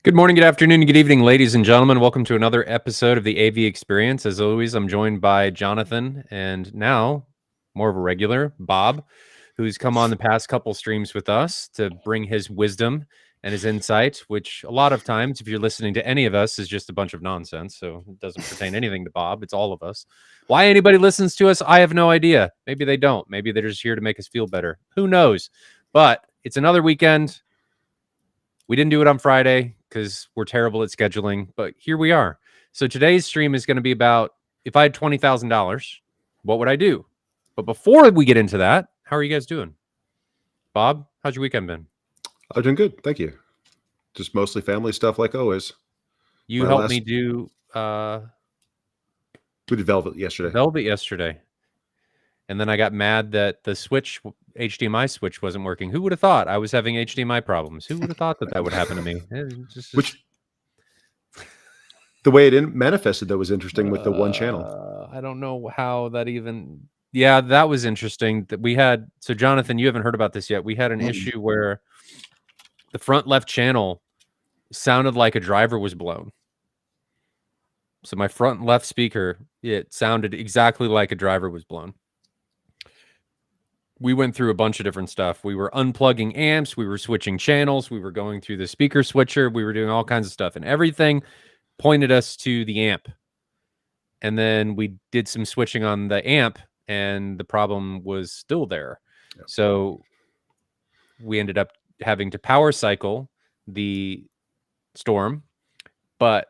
Good morning, good afternoon, good evening, ladies and gentlemen. Welcome to another episode of the AV Experience. As always, I'm joined by Jonathan and now more of a regular, Bob, who's come on the past couple streams with us to bring his wisdom and his insight, which a lot of times, if you're listening to any of us, is just a bunch of nonsense. So it doesn't pertain anything to Bob. It's all of us. Why anybody listens to us, I have no idea. Maybe they don't. Maybe they're just here to make us feel better. Who knows? But it's another weekend. We didn't do it on Friday because we're terrible at scheduling, but here we are. So today's stream is going to be about if I had $20,000, what would I do? But before we get into that, how are you guys doing? Bob, how's your weekend been? I'm doing good. Thank you. Just mostly family stuff like always. You helped me do we did Velvet yesterday. And then I got mad that the switch, HDMI switch, wasn't working. Who would have thought I was having HDMI problems? Who would have thought that would happen to me? The way it manifested, though, was interesting with the one channel. I don't know how that even... Yeah, that was interesting. That we had... So, Jonathan, you haven't heard about this yet. We had an issue where the front left channel sounded like a driver was blown. So my front left speaker, it sounded exactly like a driver was blown. We went through a bunch of different stuff. We were unplugging amps. We were switching channels. We were going through the speaker switcher. We were doing all kinds of stuff. And everything pointed us to the amp. And then we did some switching on the amp, and the problem was still there. Yep. So we ended up having to power cycle the Storm. But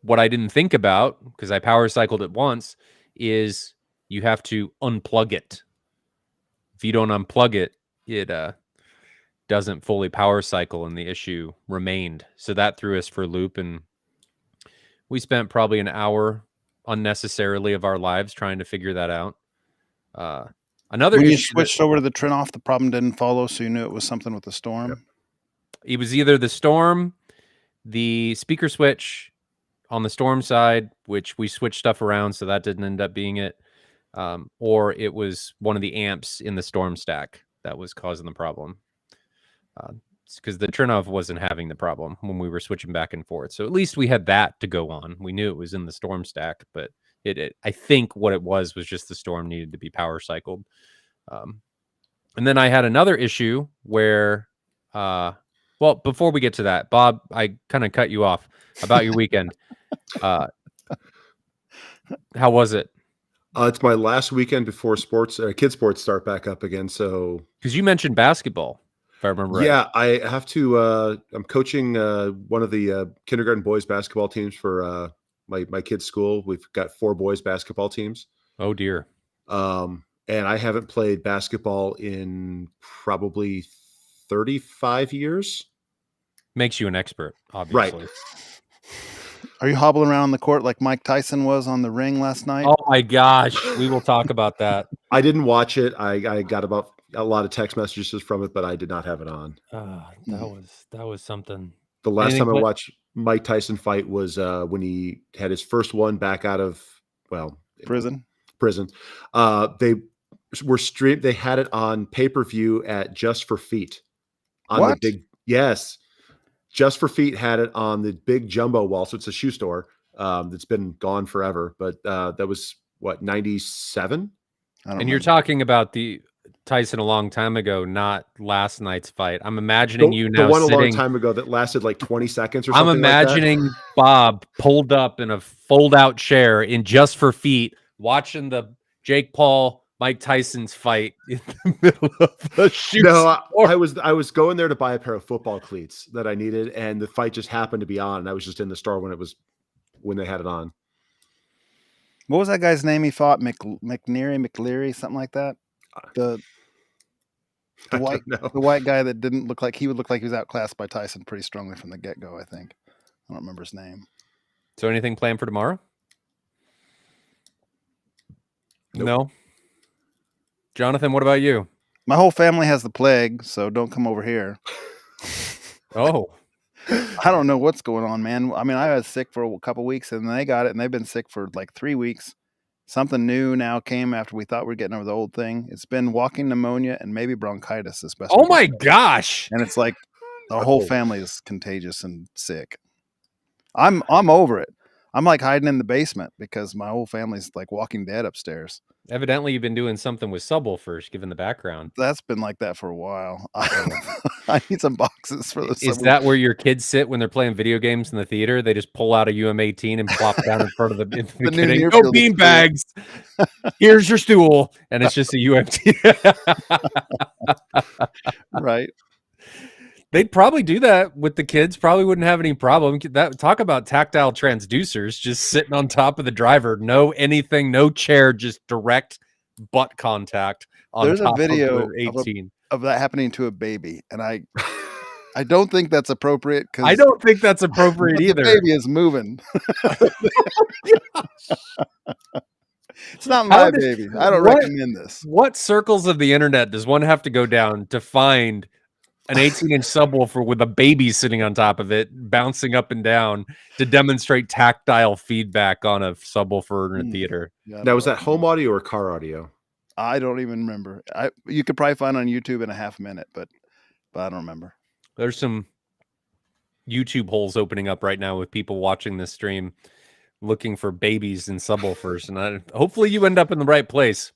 what I didn't think about, because I power cycled it once, is you have to unplug it. If you don't unplug it, it doesn't fully power cycle, and the issue remained. So that threw us for a loop, and we spent probably an hour unnecessarily of our lives trying to figure that out. Another when issue you switched over to the turn off, the problem didn't follow, so you knew it was something with the Storm. Yep. It was either the Storm, the speaker switch on the Storm side, which we switched stuff around, so that didn't end up being it. Or it was one of the amps in the Storm stack that was causing the problem. Because the turnoff wasn't having the problem when we were switching back and forth. So at least we had that to go on. We knew it was in the Storm stack, but I think what it was just the Storm needed to be power cycled. And then I had another issue where, well, before we get to that, Bob, I kind of cut you off about your weekend. How was it? It's my last weekend before kids sports start back up again. So, because you mentioned basketball, if I remember right. Yeah, I have to. I'm coaching one of the kindergarten boys basketball teams for my kids' school. We've got 4 boys basketball teams. Oh dear. And I haven't played basketball in probably 35 years. Makes you an expert, obviously. Right. Are you hobbling around the court like Mike Tyson was on the ring last night? Oh my gosh, we will talk about that. I didn't watch it. I got about a lot of text messages from it, but I did not have it on. That was something. The last time I watched Mike Tyson fight was when he had his first one back out of prison. They were streamed. They had it on pay-per-view at Just for Feet. On Just for Feet had it on the big jumbo wall. So it's a shoe store that's been gone forever. But that was, 97? And you're talking about the Tyson a long time ago, not last night's fight. I'm imagining you now the one sitting... a long time ago that lasted like 20 seconds or something. I'm imagining like Bob pulled up in a fold-out chair in Just for Feet, watching the Jake Paul, Mike Tyson's fight in the middle of the shoe store. I was going there to buy a pair of football cleats that I needed, and the fight just happened to be on, and I was just in the store when they had it on. What was that guy's name he fought? McLeary, something like that? The white guy that didn't look like he would look like he was outclassed by Tyson pretty strongly from the get-go, I think. I don't remember his name. So anything planned for tomorrow? Nope. No? Jonathan, what about you? My whole family has the plague, so don't come over here. Oh. I don't know what's going on, man. I mean, I was sick for a couple weeks, and they got it, and they've been sick for like 3 weeks. Something new now came after we thought we were getting over the old thing. It's been walking pneumonia and maybe bronchitis, especially. Oh my gosh! And it's like The whole family is contagious and sick. I'm over it. I'm like hiding in the basement because my whole family's like Walking Dead upstairs. Evidently, you've been doing something with subwoofers, given the background. That's been like that for a while. I need some boxes for the Is that where your kids sit when they're playing video games in the theater? They just pull out a UM18 and plop down in front of the beginning. Oh, bean bags. Here's your stool. And it's just a UMT. Right. They'd probably do that with the kids. Probably wouldn't have any problem. Talk about tactile transducers just sitting on top of the driver. No anything, no chair, just direct butt contact on There's top a video of the 18. of that happening to a baby, and I don't think that's appropriate. Because I don't think that's appropriate either. The baby is moving. It's not my baby. I don't recommend this. What circles of the internet does one have to go down to find an 18-inch subwoofer with a baby sitting on top of it, bouncing up and down to demonstrate tactile feedback on a subwoofer in a theater? Yeah, now, was that home audio or car audio? I don't even remember. You could probably find on YouTube in a half minute, but I don't remember. There's some YouTube holes opening up right now with people watching this stream looking for babies and subwoofers, and hopefully you end up in the right place.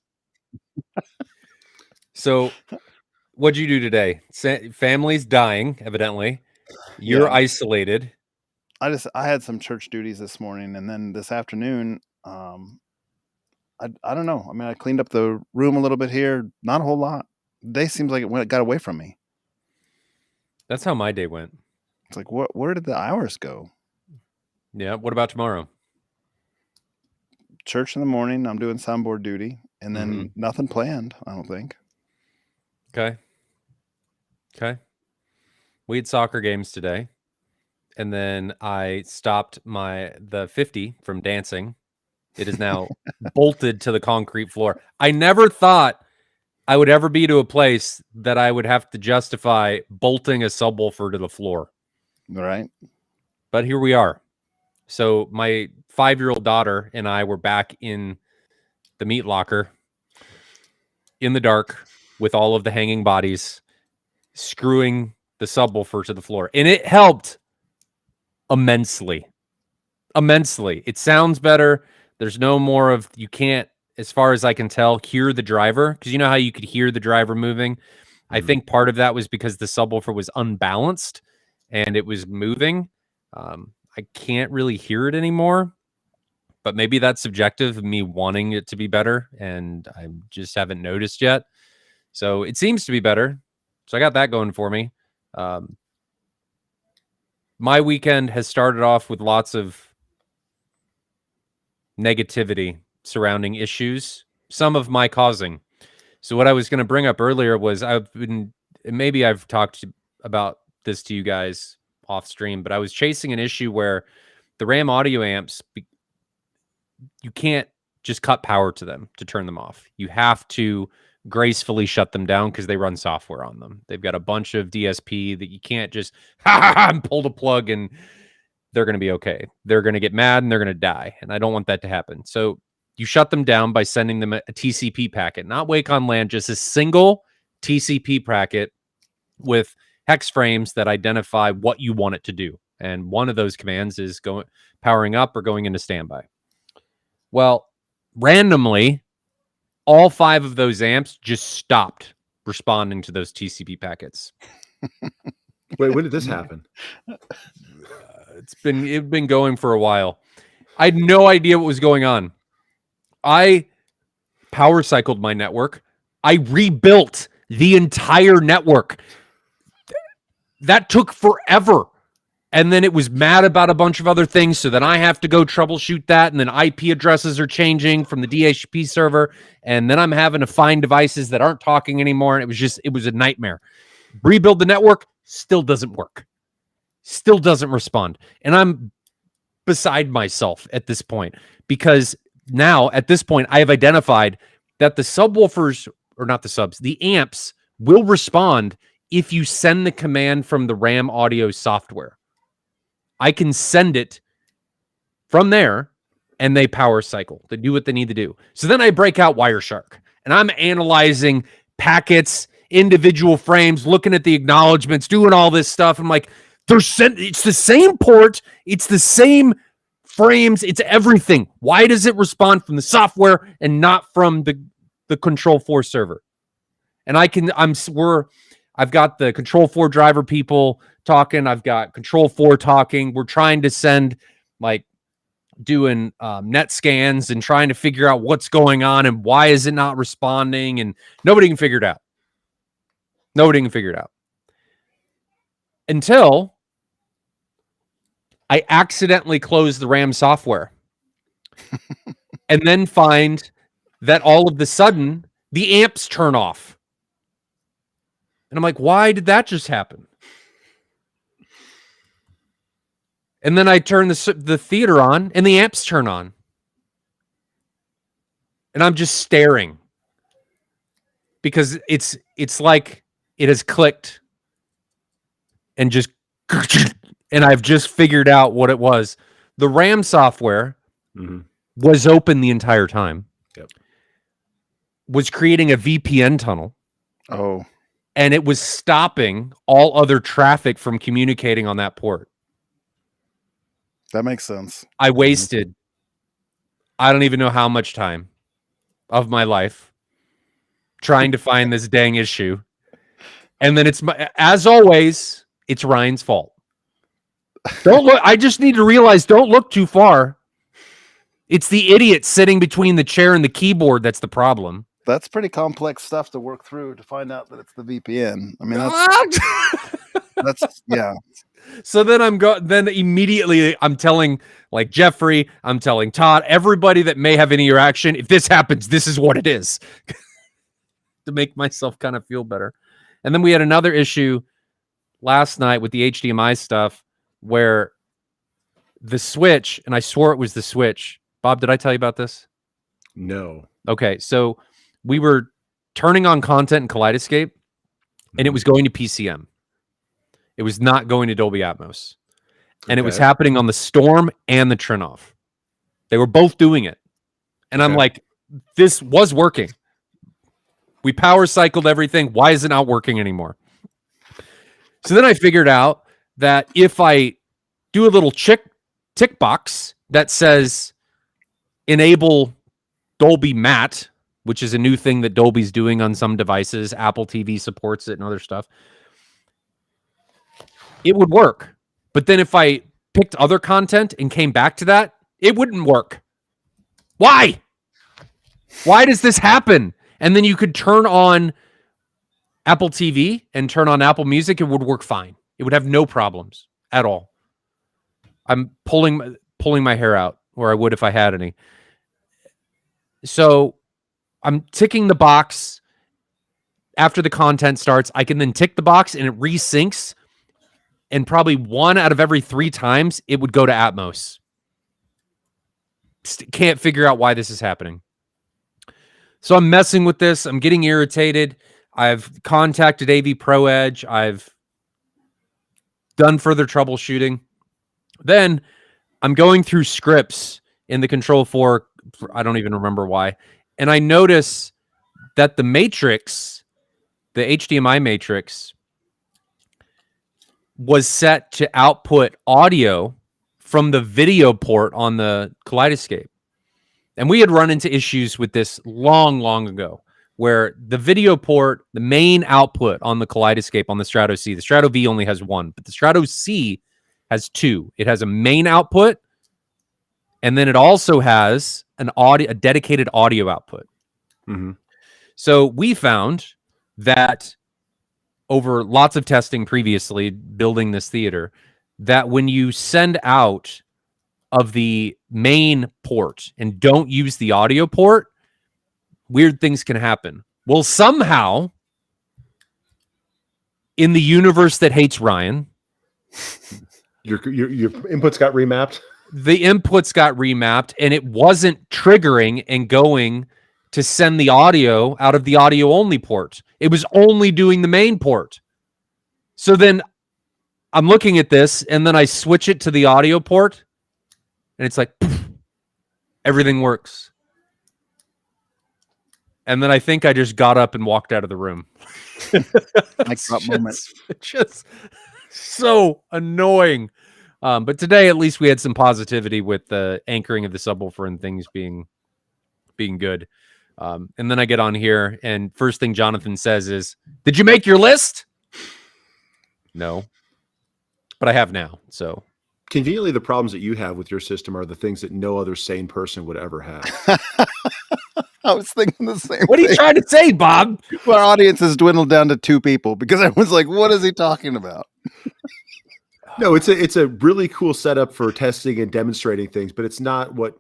So what'd you do today? Family's dying, evidently. You're isolated. I had some church duties this morning, and then this afternoon, I don't know. I mean, I cleaned up the room a little bit here. Not a whole lot. Day seems like it got away from me. That's how my day went. It's like, where did the hours go? Yeah. What about tomorrow? Church in the morning. I'm doing soundboard duty, and then nothing planned, I don't think. Okay. We had soccer games today, and then I stopped the 50 from dancing. It is now bolted to the concrete floor. I never thought I would ever be to a place that I would have to justify bolting a subwoofer to the floor. Right. But here we are. So my 5-year-old daughter and I were back in the meat locker in the dark with all of the hanging bodies, screwing the subwoofer to the floor. And it helped immensely. It sounds better. There's no more of, you can't, as far as I can tell, hear the driver. Because you know how you could hear the driver moving? I think part of that was because the subwoofer was unbalanced and it was moving. I can't really hear it anymore. But maybe that's subjective of me wanting it to be better, and I just haven't noticed yet. So it seems to be better. So I got that going for me. My weekend has started off with lots of negativity surrounding issues, some of my causing. So what I was going to bring up earlier was maybe I've talked about this to you guys off stream, but I was chasing an issue where the RAM audio amps, you can't just cut power to them to turn them off. You have to gracefully shut them down because they run software on them. They've got a bunch of DSP that you can't just pull the plug and they're going to be okay. They're going to get mad and they're going to die. And I don't want that to happen. So you shut them down by sending them a TCP packet, not Wake on LAN, just a single TCP packet with hex frames that identify what you want it to do. And one of those commands is powering up or going into standby. Well, randomly, all 5 of those amps just stopped responding to those TCP packets. Wait, when did this happen? It's been going for a while. I had no idea what was going on. I power cycled my network. I rebuilt the entire network. That took forever. And then it was mad about a bunch of other things. So then I have to go troubleshoot that. And then IP addresses are changing from the DHCP server. And then I'm having to find devices that aren't talking anymore. And it was a nightmare. Rebuild the network, still doesn't work. Still doesn't respond. And I'm beside myself at this point. Because now, at this point, I have identified that the subwoofers, or not the subs, the amps will respond if you send the command from the RAM audio software. I can send it from there and they power cycle. They do what they need to do. So then I break out Wireshark and I'm analyzing packets individual frames, looking at the acknowledgments, doing all this stuff. I'm like, it's the same port, it's the same frames, it's everything. Why does it respond from the software and not from the Control 4 server? And I've got the Control 4 driver people talking. I've got Control 4 talking. We're trying to send, like, doing net scans and trying to figure out what's going on and why is it not responding, and nobody can figure it out. Nobody can figure it out until I accidentally close the RAM software and then find that all of the sudden the amps turn off. And I'm like, why did that just happen? And then I turn the theater on and the amps turn on. And I'm just staring because it's like it has clicked and just, and I've just figured out what it was. The RAM software was open the entire time. Yep. Was creating a VPN tunnel. Oh. And it was stopping all other traffic from communicating on that port. That makes sense. I wasted, I don't even know how much time of my life trying to find this dang issue. And then as always, it's Ryan's fault. Don't look. I just need to realize, don't look too far. It's the idiot sitting between the chair and the keyboard that's the problem. That's pretty complex stuff to work through to find out that it's the VPN. I mean, that's yeah. So then then immediately I'm telling, like, Jeffrey, I'm telling Todd, everybody that may have any interaction, if this happens, this is what it is. To make myself kind of feel better. And then we had another issue last night with the HDMI stuff where the switch, and I swore it was the switch. Bob, did I tell you about this? No. Okay, so we were turning on content in Kaleidoscape, and it was going to PCM. It was not going to Dolby Atmos. And it was happening on the Storm and the Trinoff. They were both doing it. And I'm like, this was working. We power cycled everything. Why is it not working anymore? So then I figured out that if I do a little tick box that says enable Dolby Matte, which is a new thing that Dolby's doing on some devices, Apple TV supports it and other stuff, it would work. But then if I picked other content and came back to that, it wouldn't work. Why? Why does this happen? And then you could turn on Apple TV and turn on Apple Music. It would work fine. It would have no problems at all. I'm pulling my hair out, or I would if I had any. So I'm ticking the box. After the content starts, I can then tick the box and it resyncs. And probably 1 out of every 3 times, it would go to Atmos. Can't figure out why this is happening. So I'm messing with this. I'm getting irritated. I've contacted AV Pro Edge. I've done further troubleshooting. Then I'm going through scripts in the Control 4. I don't even remember why. And I notice that the matrix, the HDMI matrix, was set to output audio from the video port on the Kaleidoscape. And we had run into issues with this long ago, where the video port, the main output on the Kaleidoscape on the Strato C, the Strato V only has 1, but the Strato C has 2. It has a main output, and then it also has a dedicated audio output. Mm-hmm. So we found that over lots of testing previously, building this theater, that when you send out of the main port and don't use the audio port, weird things can happen. Well, somehow, in the universe that hates Ryan, your inputs got remapped. The inputs got remapped, and it wasn't triggering and going to send the audio out of the audio only port. It was only doing the main port. So then I'm looking at this, and then I switch it to the audio port, and it's like, poof, everything works. And then I think I just got up and walked out of the room. Mic drop moment. Just so annoying. But today, at least we had some positivity with the anchoring of the subwoofer and things being good. And then I get on here, and first thing Jonathan says is, "Did you make your list?" No, but I have now. So Conveniently, the problems that you have with your system are the things that no other sane person would ever have. I was thinking the same what are you thing. trying to say, Bob? Our audience has dwindled down to 2 people because everyone's like, what is he talking about? No, it's a really cool setup for testing and demonstrating things, but it's not what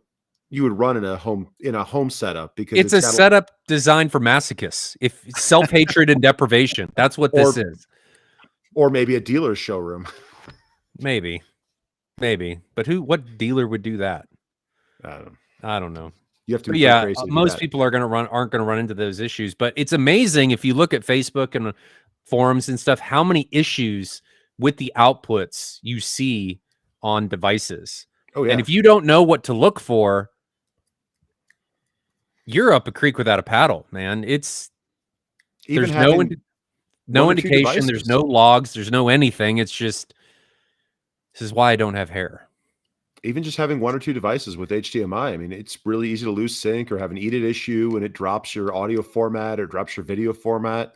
you would run in a home setup, because It's a setup designed for masochists. If self-hatred and deprivation, that's what this is. Or maybe a dealer's showroom. Maybe. But what dealer would do that? I don't know. You have to But be yeah, crazy to do most that. people aren't going to run into those issues. But it's amazing if you look at Facebook and forums and stuff, how many issues with the outputs you see on devices. Oh, yeah. And if you don't know what to look for, you're up a creek without a paddle, man. There's no indication, there's no logs, there's no anything. It's just, this is why I don't have hair. Even just having 1 or 2 devices with HDMI, I mean, it's really easy to lose sync or have an EDIT issue when it drops your audio format or drops your video format.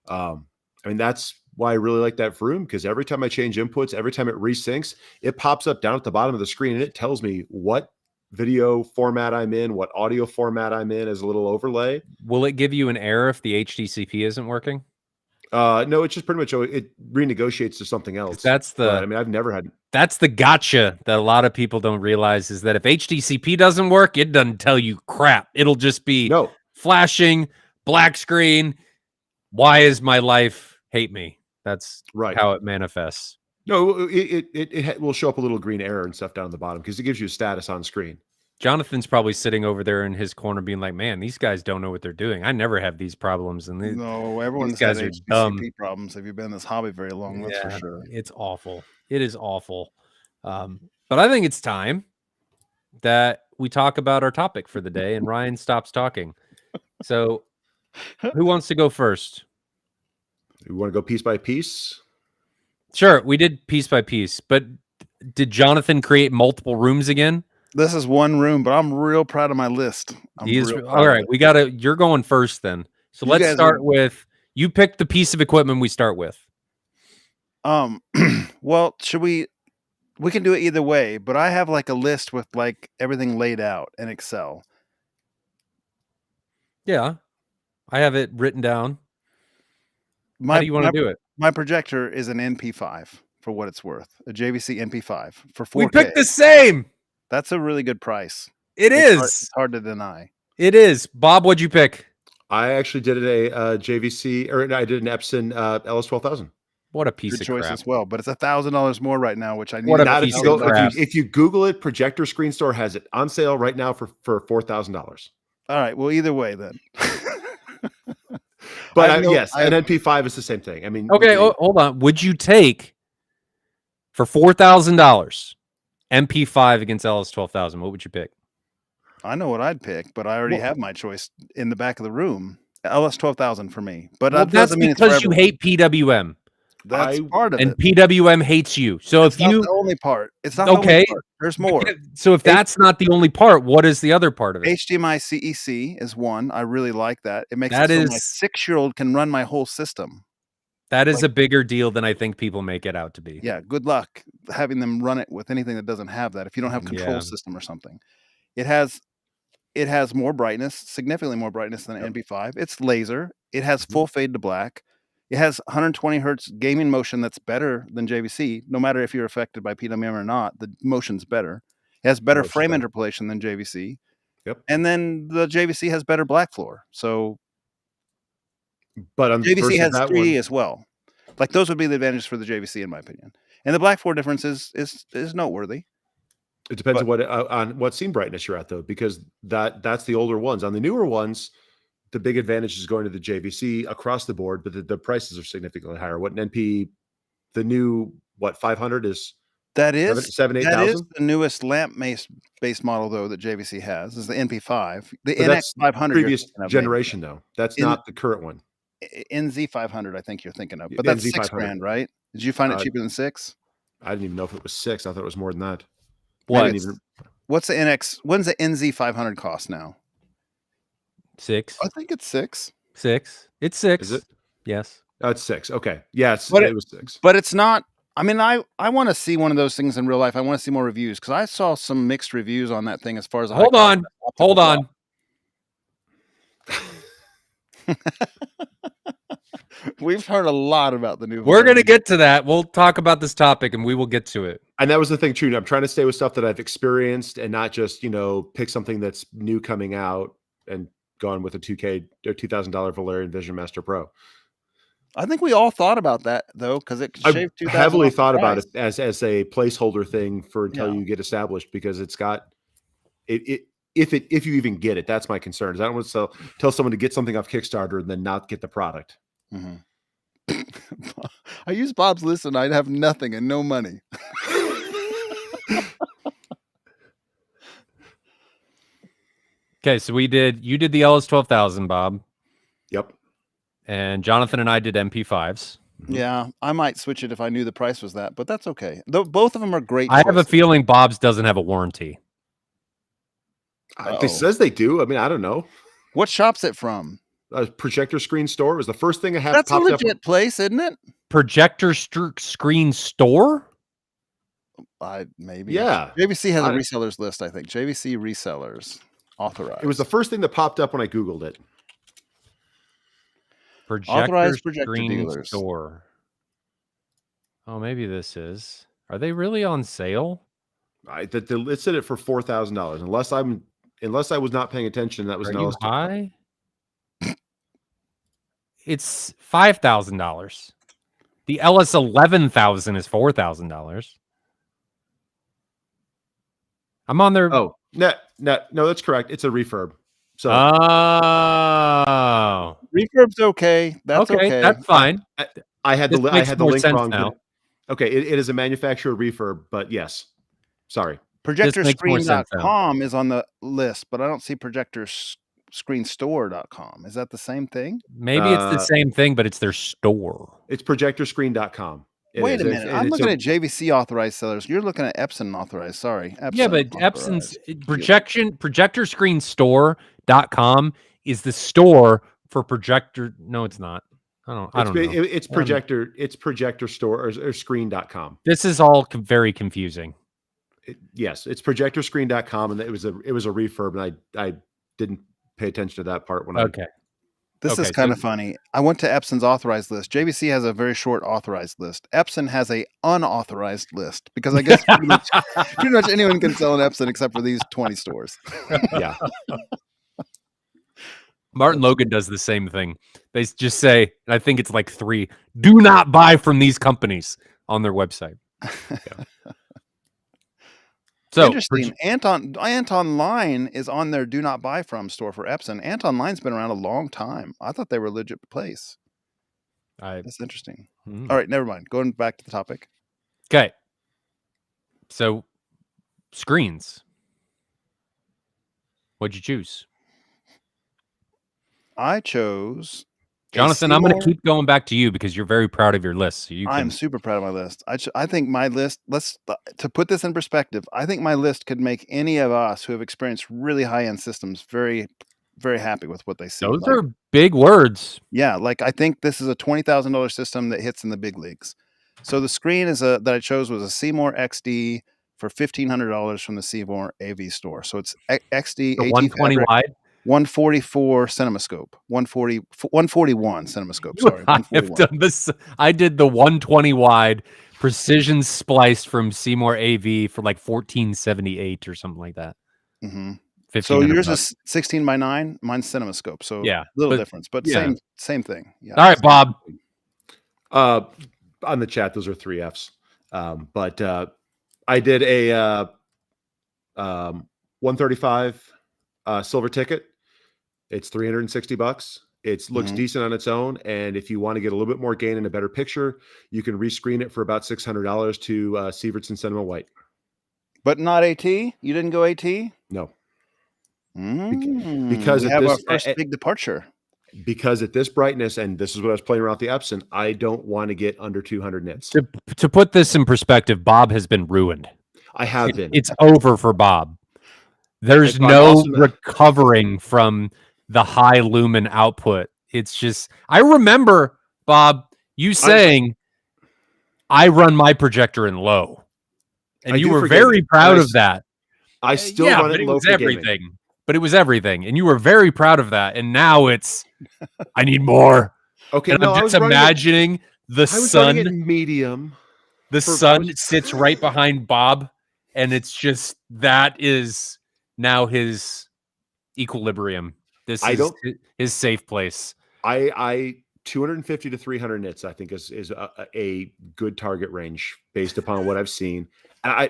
I mean, that's why I really like that Vroom, because every time I change inputs, every time it resyncs, it pops up down at the bottom of the screen and it tells me what video format I'm in, what audio format I'm in as a little overlay. Will it give you an error if the HDCP isn't working? No, it's just pretty much, it renegotiates to something else. I've never had. That's the gotcha that a lot of people don't realize, is that if HDCP doesn't work, it doesn't tell you crap. It'll just be flashing, black screen. Why is my life hate me? That's right how it manifests. No, it will show up a little green error and stuff down at the bottom because it gives you a status on screen. Jonathan's probably sitting over there in his corner being like, man, these guys don't know what they're doing. I never have these problems. And no, everyone's guys had HDCP problems. If you've been in this hobby very long, that's for sure. It's awful. It is awful. But I think it's time that we talk about our topic for the day and Ryan stops talking. So who wants to go first? We want to go piece by piece? Sure, we did piece by piece, but did Jonathan create multiple rooms again? This is one room, but I'm real proud of my list. All right, you're going first then. So let's start with, you pick the piece of equipment we start with. Well, we can do it either way, but I have like a list with like everything laid out in Excel. Yeah, I have it written down. How do you want to do it? My projector is an NP5 for what it's worth. A JVC NP5 for 4K. We picked the same. That's a really good price. It's hard to deny. It is. Bob, what'd you pick? I actually did a JVC, or I did an Epson LS12000. What a piece of choice crap. as well, but it's $1,000 more right now, which I need. What a piece of crap. If you Google it, Projector Screen Store has it on sale right now for $4,000. All right. Well, either way then. But yes, an NP5 is the same thing. I mean, okay, hold on. Would you take for $4,000 MP5 against LS12000? What would you pick? I know what I'd pick, but I already have my choice in the back of the room. LS12000 for me, but that's because you hate PWM. That's part of it. And PWM hates you. So it's not the only part. It's not okay. The only part. There's more. So if that's not the only part, what is the other part of it? HDMI CEC is one. I really like that. It makes it so my 6-year-old can run my whole system. That is a bigger deal than I think people make it out to be. Yeah, good luck having them run it with anything that doesn't have that. If you don't have control system or something, it has more brightness, significantly more brightness than an NP5. It's laser. It has full fade to black. It has 120 hertz gaming motion that's better than JVC. No matter if you're affected by PWM or not, the motion's better. It has better frame interpolation than JVC. Yep. And then the JVC has better black floor. So, but JVC has 3D as well. Like those would be the advantages for the JVC, in my opinion. And the black floor difference is noteworthy. It depends on what scene brightness you're at, though, because that's the older ones. On the newer ones, the big advantage is going to the JVC across the board, but the prices are significantly higher. What an NP, the new 500 is? That is 7,000-8,000. That is the newest lamp-based model, though, that JVC has is the NP5. The NX500 previous generation, though. That's not the current one. NZ500, I think you're thinking of, Yeah, but the that's NZ500. $6,000, right? Did you find it cheaper than 6? I didn't even know if it was 6. I thought it was more than that. What? What's the NX? When's the NZ500 cost now? 6. I think it's 6. 6. It's 6. Is it? Yes. Oh, it's 6. Okay. Yes, But it was 6. But it's not. I mean, I want to see one of those things in real life. I want to see more reviews because I saw some mixed reviews on that thing as far as Hold on. We've heard a lot about the new. We're going to get to that. We'll talk about this topic and we will get to it. And that was the thing too. I'm trying to stay with stuff that I've experienced and not just, pick something that's new coming out and gone with a $2,000 or $2,000 Valerian Vision Master Pro. I think we all thought about that though, because it shaved $2,000. Heavily thought about it as a placeholder thing for until you get established, because it's got it. If you even get it, that's my concern. Is I don't want to tell someone to get something off Kickstarter and then not get the product. Mm-hmm. I use Bob's list and I'd have nothing and no money. Okay, so you did the LS12000, Bob. Yep. And Jonathan and I did MP5s. Yeah, I might switch it if I knew the price was that, but that's okay. Both of them are great. I have a feeling Bob's doesn't have a warranty. It says they do. I mean, I don't know. What shop's it from? Projector Screen Store was the first thing I had. That's a legit place, isn't it? Projector Screen Store? Maybe. Yeah. JVC has a resellers list, I think. JVC resellers authorized. It was the first thing that popped up when I Googled it. Authorized Projector projector Screen dealers. Store. Oh, maybe this is. Are they really on sale? It listed it for $4,000. Unless I was not paying attention, that was Are you high? It's $5,000. The LS11000 is $4,000. I'm on their. Oh, no, that's correct. It's a refurb. So refurb's okay. That's okay. That's fine. I had the link wrong now. Okay, it is a manufacturer refurb, but yes. Sorry. Projectorscreen.com is on the list, but I don't see projectorscreenstore.com. Is that the same thing? Maybe it's the same thing, but it's their store. It's projectorscreen.com. Wait a minute. I'm looking at JVC authorized sellers. You're looking at Epson authorized. Sorry. Epson yeah, but Epson's projectorscreenstore.com is the store for projector. No, it's not. I don't know. It's projector store or screen.com. This is all very confusing. Yes, it's projectorscreen.com, and it was a refurb, and I didn't pay attention to that part when This is kind of funny. I went to Epson's authorized list. JVC has a very short authorized list. Epson has a unauthorized list because I guess pretty much anyone can sell an Epson except for these 20 stores. Yeah. Martin Logan does the same thing. They just say, and I think it's like 3, do not buy from these companies on their website. Yeah. So interesting. Anton Line is on their do not buy from store for Epson. Anton Line's been around a long time. I thought they were a legit place. That's interesting. All right, never mind. Going back to the topic. Okay. So screens. What'd you choose? I chose Jonathan. I'm going to keep going back to you because you're very proud of your list. So I'm super proud of my list. I think my list, to put this in perspective, I think my list could make any of us who have experienced really high-end systems very, very happy with what they see. Those are big words. Yeah, I think this is a $20,000 system that hits in the big leagues. So the screen that I chose was a Seymour XD for $1,500 from the Seymour AV store. So it's XD, the 120 wide. 144 CinemaScope, 141 CinemaScope. Sorry, I've done this. I did the 120 wide precision spliced from Seymour AV for like $1,478 or something like that. Mm-hmm. So yours is 16 by 9, mine's CinemaScope. So yeah, little difference, but same thing. Yeah. All right, Bob. On the chat, those are 3 Fs. But I did a 135 silver ticket. It's $360. It looks decent on its own, and if you want to get a little bit more gain and a better picture, you can rescreen it for about $600 to Sievertson Cinema White. But not AT? You didn't go AT? No. Because we have our first big departure. because at this brightness, and this is what I was playing around with the Epson, I don't want to get under 200 nits. To put this in perspective, Bob has been ruined. I have been. It's over for Bob. There's no recovering from the high lumen output. It's just, I remember, Bob, you saying, I run my projector in low. And you were very proud of that. I still run it low for everything. Gaming. But it was everything. And you were very proud of that. And now it's, I need more. Okay, and I'm just imagining the sun. Medium. The sun sits right behind Bob. And it's just, that is now his equilibrium. This is his safe place. I 250 to 300 nits, I think is a good target range based upon what I've seen. And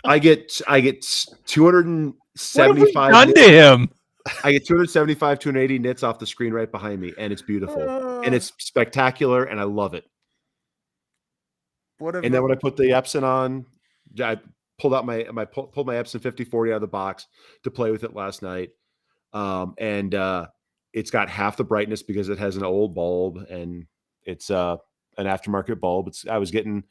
I get 275 done to him. I get 275, 280 nits off the screen right behind me, and it's beautiful. And it's spectacular, and I love it. And then when I put the Epson on, I pulled out pulled my Epson 5040 out of the box to play with it last night. And it's got half the brightness because it has an old bulb, and it's an aftermarket bulb. I was getting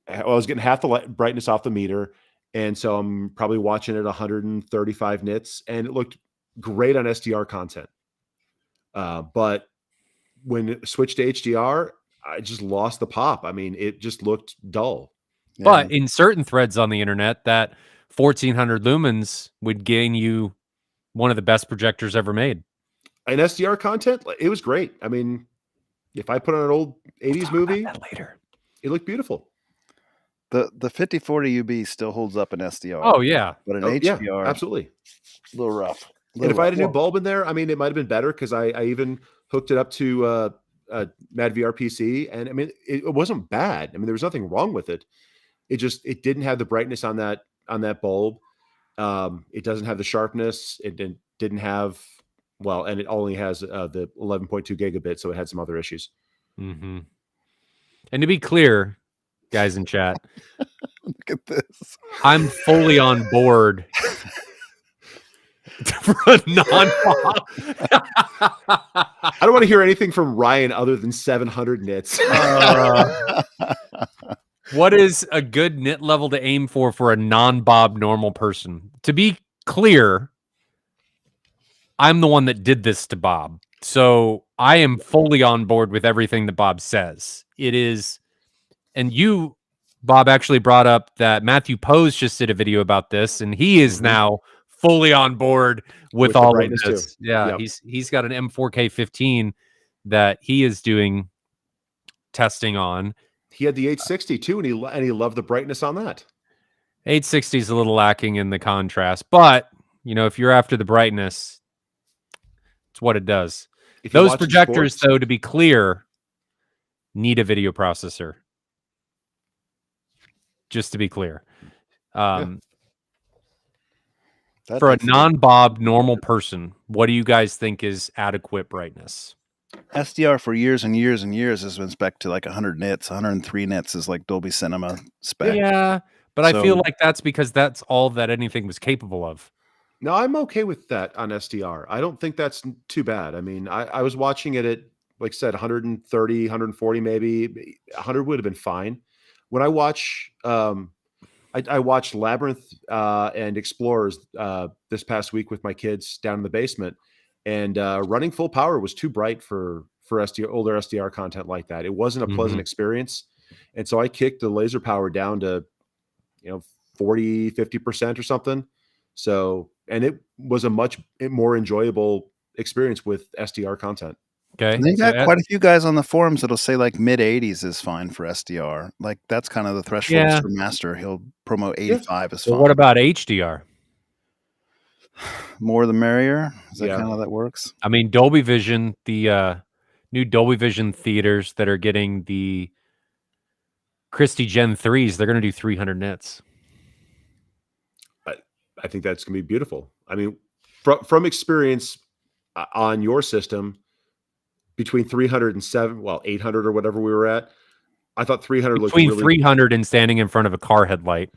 half the brightness off the meter. And so I'm probably watching at 135 nits, and it looked great on SDR content. But when it switched to HDR, I just lost the pop. I mean, it just looked dull. Yeah. But in certain threads on the internet, that 1400 lumens would gain you one of the best projectors ever made. In SDR content, it was great. I mean, if I put on an old 80s movie, later, it looked beautiful. The 5040 UB still holds up in SDR. Oh yeah, but in HDR, yeah, absolutely, a little rough. And if I had a new bulb in there, I mean, it might have been better because I even hooked it up to Mad VR PC, and I mean, it wasn't bad. I mean, there was nothing wrong with it. It didn't have the brightness on that bulb. It doesn't have the sharpness. It didn't have and it only has the 11.2 gigabit, so it had some other issues. Mm-hmm. And to be clear, guys in chat, look at this. I'm fully on board for a non-pop. I don't want to hear anything from Ryan other than 700 nits. What is a good nit level to aim for a non-Bob normal person? To be clear, I'm the one that did this to Bob. So I am fully on board with everything that Bob says. It is, and you, Bob, actually brought up that Matthew Pose just did a video about this, and he is now fully on board with all of this. Too. Yeah, yep. He's got an M4K15 that he is doing testing on. He had the 860 too, and he loved the brightness on that. 860 is a little lacking in the contrast, but if you're after the brightness, it's what it does. Those projectors, though, to be clear, need a video processor. Just to be clear. For a non-Bob normal person, what do you guys think is adequate brightness? SDR for years and years and years has been spec to like 100 nits. 103 nits is like Dolby Cinema spec. Yeah, but I feel like that's because that's all that anything was capable of. No, I'm okay with that on SDR. I don't think that's too bad. I mean, I was watching it at, like I said, 130, 140 maybe. 100 would have been fine. When I watch, I watched Labyrinth and Explorers this past week with my kids down in the basement. And running full power was too bright for older SDR content like that. It wasn't a pleasant experience. And so I kicked the laser power down to, 40, 50% or something. So, and it was a much more enjoyable experience with SDR content. Okay. They got quite a few guys on the forums that'll say like mid 80s is fine for SDR. Like that's kind of the threshold for master. He'll promote 85 as fine. Well, what about HDR? More the merrier. Is that kind of how that works? I mean, Dolby Vision, the new Dolby Vision theaters that are getting the Christie Gen 3s, they're going to do 300 nits. I think that's going to be beautiful. I mean, from experience on your system, between 300 and 800 or whatever we were at, I thought 300 looked between 300 and standing in front of a car headlight.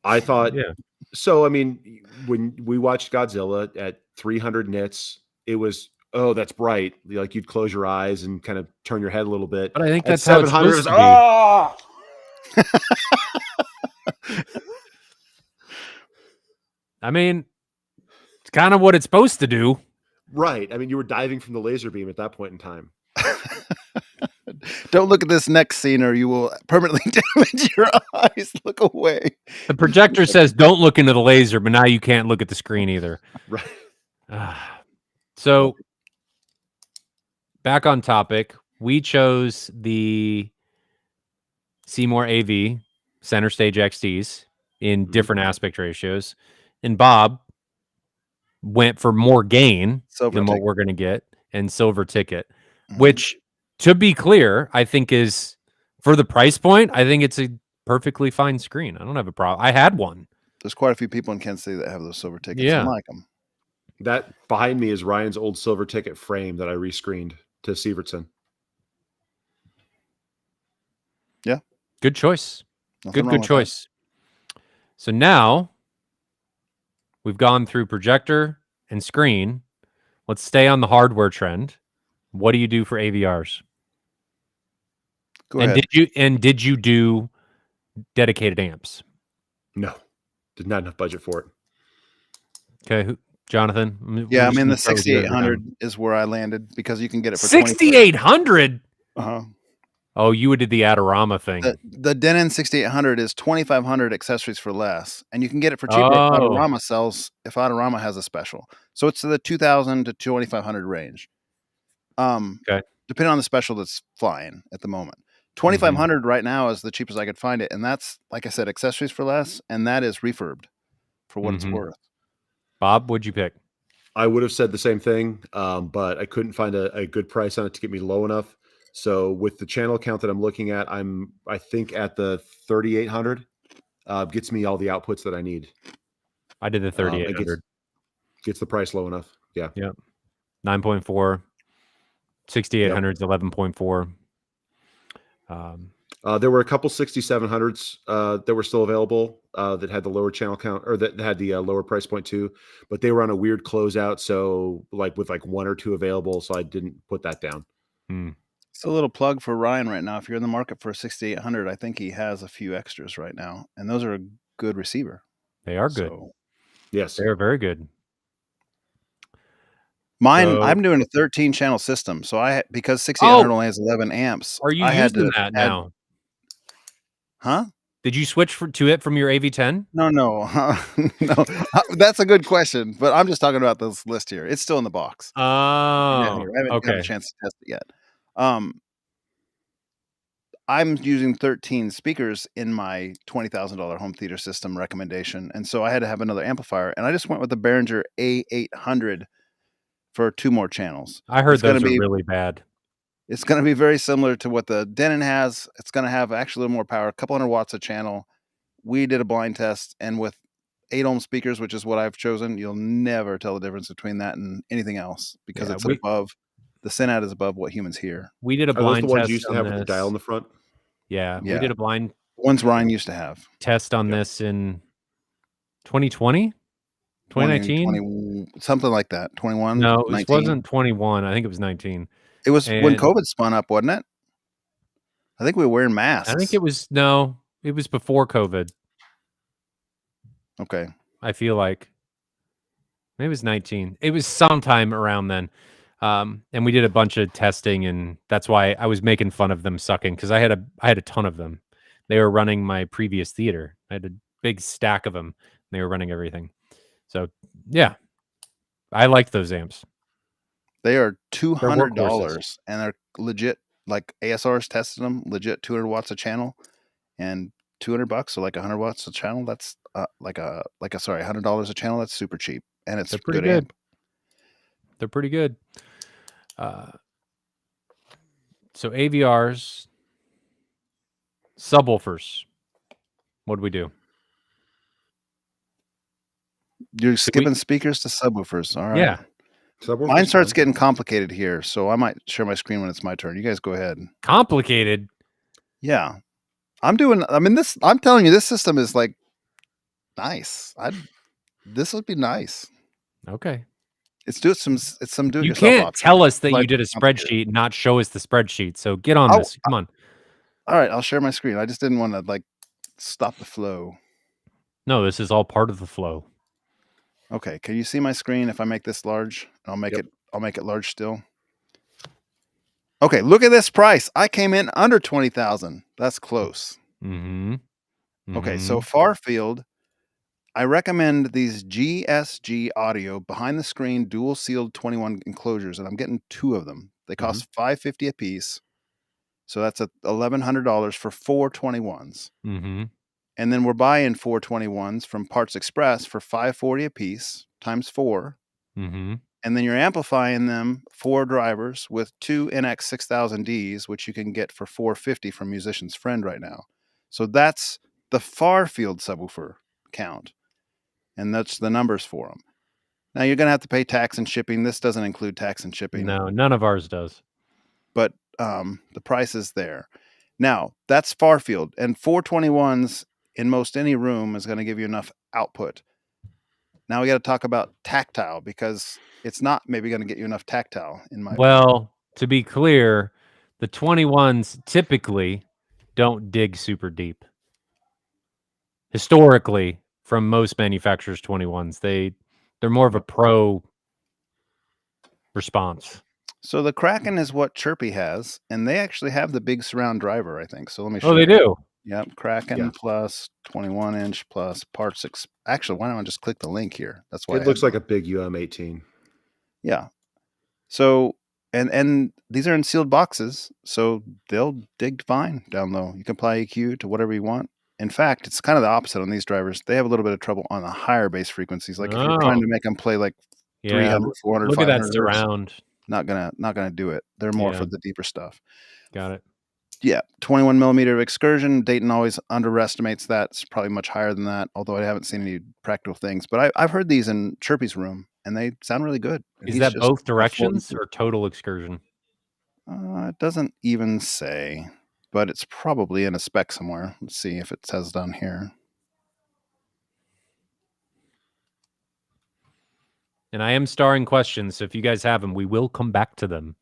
I thought, so. I mean, when we watched Godzilla at 300 nits. It was, oh, that's bright. Like you'd close your eyes and kind of turn your head a little bit. But I think At that's how it's 700, supposed to be. I mean, it's kind of what it's supposed to do. Right. I mean, you were diving from the laser beam at that point in time. Don't look at this next scene or you will permanently damage your eyes. Look away. The projector says don't look into the laser, but now you can't look at the screen either. Right. So back on topic, we chose the Seymour AV center stage XDs in different aspect ratios, and Bob went for more gain than what we're going to get, and silver ticket, which, to be clear, I think is, for the price point, I think it's a perfectly fine screen. I don't have a problem. I had one. There's quite a few people in Kansas City that have those silver tickets. Yeah. And like them. That behind me is Ryan's old silver ticket frame that I rescreened to Sievertson. Yeah. Good choice. Nothing wrong Good with choice. So now we've gone through projector and screen. Let's stay on the hardware trend. What do you do for AVRs? Go ahead. Did you do dedicated amps? No, did not enough budget for it. Okay, Jonathan. Yeah, I mean the 6800 is where I landed because you can get it for 6800. Uh-huh. Oh, you did the Adorama thing. The Denon 6800 is 2500 accessories for less, and you can get it for cheaper if Adorama sells. If Adorama has a special, so it's the 2000 to 2500 range. Okay. Depending on the special that's flying at the moment. 2500 right now is the cheapest I could find it, and that's, like I said, accessories for less, and that is refurbed for what it's worth. Bob, what'd you pick? I would have said the same thing, but I couldn't find a good price on it to get me low enough. So with the channel count that I'm looking at, I think at the 3800 gets me all the outputs that I need. I did the 3800. Gets the price low enough. Yeah. Yep. 9.4. 6800s, 11.4. There were a couple 6700s that were still available that had the lower channel count, or that had the lower price point too, but they were on a weird closeout. So with one or two available, so I didn't put that down. It's a little plug for Ryan right now. If you're in the market for a 6800, I think he has a few extras right now, and those are a good receiver. They are good. So, yes, they are very good. Mine, I'm doing a 13 channel system, so because 6800 only has 11 amps. Are you using that now? Huh? Did you switch to it from your AV10? No. No. That's a good question, but I'm just talking about this list here. It's still in the box. Oh, I haven't had a chance to test it yet. I'm using 13 speakers in my $20,000 home theater system recommendation, and so I had to have another amplifier, and I just went with the Behringer A800 for 2 more channels. I heard those are really bad. It's going to be very similar to what the Denon has. It's going to have actually a little more power, a couple hundred watts a channel. We did a blind test, and with 8 ohm speakers, which is what I've chosen, you'll never tell the difference between that and anything else because it's above. The SYNAD is above what humans hear. We did a blind test. The ones you used to have with the dial in the front. Yeah, we did a blind ones Ryan used to have test on this in 2020, 2019, something like that. 21. No, 19. It wasn't 21. I think it was 19. It was when COVID spun up, wasn't it? I think we were wearing masks. I think it was before COVID. Okay. I feel like maybe it was 19. It was sometime around then. And we did a bunch of testing, and that's why I was making fun of them sucking, because I had a ton of them. They were running my previous theater. I had a big stack of them. And they were running everything. So yeah, I liked those amps. They are $200, and they're legit. Like ASR's tested them, legit 200 watts a channel, and $200, so like 100 watts a channel. That's $100 a channel. That's super cheap, and it's pretty good. Amp. They're pretty good. So AVRs, subwoofers. What do we do? You're skipping speakers to subwoofers. All right. Yeah. Mine starts getting complicated here, so I might share my screen when it's my turn. You guys go ahead. Complicated? Yeah. I'm telling you, this system is like nice. This would be nice. Okay. It's some do it You yourself can't option. tell us that Like, you did a complicated. spreadsheet and not show us the spreadsheet. So get on this. Come on. All right, I'll share my screen. I just didn't want to like stop the flow. No, this is all part of the flow. Okay, can you see my screen if I make this large? I'll make Yep. it large still. Okay, look at this price. I came in under 20,000. That's close. Mm-hmm. Okay, so far field, I recommend these GSG audio behind the screen dual sealed 21 enclosures, and I'm getting 2 of them. They cost $550 a piece. So that's $1,100 for 4 21s. Mm-hmm. And then we're buying 4 21s from Parts Express for $540 a piece times 4. Mm-hmm. And then you're amplifying them 4 drivers with 2 NX 6000Ds, which you can get for $450 from Musician's Friend right now. So that's the far field subwoofer count. And that's the numbers for them. Now you're going to have to pay tax and shipping. This doesn't include tax and shipping. No, none of ours does. But the price is there. Now that's far field, and 421s in most any room is going to give you enough output. Now we got to talk about tactile, because it's not maybe going to get you enough tactile in my opinion. Well, to be clear, the 21s typically don't dig super deep. Historically, from most manufacturers, 21s, they're more of a pro response. So the Kraken is what Chirpy has, and they actually have the big surround driver, I think. So let me show Oh, they you. do. Yep, Kraken Yeah. plus 21-inch plus Parts Actually, why don't I just click the link here? That's why It looks like a big UM18. Yeah. So and these are in sealed boxes, so they'll dig fine down low. You can apply EQ to whatever you want. In fact, it's kind of the opposite on these drivers. They have a little bit of trouble on the higher bass frequencies. Like if you're trying to make them play like 300, 400, Look at 500 that hertz, surround. not gonna do it. They're more for the deeper stuff. Got it. Yeah, 21 millimeter excursion. Dayton always underestimates that. It's probably much higher than that, although I haven't seen any practical things. But I've heard these in Chirpy's room, and they sound really good. And Is he's that just both directions or total excursion? It doesn't even say, but it's probably in a spec somewhere. Let's see if it says down here. And I am starring questions, so if you guys have them, we will come back to them.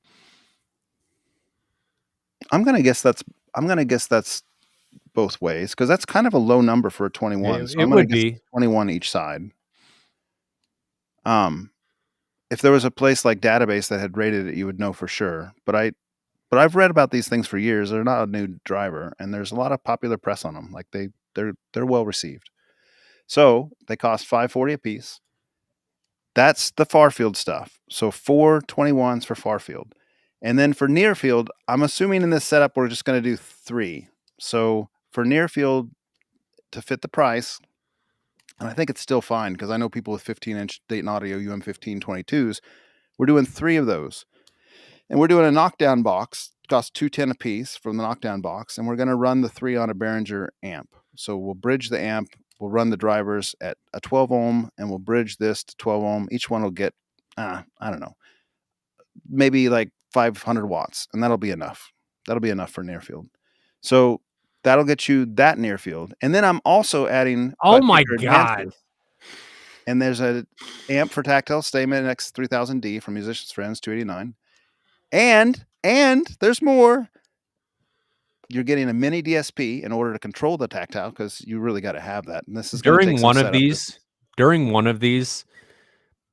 I'm gonna guess that's both ways, because that's kind of a low number for a 21. It So I'm would gonna be guess 21 each side. If there was a place like Database that had rated it, you would know for sure. But I've read about these things for years. They're not a new driver, and there's a lot of popular press on them. Like they're well received. So they cost $540 a piece. That's the far field stuff. So 4 21s for far field. And then for near field, I'm assuming in this setup, we're just going to do 3. So for near field, to fit the price, and I think it's still fine because I know people with 15-inch Dayton Audio UM15 22s, we're doing 3 of those. And we're doing a knockdown box. It costs $210 a piece from the knockdown box. And we're going to run the 3 on a Behringer amp. So we'll bridge the amp. We'll run the drivers at a 12 ohm, and we'll bridge this to 12 ohm. Each one will get, I don't know, maybe like 500 watts, and that'll be enough. That'll be enough for near field. So that'll get you that near field. And then I'm also adding. Oh my God. And there's a amp for tactile Statement X3000D from Musician's Friends, $289. And there's more. You're getting a mini DSP in order to control the tactile, because you really got to have that. And this is during one of these,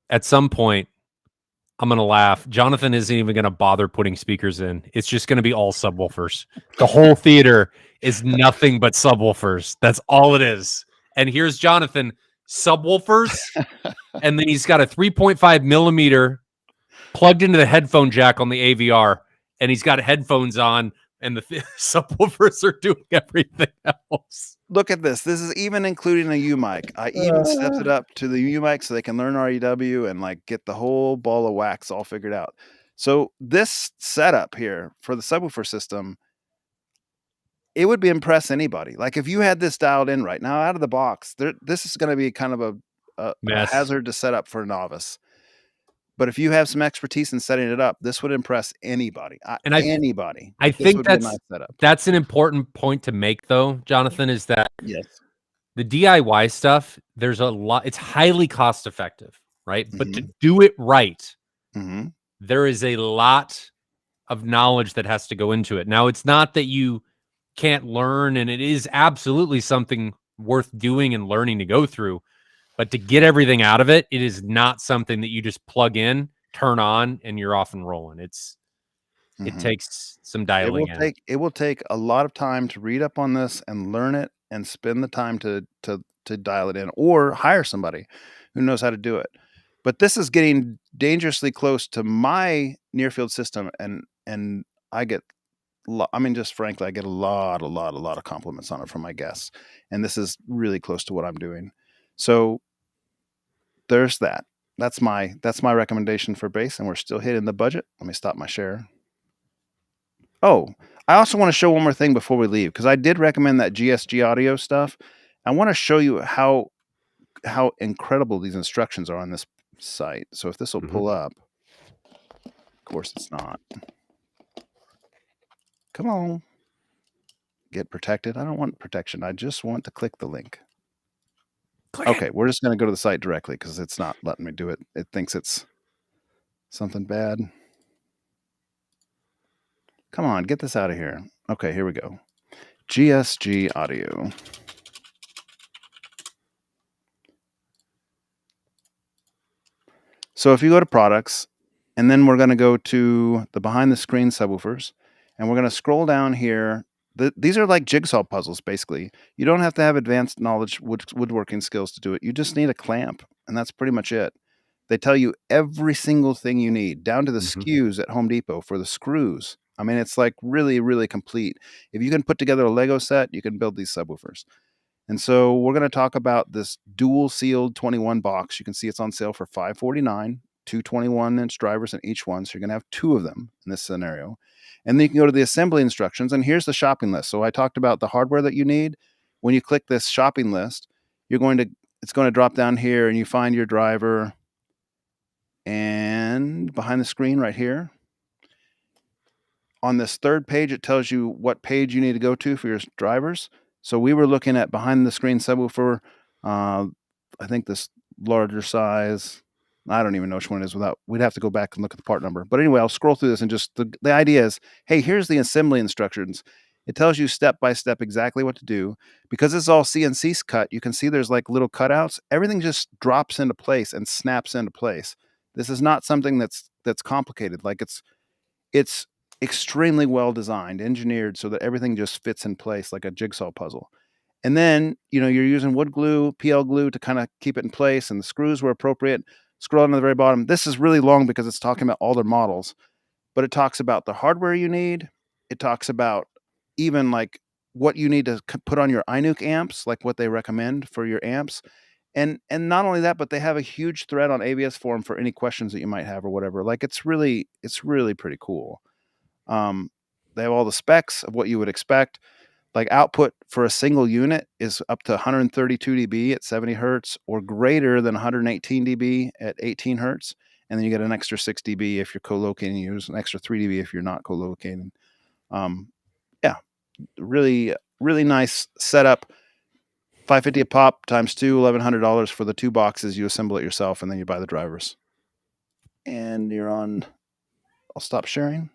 at some point, I'm going to laugh. Jonathan isn't even going to bother putting speakers in. It's just going to be all subwoofers. The whole theater is nothing but subwoofers. That's all it is. And here's Jonathan, subwoofers. And then he's got a 3.5 millimeter plugged into the headphone jack on the AVR. And he's got headphones on. And the subwoofers are doing everything else. Look at this. This is even including a U mic. I even stepped it up to the U mic so they can learn REW and like get the whole ball of wax all figured out. So this setup here for the subwoofer system, it would impress anybody. Like if you had this dialed in right now out of the box, this is going to be kind of a hazard to set up for a novice. But if you have some expertise in setting it up, this would impress anybody. Anybody. I think that's an important point to make, though, Jonathan, is that yes, the DIY stuff, there's a lot. It's highly cost effective. right? But to do it right, Mm-hmm. there is a lot of knowledge that has to go into it. Now, it's not that you can't learn, and it is absolutely something worth doing and learning to go through. But to get everything out of it, it is not something that you just plug in, turn on, and you're off and rolling. It takes some dialing in. It will take a lot of time to read up on this and learn it and spend the time to dial it in, or hire somebody who knows how to do it. But this is getting dangerously close to my near field system, and I get just frankly, I get a lot of compliments on it from my guests, and this is really close to what I'm doing. So there's that. That's my recommendation for bass, and we're still hitting the budget. Let me stop my share. Oh, I also want to show one more thing before we leave, because I did recommend that GSG audio stuff. I want to show you how incredible these instructions are on this site. So if this will pull up, of course it's not. Come on. Get protected. I don't want protection. I just want to click the link. Okay, we're just going to go to the site directly because it's not letting me do it. It thinks it's something bad. Come on, get this out of here. Okay, here we go. GSG audio. So if you go to products, and then we're going to go to the behind the screen subwoofers, and we're going to scroll down here. These are like jigsaw puzzles, basically. You don't have to have advanced knowledge, woodworking skills to do it. You just need a clamp, and that's pretty much it. They tell you every single thing you need, down to the SKUs at Home Depot for the screws. I mean, it's like really, really complete. If you can put together a Lego set, you can build these subwoofers. And so we're going to talk about this dual sealed 21 box. You can see it's on sale for $549, two 21-inch drivers in each one. So you're going to have two of them in this scenario. And then you can go to the assembly instructions, and here's the shopping list. So I talked about the hardware that you need. When you click this shopping list, it's going to drop down here, and you find your driver, and behind the screen right here. On this third page, it tells you what page you need to go to for your drivers. So we were looking at behind the screen subwoofer. I think this larger size. I don't even know which one it is we'd have to go back and look at the part number. But anyway, I'll scroll through this, and just the idea is, hey, here's the assembly instructions. It tells you step by step exactly what to do. Because it's all CNC cut, you can see there's like little cutouts. Everything just drops into place and snaps into place. This is not something that's complicated. Like it's extremely well designed, engineered so that everything just fits in place like a jigsaw puzzle. And then, you're using wood glue, PL glue to kind of keep it in place, and the screws were appropriate. Scroll down to the very bottom. This is really long because it's talking about all their models, but it talks about the hardware you need. It talks about even like what you need to put on your iNuke amps, like what they recommend for your amps. And not only that, but they have a huge thread on ABS forum for any questions that you might have or whatever. Like it's really pretty cool. They have all the specs of what you would expect. Like output for a single unit is up to 132 dB at 70 hertz or greater than 118 dB at 18 hertz. And then you get an extra 6 dB if you're co-locating. You use an extra 3 dB if you're not co-locating. Yeah, really, really nice setup. $550 a pop times two, $1,100 for the two boxes. You assemble it yourself, and then you buy the drivers. And you're on. I'll stop sharing.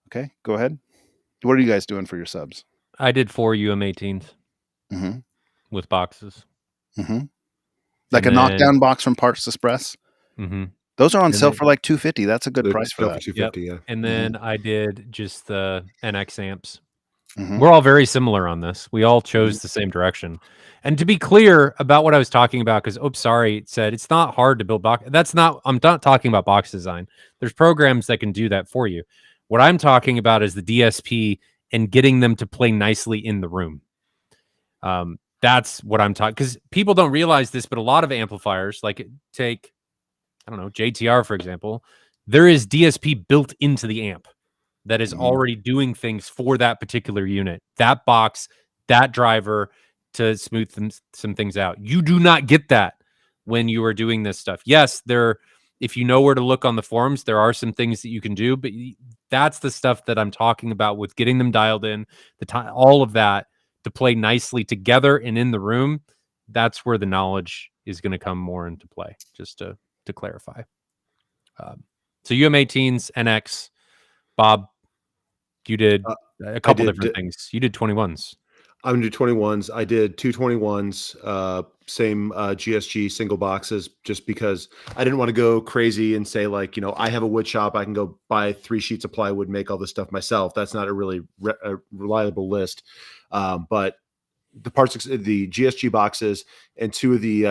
Okay, go ahead. What are you guys doing for your subs? I did 4 UM18s with boxes. Like a knockdown box from Parts Express. Those are on sale for like $250. That's a good price for that. $250, yeah. And then I did just the NX amps. We're all very similar on this. We all chose the same direction. And to be clear about what I was talking about, because it said it's not hard to build box. I'm not talking about box design. There's programs that can do that for you. What I'm talking about is the DSP and getting them to play nicely in the room. That's what I'm talking, because people don't realize this, but a lot of amplifiers, like take, I don't know, JTR, for example, there is DSP built into the amp that is already doing things for that particular unit, that box, that driver, to smooth some things out. You do not get that when you are doing this stuff. Yes, if you know where to look on the forums, there are some things that you can do, but that's the stuff that I'm talking about with getting them dialed in, all of that to play nicely together and in the room. That's where the knowledge is going to come more into play. Just to to clarify. So UM18s, NX, Bob, you did a couple different things. You did 21s. I'm going to do 21s. I did 2 21s, same GSG single boxes, just because I didn't want to go crazy and say, like, I have a wood shop. I can go buy 3 sheets of plywood, make all this stuff myself. That's not a really reliable list. But the the GSG boxes and 2 of the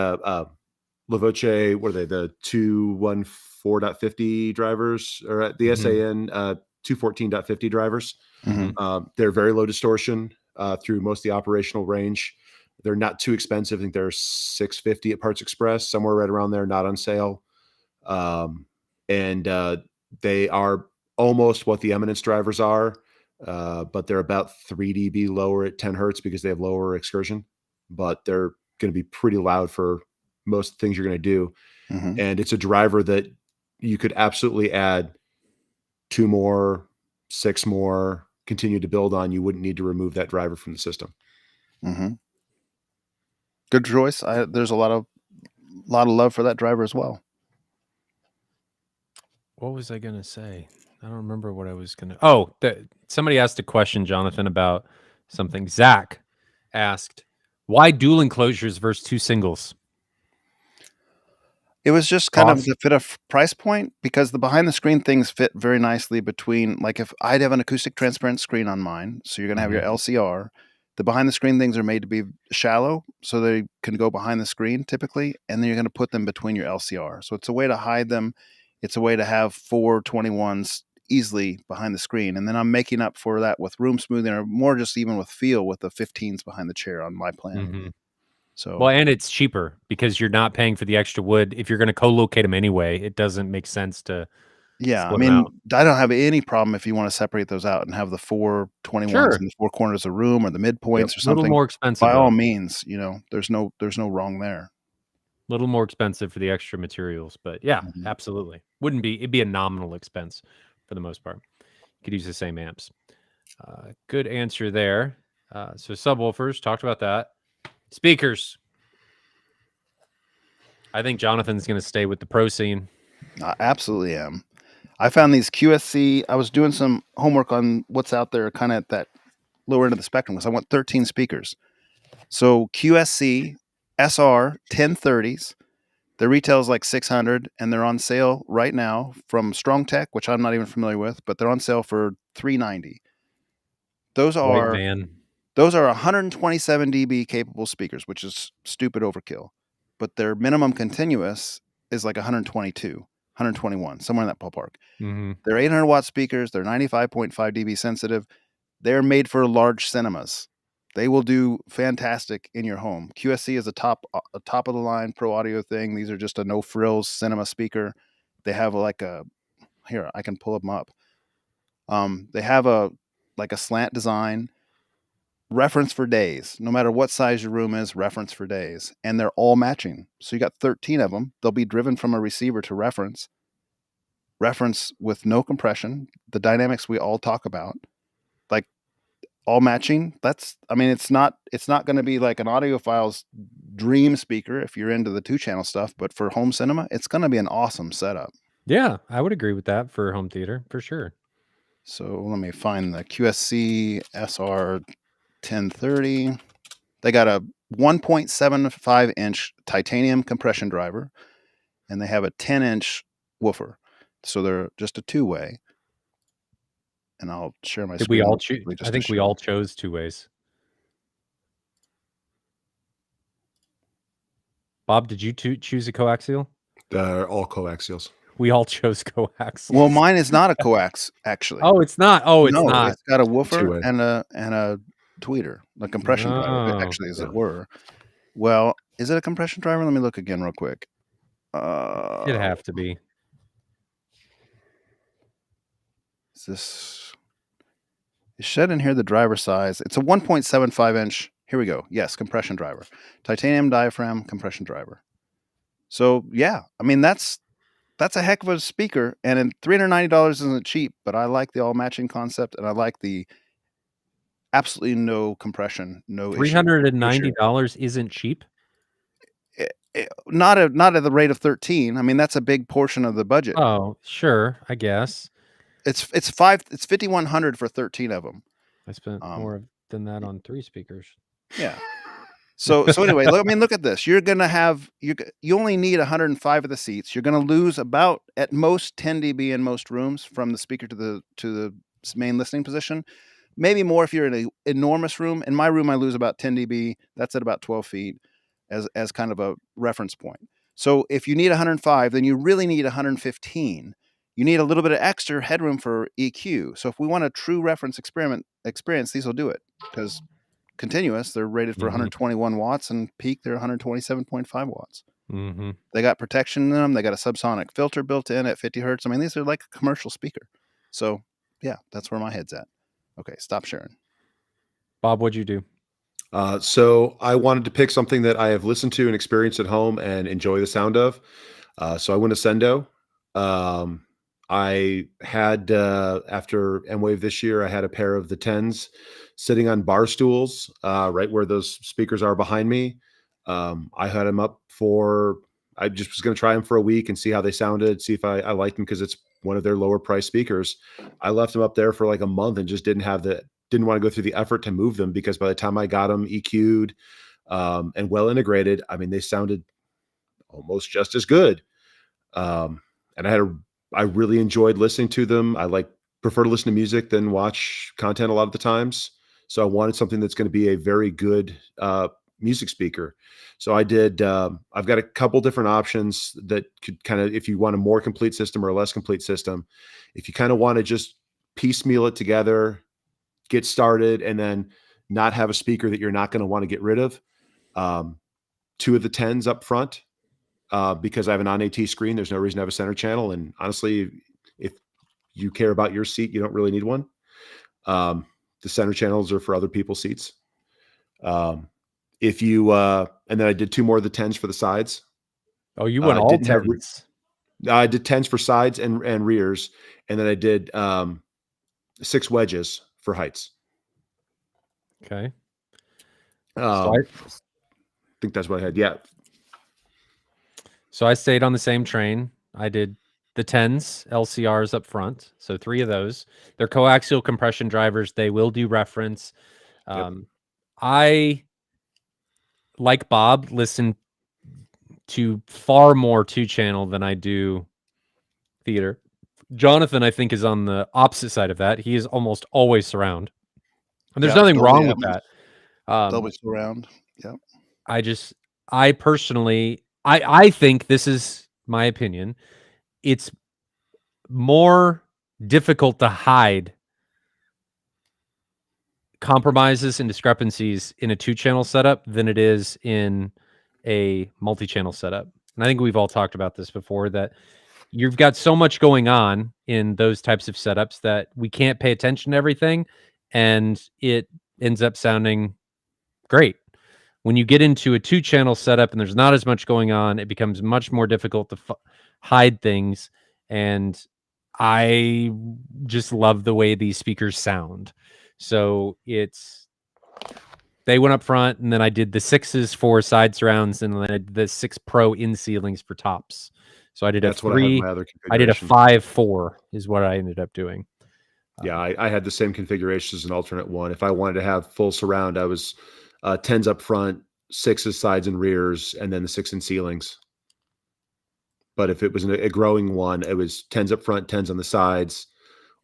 Lavoce, what are they? The 214.50 drivers, or the SAN 214.50 drivers. They're very low distortion through most of the operational range. They're not too expensive. I think they're $650 at Parts Express, somewhere right around there, not on sale. And they are almost what the Eminence drivers are, but they're about 3 dB lower at 10 hertz because they have lower excursion, but they're going to be pretty loud for most things you're going to do. And it's a driver that you could absolutely add 2 more, 6 more, continue to build on. You wouldn't need to remove that driver from the system. Good choice. There's a lot of love for that driver as well. What was I going to say? I don't remember what I was going to. Oh, somebody asked a question, Jonathan, about something. Zach asked, why dual enclosures versus 2 singles? It was just kind of to fit a price point, because the behind the screen things fit very nicely between, like, if I'd have an acoustic transparent screen on mine, so you're going to have your LCR. The behind the screen things are made to be shallow, so they can go behind the screen typically, and then you're going to put them between your LCR. So it's a way to hide them. It's a way to have 4 21s easily behind the screen. And then I'm making up for that with room smoothing, or more just even with feel, with the 15s behind the chair on my plan. So, well, and it's cheaper because you're not paying for the extra wood. If you're going to co-locate them anyway, it doesn't make sense to. Yeah, I mean, I don't have any problem if you want to separate those out and have the 4 21s in the 4 corners of the room, or the midpoints or something. A little more expensive. By all means, there's no wrong there. A little more expensive for the extra materials, but yeah, absolutely. It'd be a nominal expense for the most part. You could use the same amps. Good answer there. So subwoofers, talked about that. Speakers. I think Jonathan's going to stay with the Pro Scene. I absolutely am. I found these QSC. I was doing some homework on what's out there kind of at that lower end of the spectrum, because I want 13 speakers. So QSC SR 1030s, their retail is like $600, and they're on sale right now from Strong Tech, which I'm not even familiar with, but they're on sale for $390. Those are 127 dB capable speakers, which is stupid overkill. But their minimum continuous is like 122, 121, somewhere in that ballpark. They're 800 watt speakers. They're 95.5 dB sensitive. They're made for large cinemas. They will do fantastic in your home. QSC is a top of the line pro audio thing. These are just a no frills cinema speaker. They have here, I can pull them up. They have a slant design. Reference for days. No matter what size your room is, reference for days. And they're all matching. So you got 13 of them. They'll be driven from a receiver to reference. Reference with no compression. The dynamics we all talk about. Like, all matching. It's not going to be like an audiophile's dream speaker if you're into the 2-channel stuff, but for home cinema, it's going to be an awesome setup. Yeah, I would agree with that for home theater, for sure. So let me find the QSC SR 1030. They got a 1.75 inch titanium compression driver, and they have a 10-inch woofer. So they're just a 2-way. And I'll share my screen. We all choose. I think we all chose 2 ways. Bob, did you choose a coaxial? They're all coaxials. We all chose coaxials. Well, mine is not a coax, actually. Oh, it's not. Oh, it's no, not. It's got a woofer and a tweeter, a compression driver, actually, as it were. Well, is it a compression driver? Let me look again real quick. It'd have to be. Is this? It said in here the driver size. It's a 1.75 inch. Here we go. Yes, compression driver. Titanium diaphragm compression driver. So yeah, I mean that's a heck of a speaker, and $390 isn't cheap, but I like the all matching concept, and I like the absolutely no compression, no $390 isn't cheap. not at the rate of 13. I mean, that's a big portion of the budget. Oh, sure, I guess. It's $5,100 for 13 of them. I spent more than that on 3 speakers. Yeah. So anyway, look at this. You're gonna have you only need 105 of the seats. You're gonna lose about at most 10 dB in most rooms from the speaker to the main listening position. Maybe more if you're in an enormous room. In my room, I lose about 10 dB. That's at about 12 feet as kind of a reference point. So if you need 105, then you really need 115. You need a little bit of extra headroom for EQ. So if we want a true reference experience, these will do it, because continuous, they're rated for 121 watts, and peak, they're 127.5 watts. They got protection in them. They got a subsonic filter built in at 50 hertz. I mean, these are like a commercial speaker. So yeah, that's where my head's at. Okay, stop sharing. Bob, what'd you do? So I wanted to pick something that I have listened to and experienced at home and enjoy the sound of. So I went to Sendo. I had, after M-Wave this year, I had a pair of the 10s sitting on bar stools, right where those speakers are behind me. I had them up I just was going to try them for a week and see how they sounded, see if I liked them, because it's one of their lower price speakers. I left them up there for like a month and just didn't want to go through the effort to move them, because by the time I got them EQ'd and well integrated, I mean, they sounded almost just as good. And I really enjoyed listening to them. I prefer to listen to music than watch content a lot of the times. So I wanted something that's going to be a very good music speaker. So I did, I've got a couple different options that could kind of, if you want a more complete system or a less complete system, if you kind of want to just piecemeal it together, get started, and then not have a speaker that you're not going to want to get rid of. 2 of the 10s up front, because I have an on-AT screen. There's no reason to have a center channel. And honestly, if you care about your seat, you don't really need one. The center channels are for other people's seats. And then I did 2 more of the 10s for the sides. Oh, you went all 10s. I did 10s for sides and rears. And then I did 6 wedges for heights. Okay. I think that's what I had. Yeah. So I stayed on the same train. I did the 10s, LCRs up front. So 3 of those. They're coaxial compression drivers. They will do reference. Yep. I, like Bob, listen to far more 2-channel than I do theater. Jonathan, I think, is on the opposite side of that. He is almost always surround. And there's nothing wrong with that. Always surround. Yeah. I personally, I think, this is my opinion, it's more difficult to hide compromises and discrepancies in a 2-channel setup than it is in a multi-channel setup. And I think we've all talked about this before, that you've got so much going on in those types of setups that we can't pay attention to everything, and it ends up sounding great. When you get into a 2-channel setup and there's not as much going on, it becomes much more difficult to hide things. And I just love the way these speakers sound. So they went up front, and then I did the 6s for side surrounds, and then I did the 6 Pro in ceilings for tops. So I did a 3. I did a 5-4 is what I ended up doing. Yeah, I had the same configuration as an alternate one. If I wanted to have full surround, I was 10s up front, 6s sides and rears, and then the 6 in ceilings. But if it was a growing one, it was 10s up front, 10s on the sides,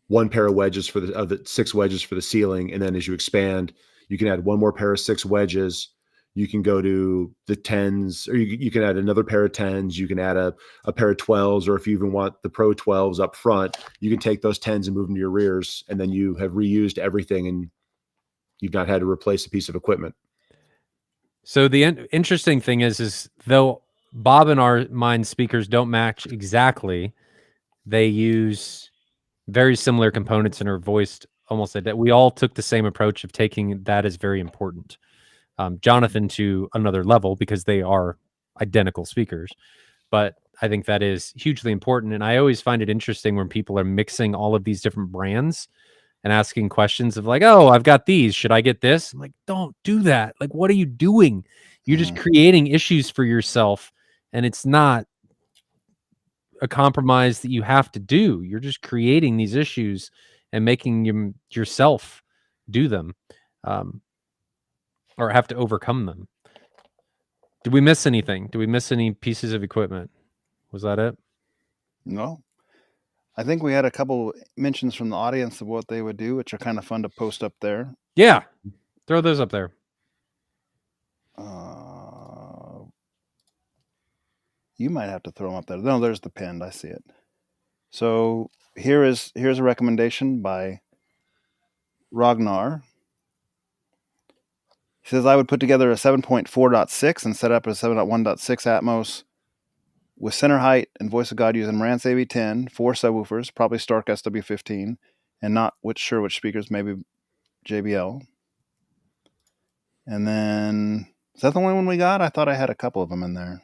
1 pair of wedges for the 6 wedges for the ceiling. And then as you expand, you can add 1 more pair of 6 wedges. You can go to the 10s, or you can add another pair of 10s. You can add a pair of 12s, or if you even want the Pro 12s up front, you can take those 10s and move them to your rears, and then you have reused everything, and you've not had to replace a piece of equipment. So the interesting thing is though Bob and mine speakers don't match exactly, they use very similar components and are voiced almost like that. We all took the same approach of taking that as very important. Jonathan to another level, because they are identical speakers. But I think that is hugely important. And I always find it interesting when people are mixing all of these different brands. and asking questions of like, oh, I've got these. Should I get this? I'm like, don't do that. Like, what are you doing? You're just creating issues for yourself, and it's not a compromise that you have to do. You're just creating these issues and making yourself do them, or have to overcome them. Did we miss anything? Did we miss any pieces of equipment? Was that it? No. I think we had a couple mentions from the audience of what they would do, which are kind of fun to post up there. Yeah. Throw those up there. You might have to throw them up there. No, there's the pinned. I see it. So here's a recommendation by Ragnar. He says, I would put together a 7.4.6 and set up a 7.1.6 Atmos with center height and voice of God using Marantz AV10, 4 subwoofers, probably Stark SW15, and not sure which speakers, maybe JBL. And then, is that the only one we got? I thought I had a couple of them in there.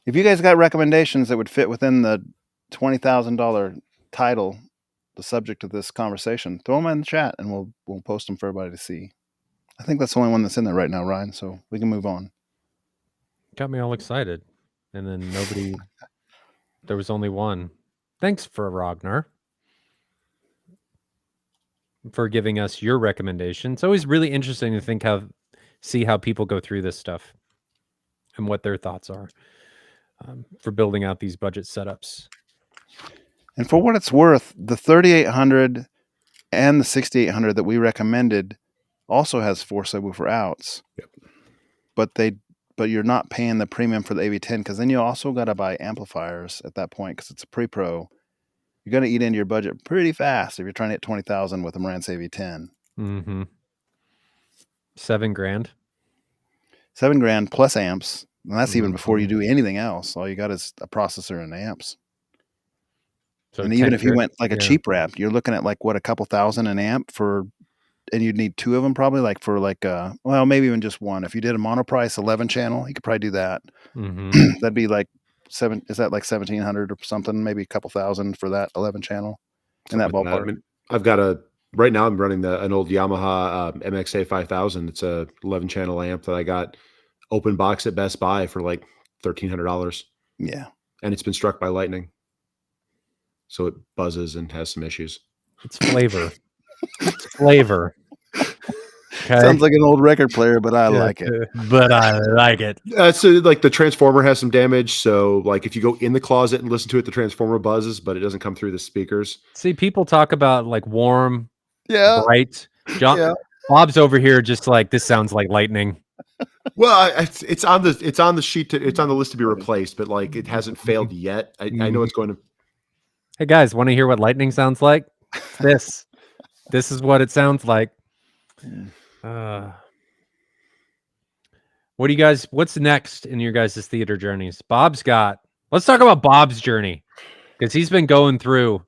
If you guys got recommendations that would fit within the $20,000 title, the subject of this conversation, throw them in the chat and we'll post them for everybody to see. I think that's the only one that's in there right now, Ryan, so we can move on. Got me all excited. And then there was only one. Thanks for Ragnar for giving us your recommendation. It's always really interesting to see how people go through this stuff and what their thoughts are for building out these budget setups. And for what it's worth, the 3800 and the 6800 that we recommended also has 4 subwoofer outs. Yep. But you're not paying the premium for the AV10 because then you also got to buy amplifiers at that point because it's a pre-pro. You're going to eat into your budget pretty fast if you're trying to hit 20,000 with a Marantz AV10. Mm-hmm. $7,000. $7,000 plus amps. And that's even before you do anything else. All you got is a processor and amps. So and even if you went like a cheap wrap, you're looking at like what, a couple thousand an amp and you'd need 2 of them probably well, maybe even just one. If you did a monoprice 11 channel, you could probably do that. Mm-hmm. That'd be like is that like 1,700 or something? Maybe a couple thousand for that 11 channel in that ballpark. I mean, I've got right now I'm running an old Yamaha MXA 5000. It's a 11 channel amp that I got open box at Best Buy for like $1,300. Yeah. And it's been struck by lightning. So it buzzes and has some issues. It's flavor. It's flavor. Okay. Sounds like an old record player, but I like it. But I like it. So like the transformer has some damage. So like if you go in the closet and listen to it, the transformer buzzes, but it doesn't come through the speakers. See, people talk about like warm, yeah, bright. Bob's over here just like, this sounds like lightning. Well, it's on the sheet. It's on the list to be replaced, but like it hasn't failed yet. I know it's going to. Hey guys, want to hear what lightning sounds like? This is what it sounds like. What do you guys? What's next in your guys' theater journeys? Let's talk about Bob's journey because he's been going through.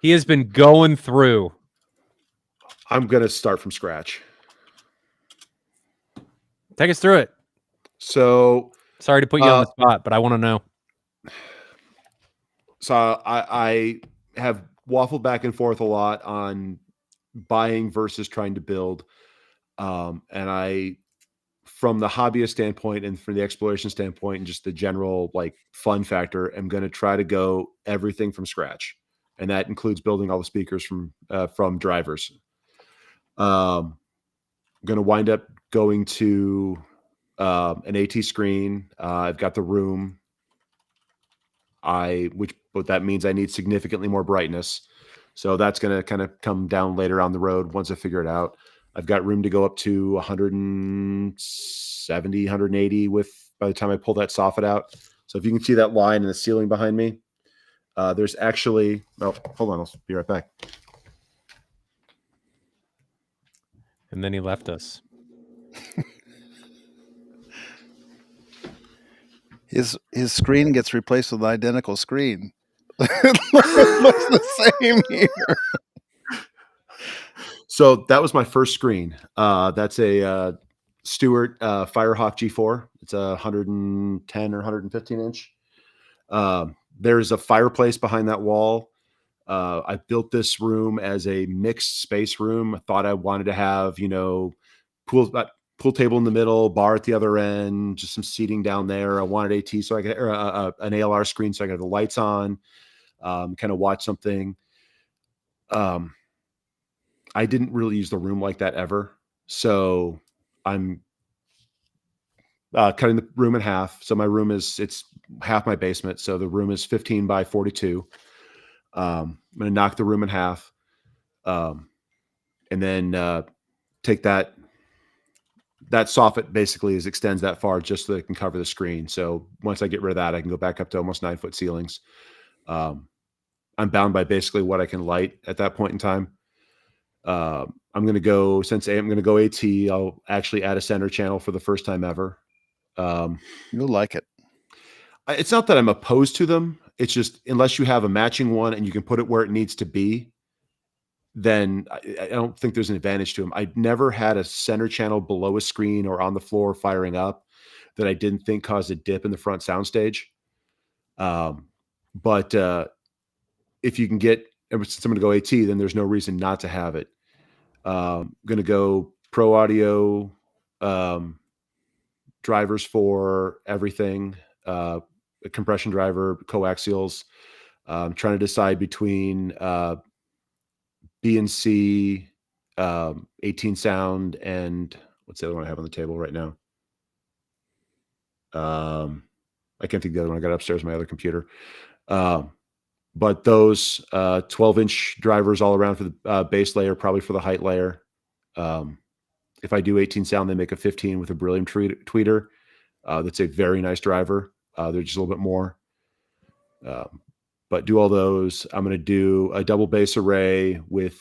He has been going through. I'm gonna start from scratch. Take us through it. So sorry to put you on the spot, but I want to know. So I have waffled back and forth a lot on buying versus trying to build. And from the hobbyist standpoint and from the exploration standpoint and just the general like fun factor, I'm going to try to go everything from scratch. And that includes building all the speakers from drivers. I'm going to wind up going to an AT screen. I've got the room. But that means I need significantly more brightness. So that's going to kind of come down later on the road once I figure it out. I've got room to go up to 170, 180 by the time I pull that soffit out. So if you can see that line in the ceiling behind me, there's actually, hold on, I'll be right back. And then he left us. His screen gets replaced with an identical screen. It looks the same here. So that was my first screen. That's a Stewart Firehawk G4. It's a 110 or 115 inch. There's a fireplace behind that wall. I built this room as a mixed space room. I thought I wanted to have, pool table in the middle, bar at the other end, just some seating down there. I wanted AT so I could, or an ALR screen so I could have the lights on, kind of watch something. I didn't really use the room like that ever. So I'm cutting the room in half. So my room it's half my basement. So the room is 15 by 42. I'm going to knock the room in half. And then take that soffit basically extends that far just so that it can cover the screen. So once I get rid of that, I can go back up to almost 9-foot ceilings. I'm bound by basically what I can light at that point in time. I'm going to go, since I'm going to go AT, I'll actually add a center channel for the first time ever. You'll like it. It's not that I'm opposed to them. It's just, unless you have a matching one and you can put it where it needs to be, then I don't think there's an advantage to them. I never had a center channel below a screen or on the floor firing up that I didn't think caused a dip in the front soundstage. But if you can get someone to go AT, then there's no reason not to have it. Going to go Pro Audio drivers for everything, a compression driver, coaxials. Trying to decide between B&C, 18 sound, and what's the other one I have on the table right now? I can't think of the other one. I got upstairs on my other computer. But those 12-inch drivers all around for the base layer, probably for the height layer. If I do 18 sound, they make a 15 with a Beryllium tweeter. That's a very nice driver. They're just a little bit more. But do all those. I'm going to do a double bass array with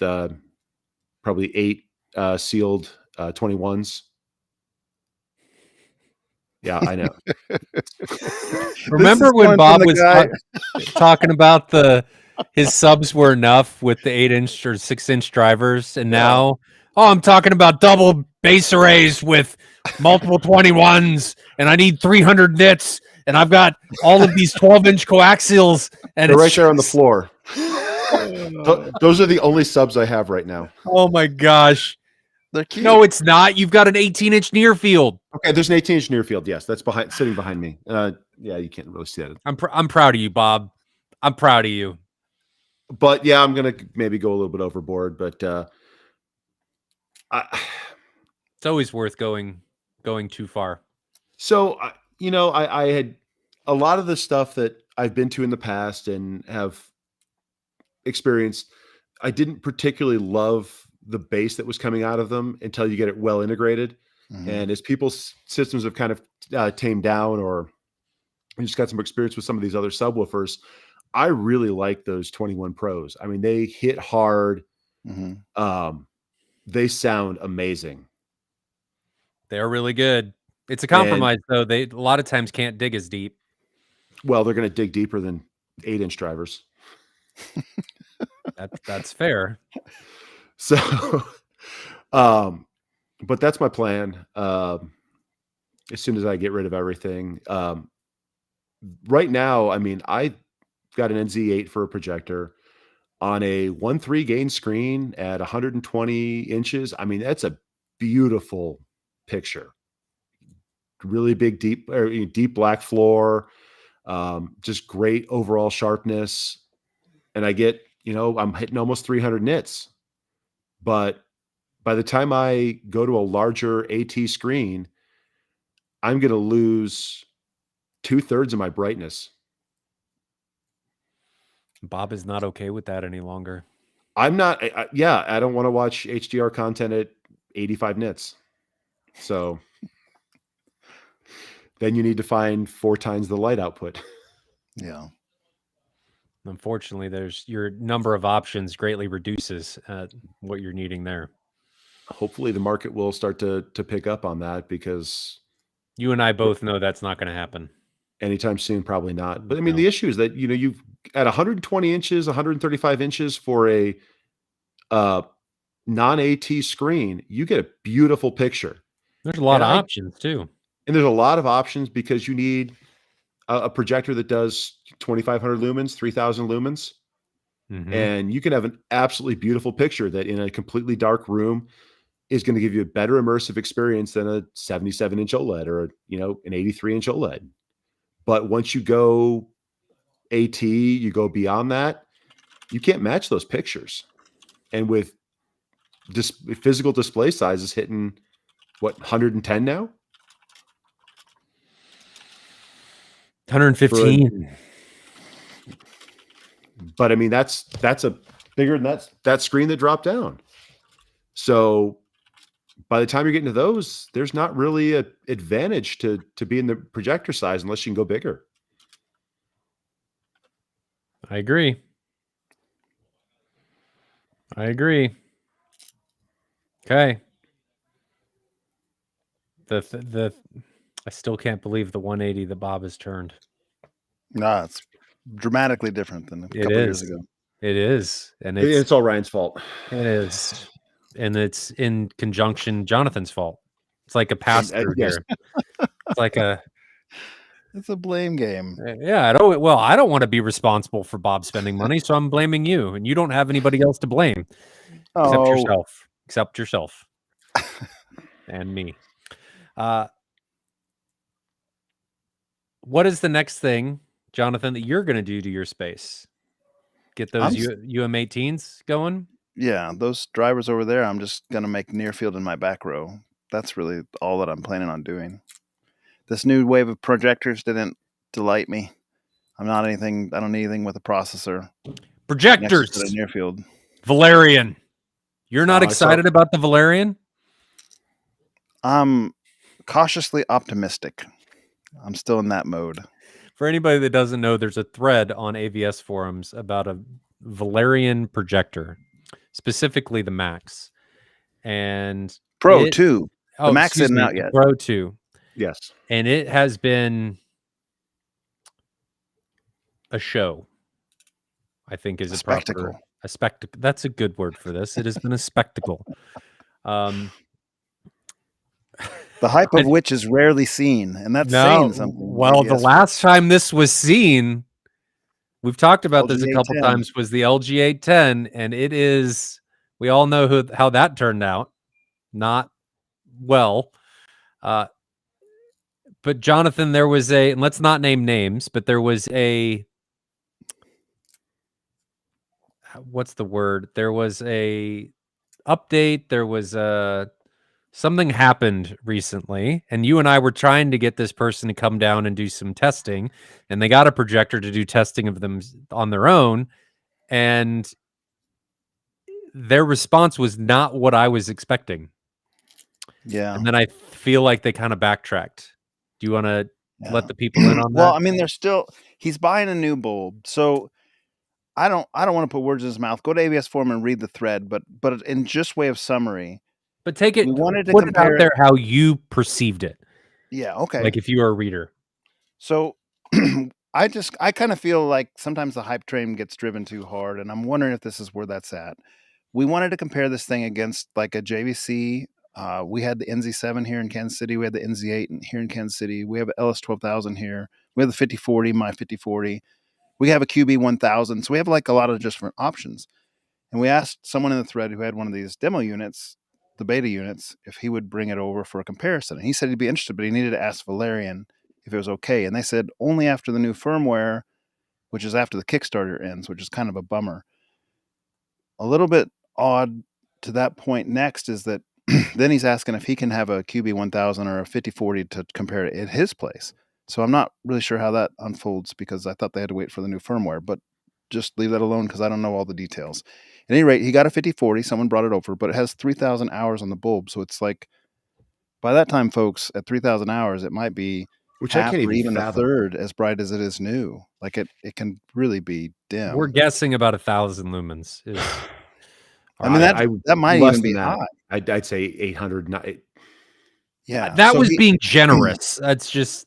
probably 8 sealed 21s. Yeah, I know. Remember when Bob was talking about his subs were enough with the 8-inch or 6-inch drivers, and now, I'm talking about double bass arrays with multiple 21s, and I need 300 nits, and I've got all of these 12-inch coaxials, and they're right there on the floor. Those are the only subs I have right now. Oh my gosh. They're cute. No, it's not. You've got an 18-inch near field. Okay, there's an 18-inch near field. Yes, that's sitting behind me. Yeah, you can't really see that. I'm proud of you, Bob. I'm proud of you. But yeah, I'm gonna maybe go a little bit overboard. But it's always worth going too far. So I had a lot of the stuff that I've been to in the past and have experienced. I didn't particularly love the bass that was coming out of them until you get it well integrated. Mm-hmm. And as people's systems have kind of tamed down, or you just got some experience with some of these other subwoofers, I really like those 21 Pros. I mean, they hit hard. Mm-hmm. They sound amazing. They're really good. It's a compromise, though. They a lot of times can't dig as deep. Well, they're going to dig deeper than 8-inch drivers. That's fair. So, but that's my plan. As soon as I get rid of everything, right now, I mean, I got an NZ8 for a projector on a 1.3 gain screen at 120 inches. I mean, that's a beautiful picture. Really big, deep black floor, just great overall sharpness. And I get, I'm hitting almost 300 nits. But by the time I go to a larger AT screen, I'm going to lose 2/3 of my brightness. Bob is not okay with that any longer. I'm not. I don't want to watch HDR content at 85 nits. So then you need to find 4 times the light output. Yeah. Unfortunately, your number of options greatly reduces what you're needing there. Hopefully the market will start to pick up on that, because you and I both know that's not going to happen anytime soon. Probably not. But I mean, the issue is that, you've at 120 inches, 135 inches for a non-AT screen, you get a beautiful picture. There's a lot of options too. And there's a lot of options because you need a projector that does 2,500 lumens, 3,000 lumens. And you can have an absolutely beautiful picture that in a completely dark room is going to give you a better immersive experience than a 77-inch OLED or, an 83-inch OLED. But once you go AT, you go beyond that, you can't match those pictures. And with physical display sizes hitting, 110 now? 115. But I mean, that's a bigger than that screen that dropped down. So by the time you're getting to those, there's not really an advantage to be in the projector size unless you can go bigger. I agree. Okay. I still can't believe the 180 that Bob has turned. No, it's dramatically different than a couple years ago. It is. And it's all Ryan's fault. It is. And it's in conjunction Jonathan's fault. It's like a pass-through here. It's like it's a blame game. Yeah, I don't want to be responsible for Bob spending money, so I'm blaming you, and you don't have anybody else to blame except yourself and me. What is the next thing, Jonathan, that you're going to do to your space? Get those UM18s going? Yeah, those drivers over there, I'm just going to make near field in my back row. That's really all that I'm planning on doing. This new wave of projectors didn't delight me. I don't need anything with a processor. Projectors. Near field. Valerian. You're not excited about the Valerian? I'm cautiously optimistic. I'm still in that mode. For anybody that doesn't know, there's a thread on AVS forums about a Valerian projector, specifically the Max. And Pro 2. The Max isn't out yet. Pro 2. Yes. And it has been a show, I think is a spectacle. A spectacle. That's a good word for this. It has been a spectacle. The hype of which is rarely seen, and that's saying something. Well, the last time this was seen, we've talked about this a couple times, was the LG 810, and it is, we all know how that turned out. Not well. But Jonathan, there was and let's not name names, but there was what's the word? There was a update. There was something happened recently, and you and I were trying to get this person to come down and do some testing, and they got a projector to do testing of them on their own, and their response was not what I was expecting. Yeah. And then I feel like they kind of backtracked. Do you want to let the people in on that? Well, I mean, he's buying a new bulb, so I don't want to put words in his mouth. Go to AVS Forum and read the thread, but in just way of summry. But put it out there how you perceived it. Yeah, okay. Like if you were a reader. So I kind of feel like sometimes the hype train gets driven too hard, and I'm wondering if this is where that's at. We wanted to compare this thing against like a JVC. We had the NZ7 here in Kansas City. We had the NZ8 here in Kansas City. We have an LS12000 here. We have the 5040, my 5040. We have a QB1000. So we have like a lot of different options. And we asked someone in the thread who had one of these demo units, the beta units, if he would bring it over for a comparison. And he said he'd be interested, but he needed to ask Valerian if it was okay. And they said only after the new firmware, which is after the Kickstarter ends, which is kind of a bummer. A little bit odd to that point next is that then he's asking if he can have a QB1000 or a 5040 to compare it at his place. So I'm not really sure how that unfolds because I thought they had to wait for the new firmware, but just leave that alone because I don't know all the details. At any rate, he got a 5040. Someone brought it over, but it has 3,000 hours on the bulb. So it's like, by that time, folks, at 3,000 hours, it might be half or even a third as bright as it is new. Like it can really be dim. We're guessing about 1,000 lumens. I mean, that might even be high. I'd say 800. Yeah. That was being generous. That's just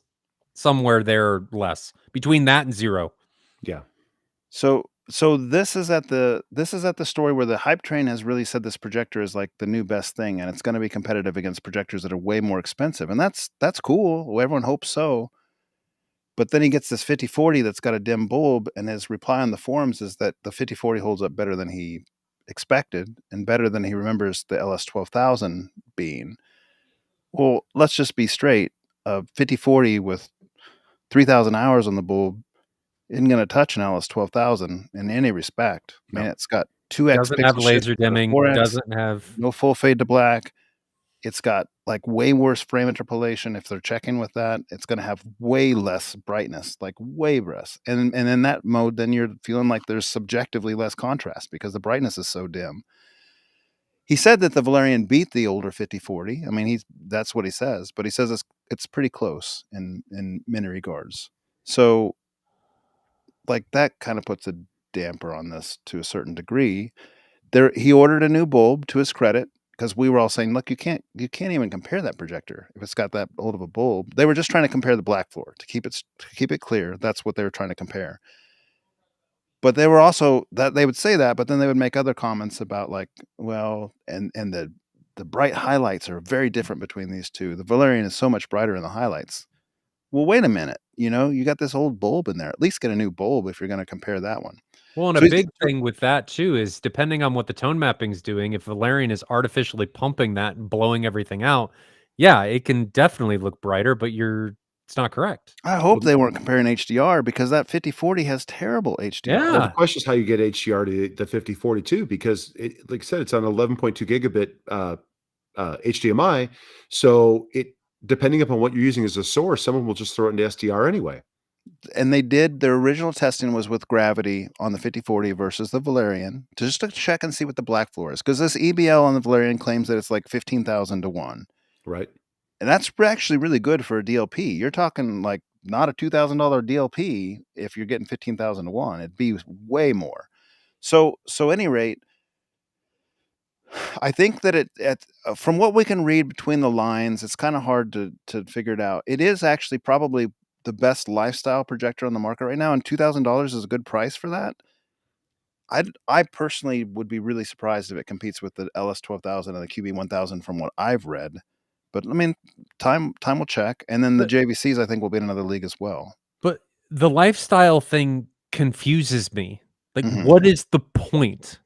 somewhere there less. Between that and zero. Yeah. So this is at the story where the hype train has really said this projector is like the new best thing, and it's going to be competitive against projectors that are way more expensive, and that's cool. Well, everyone hopes so. But then he gets this 5040 that's got a dim bulb, and his reply on the forums is that the 5040 holds up better than he expected and better than he remembers the LS12000 being. Well, let's just be straight. A 5040 with 3,000 hours on the bulb isn't going to touch an LS12000 in any respect. No. Man, it's got 2x Doesn't have pixel laser shift instead of dimming. 4x, Doesn't have. no full fade to black. It's got like way worse frame interpolation. If they're checking with that, it's going to have way less brightness, like way less. And in that mode, then you're feeling like there's subjectively less contrast because the brightness is so dim. He said that the Valerian beat the older 5040. I mean, that's what he says, but he says it's pretty close in many regards. So, like, that kind of puts a damper on this to a certain degree. He ordered a new bulb, to his credit, because we were all saying, look, you can't even compare that projector if it's got that old of a bulb. They were just trying to compare the black floor to keep it clear. That's what they were trying to compare. But they were also that they would say that, but then they would make other comments about like, well, and the bright highlights are very different between these two. The Valerian is so much brighter in the highlights. Well, wait a minute. You got this old bulb in there. At least get a new bulb if you're going to compare that one. Well, and So a big thing with that too is depending on what the tone mapping's doing, if Valerian is artificially pumping that and blowing everything out, yeah, it can definitely look brighter, but it's not correct. I hope they weren't comparing HDR because that 5040 has terrible HDR. Yeah. Well, the question is how you get HDR to the 5042 because, like I said, it's on 11.2 gigabit HDMI. So depending upon what you're using as a source, someone will just throw it into SDR anyway. And their original testing was with gravity on the 5040 versus the Valerian just to check and see what the black floor is. Because this EBL on the Valerian claims that it's like 15,000 to 1. Right. And that's actually really good for a DLP. You're talking like not a $2,000 DLP if you're getting 15,000 to 1. It'd be way more. So at any rate, I think that from what we can read between the lines, it's kind of hard to figure it out. It is actually probably the best lifestyle projector on the market right now, and $2,000 is a good price for that. I personally would be really surprised if it competes with the LS12000 and the QB1000 from what I've read. But I mean, time will check, and then the JVCs I think will be in another league as well. But the lifestyle thing confuses me. Like, Mhm. what is the point?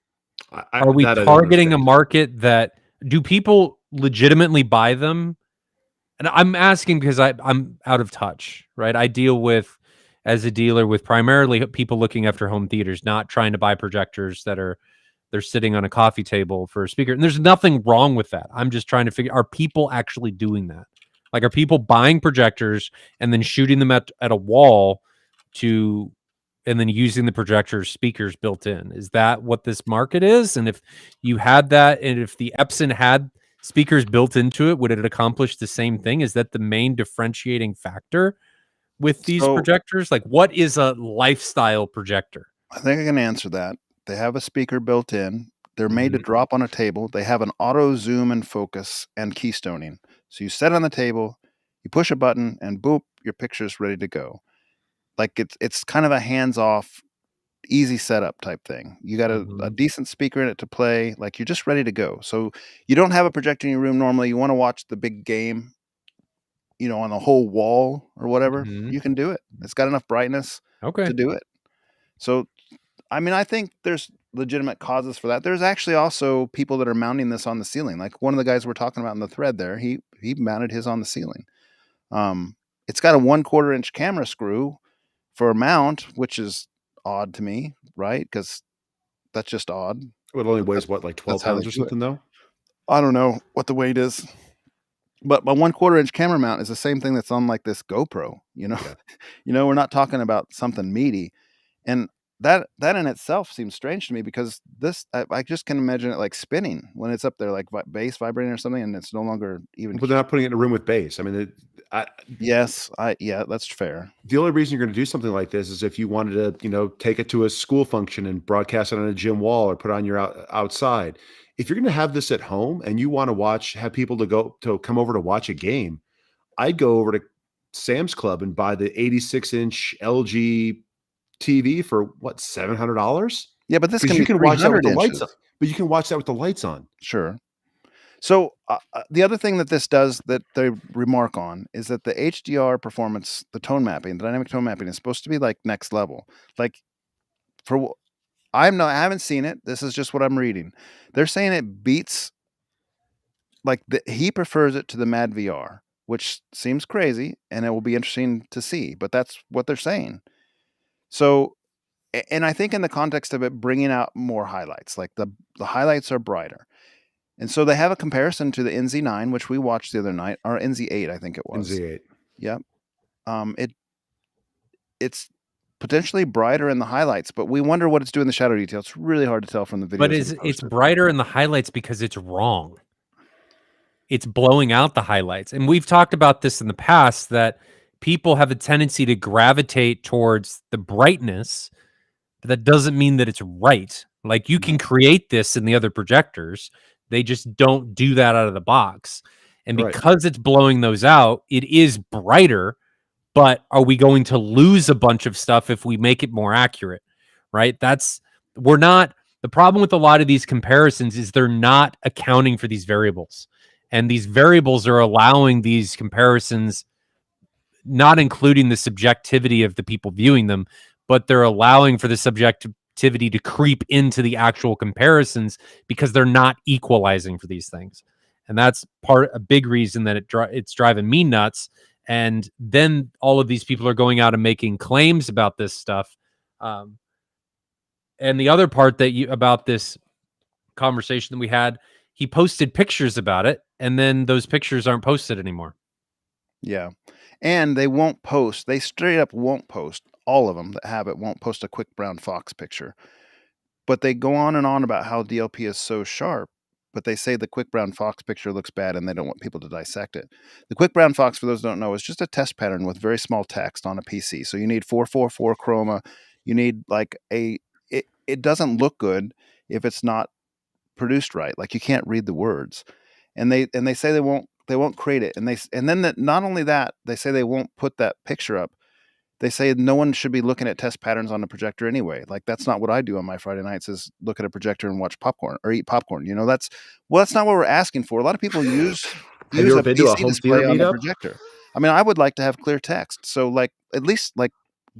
Are we targeting a market that do people legitimately buy them? And I'm asking because I'm out of touch, right? I deal with, as a dealer, with primarily people looking after home theaters, not trying to buy projectors they're sitting on a coffee table for a speaker. And there's nothing wrong with that. I'm just trying to figure, are people actually doing that? Like, are people buying projectors and then shooting them at a wall and then using the projector speakers built in? Is that what this market is? And if you had that, and if the Epson had speakers built into it, would it accomplish the same thing? Is that the main differentiating factor with these projectors? Like, what is a lifestyle projector? I think I can answer that. They have a speaker built in. They're made to drop on a table. They have an auto zoom and focus and keystoning. So you set on the table, you push a button, and boop, your picture's ready to go. Like it's kind of a hands-off, easy setup type thing. You got a decent speaker in it to play. Like, you're just ready to go. So you don't have a projector in your room normally. You want to watch the big game, on the whole wall or whatever. You can do it. It's got enough brightness to do it. So, I mean, I think there's legitimate causes for that. There's actually also people that are mounting this on the ceiling. Like one of the guys we're talking about in the thread there, he mounted his on the ceiling. It's got a 1/4 inch camera screw for a mount, which is odd to me, right? Because that's just odd. It only weighs what, like 12 pounds or something, though? I don't know what the weight is, but my 1/4 inch camera mount is the same thing that's on like this GoPro. Yeah. We're not talking about something meaty, and that in itself seems strange to me because this I just can imagine it like spinning when it's up there, like bass vibrating or something, and it's no longer even. But they're not putting it in a room with bass. I mean, yeah, that's fair. The only reason you're going to do something like this is if you wanted to, take it to a school function and broadcast it on a gym wall or put it on your outside. If you're going to have this at home and you want to have people to come over to watch a game, I'd go over to Sam's Club and buy the 86-inch LG TV for what, $700? Yeah, but this can you can watch that with the lights inches. on. But you can watch that with the lights on. Sure. So the other thing that this does that they remark on is that the HDR performance, the tone mapping, the dynamic tone mapping is supposed to be like next level. Like I haven't seen it. This is just what I'm reading. They're saying it beats, he prefers it to the Mad VR, which seems crazy, and it will be interesting to see. But that's what they're saying. So, and I think in the context of it bringing out more highlights, like the highlights are brighter. And so they have a comparison to the NZ9, which we watched the other night, or NZ8, I think it was. NZ8. Yep. It's potentially brighter in the highlights, but we wonder what it's doing in the shadow detail. It's really hard to tell from the video. But it's brighter in the highlights because it's wrong. It's blowing out the highlights. And we've talked about this in the past, that people have a tendency to gravitate towards the brightness, but that doesn't mean that it's right. Like, you can create this in the other projectors. They just don't do that out of the box. And because it's blowing those out, it is brighter, but are we going to lose a bunch of stuff if we make it more accurate? Right? The problem with a lot of these comparisons is they're not accounting for these variables. And these variables are allowing these comparisons, not including the subjectivity of the people viewing them, but they're allowing for the subjectivity to creep into the actual comparisons because they're not equalizing for these things. And that's a big reason that it's driving me nuts. And then all of these people are going out and making claims about this stuff. And the other part about this conversation that we had, he posted pictures about it, and then those pictures aren't posted anymore. Yeah. And they won't post. They straight up won't post. All of them that have it won't post a quick brown fox picture. But they go on and on about how DLP is so sharp, but they say the quick brown fox picture looks bad and they don't want people to dissect it. The quick brown fox, for those who don't know, is just a test pattern with very small text on a PC. So you need 444 chroma. You need it doesn't look good if it's not produced right. Like, you can't read the words. And they say they won't create it. And then not only that, they say they won't put that picture up. They say no one should be looking at test patterns on the projector anyway. Like, that's not what I do on my Friday nights, is look at a projector and watch popcorn or eat popcorn. That's not what we're asking for. A lot of people use Have you ever been to a PC home display theater on the meetup? projector. I mean, I would like to have clear text. So, at least,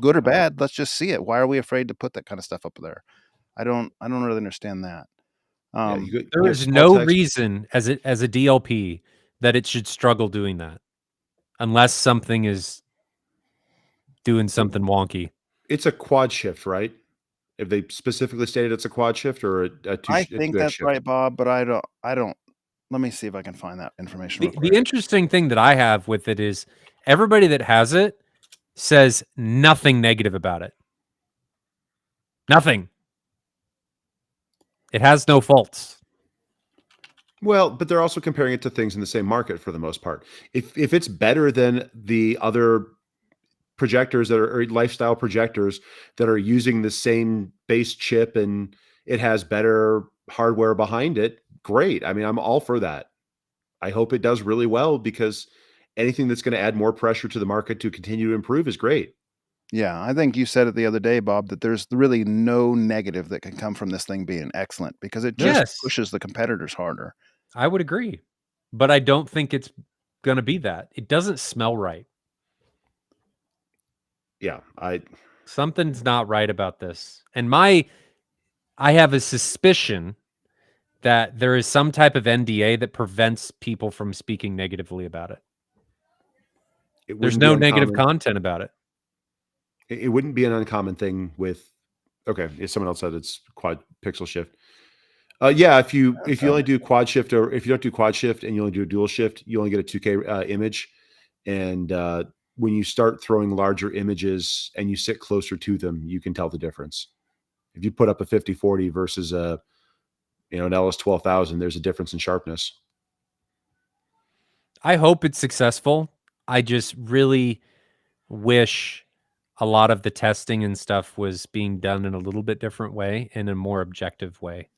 good or bad, let's just see it. Why are we afraid to put that kind of stuff up there? I don't really understand that. There is no reason as a DLP that it should struggle doing that, unless something is doing something wonky. It's a quad shift, right? If they specifically stated it's a quad shift or a I think that's shift. Right, Bob, but I don't. Let me see if I can find that information. The interesting thing that I have with it is everybody that has it says nothing negative about it. Nothing. It has no faults. Well, but they're also comparing it to things in the same market for the most part. If it's better than the other projectors that are, or lifestyle projectors that are using the same base chip and it has better hardware behind it, great. I mean, I'm all for that. I hope it does really well, because anything that's going to add more pressure to the market to continue to improve is great. Yeah, I think you said it the other day, Bob, that there's really no negative that can come from this thing being excellent, because it just pushes the competitors harder. I would agree, but I don't think it's going to be that. It doesn't smell right. Yeah, something's not right about this. And I have a suspicion that there is some type of NDA that prevents people from speaking negatively about it. There's no negative content about it. It wouldn't be an uncommon thing with, if someone else said it's quad pixel shift. Yeah, if you only do quad shift, or if you don't do quad shift and you only do a dual shift, you only get a 2K image. And when you start throwing larger images and you sit closer to them, you can tell the difference. If you put up a 5040 versus an LS12000, there's a difference in sharpness. I hope it's successful. I just really wish a lot of the testing and stuff was being done in a little bit different way, in a more objective way.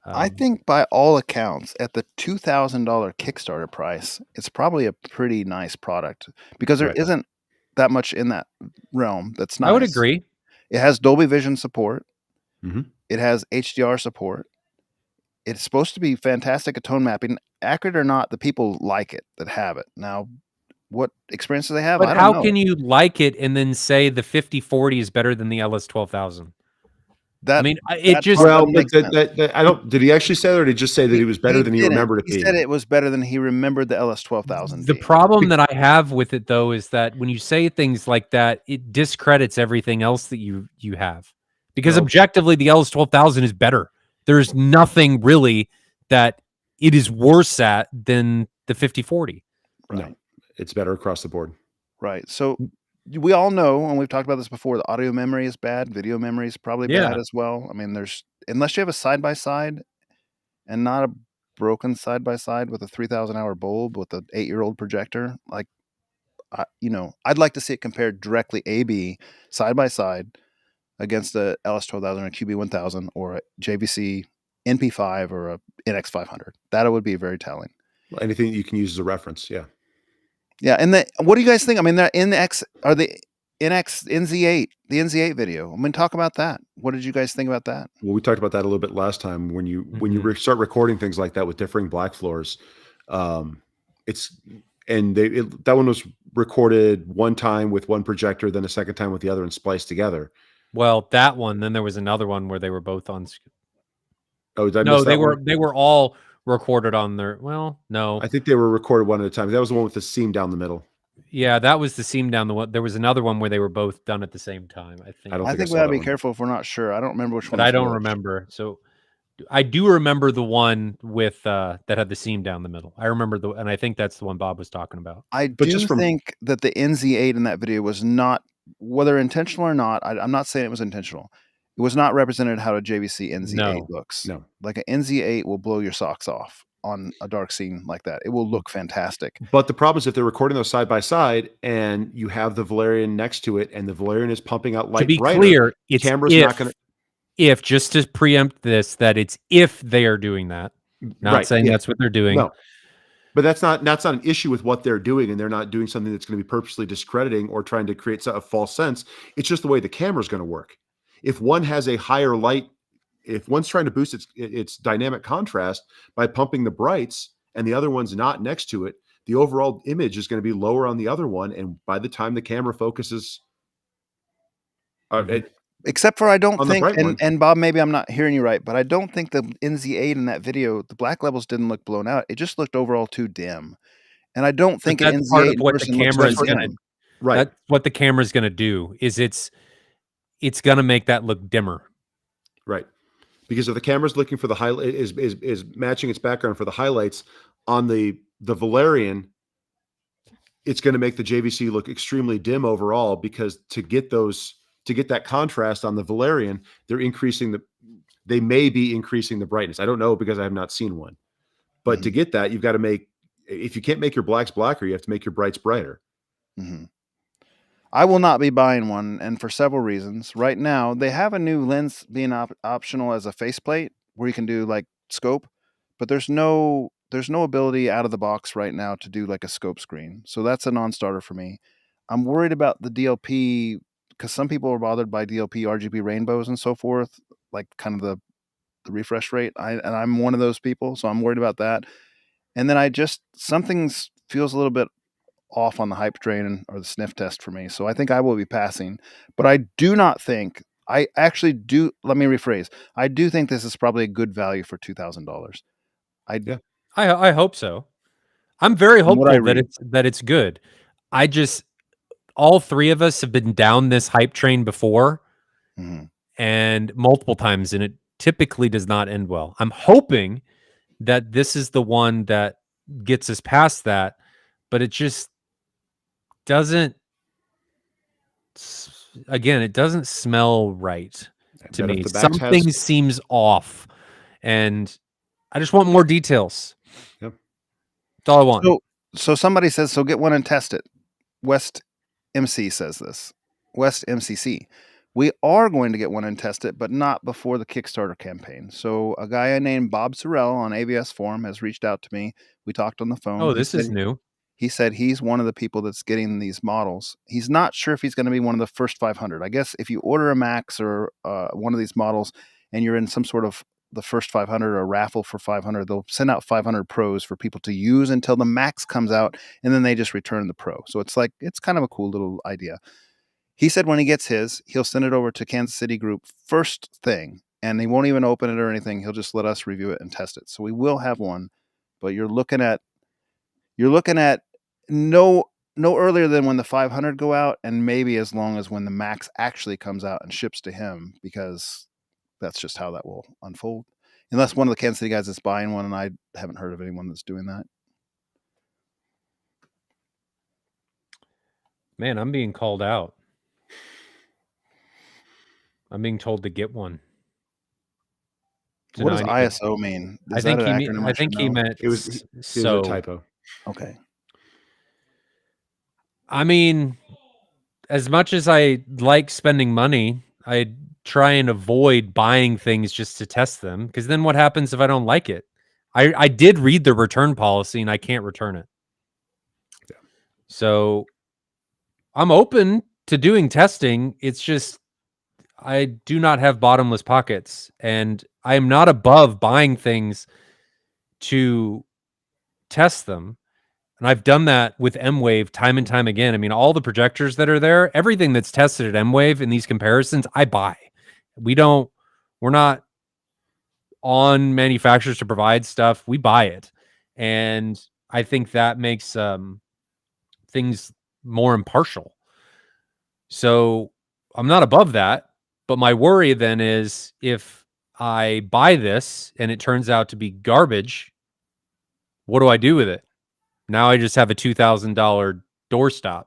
I think by all accounts, at the $2,000 Kickstarter price, it's probably a pretty nice product, because there isn't that much in that realm that's nice. I would agree. It has Dolby Vision support. Mm-hmm. It has HDR support. it's supposed to be fantastic at tone mapping. Accurate or not, the people like it that have it. Now, what experiences they have, But I don't how know. can you like it and then say the 5040 is better than the LS12000? That I mean, it that just part Well, doesn't but make sense. that I don't. Did he actually say that, or did he just say that he was better than he didn't. remembered it He being? said it was better than he remembered the LS12000 the being. problem that I have with it though is that when you say things like that, it discredits everything else that you have. Because Well, objectively, the LS12000 is better. There's nothing really that it is worse at than the 5040. Right. no, it's better across the board. Right. So we all know, and we've talked about this before, the audio memory is bad, video memory is probably Yeah. bad as well. I mean, unless you have a side by side and not a broken side by side with a 3,000 hour bulb with an 8-year-old projector, like I'd like to see it compared directly AB side by side against a LS12000 or a QB1000 or a JVC NP5 or a NX500. That would be very telling. Well, anything you can use as a reference, yeah. Yeah, and what do you guys think? I mean, the NX or the NZ8, the NZ8 video. I mean, talk about that. What did you guys think about that? Well, we talked about that a little bit last time. When you Mhm. start recording things like that with differing black floors, it's and that one was recorded one time with one projector, then a second time with the other, and spliced together. Well, that one. Then there was another one where they were both on. Oh, did I No, miss that one? they were all recorded on their. Well, no. I think they were recorded one at a time. That was the one with the seam down the middle. Yeah, that was the seam down the one. There was another one where they were both done at the same time. I think. I don't I think I think we saw gotta that be one. careful if we're not sure. I don't remember which one. But I was don't which. remember. So I do remember the one with that had the seam down the middle. I remember and I think that's the one Bob was talking about. I But do just from- think that the NZ8 in that video was not, whether intentional or not. I'm not saying it was intentional. It was not represented how a JVC NZ8 No. looks. No. Like an NZ8 will blow your socks off on a dark scene like that. It will look fantastic. But the problem is if they're recording those side by side and you have the Valerian next to it and the Valerian is pumping out light To be brighter, clear, it's camera's not going to. if just to preempt this, that it's if they are doing that. Not Right, saying yeah. that's what they're doing. No, but that's not an issue with what they're doing, and they're not doing something that's going to be purposely discrediting or trying to create a false sense. It's just the way the camera is going to work. If one has a higher light, if one's trying to boost its dynamic contrast by pumping the brights, and the other one's not next to it, the overall image is going to be lower on the other one, and by the time the camera focuses, Except for I don't on the think, bright one. and Bob, maybe I'm not hearing you right, but I don't think the NZ8 in that video, the black levels didn't look blown out. It just looked overall too dim. And I don't think an that's part NZ8 of what the person looks camera is that going to. dim. Right. That's what the camera's going to do. Is it's going to make that look dimmer. Right. Because if the camera's looking for the highlight, is matching its background for the highlights on the Valerian, it's going to make the JVC look extremely dim overall, because to get that contrast on the Valerian, they may be increasing the brightness. I don't know because I have not seen one. But to get that, you've got to if you can't make your blacks blacker, you have to make your brights brighter. Mm-hmm. I will not be buying one, and for several reasons. Right now, they have a new lens being optional as a faceplate where you can do like scope, but there's no ability out of the box right now to do like a scope screen. So that's a non-starter for me. I'm worried about the DLP because some people are bothered by DLP RGB rainbows and so forth, like kind of the refresh rate. And I'm one of those people, so I'm worried about that. And then something feels a little bit off on the hype train or the sniff test for me. So I think I will be passing, but I do not think I actually do. Let me rephrase. I do think this is probably a good value for $2,000. I hope so. I'm very hopeful that it's good. All three of us have been down this hype train before and multiple times, and it typically does not end well. I'm hoping that this is the one that gets us past that, but it just doesn't. Again, it doesn't smell right to me. Something seems off, and I just want more details. Yep. That's all I want. So somebody says, so get one and test it. West MC says this. West MCC. We are going to get one and test it, but not before the Kickstarter campaign. So a guy named Bob Sorrell on AVS Forum has reached out to me. We talked on the phone. Oh, this is new. He said he's one of the people that's getting these models. He's not sure if he's going to be one of the first 500. I guess if you order a Max or one of these models and you're in some sort of the first 500 or a raffle for 500. They'll send out 500 pros for people to use until the max comes out, and then they just return the pro. So it's kind of a cool little idea. He said when he gets his, he'll send it over to Kansas City Group first thing, and he won't even open it or anything. He'll just let us review it and test it. So we will have one, but you're looking at no earlier than when the 500 go out, and maybe as long as when the max actually comes out and ships to him, because that's just how that will unfold. Unless one of the Kansas City guys is buying one, and I haven't heard of anyone that's doing that. Man, I'm being called out. I'm being told to get one. So what does ISO mean? I think he meant it was a typo. Okay. I mean, as much as I like spending money, I try and avoid buying things just to test them, because then what happens if I don't like it? I did read the return policy and I can't return it. Yeah. So I'm open to doing testing. It's just I do not have bottomless pockets, and I am not above buying things to test them. And I've done that with M-Wave time and time again. I mean, all the projectors that are there, everything that's tested at M-Wave in these comparisons, I buy. We're not on manufacturers to provide stuff. We buy it. And I think that makes things more impartial. So I'm not above that. But my worry then is if I buy this and it turns out to be garbage, what do I do with it? Now I just have a $2,000 doorstop.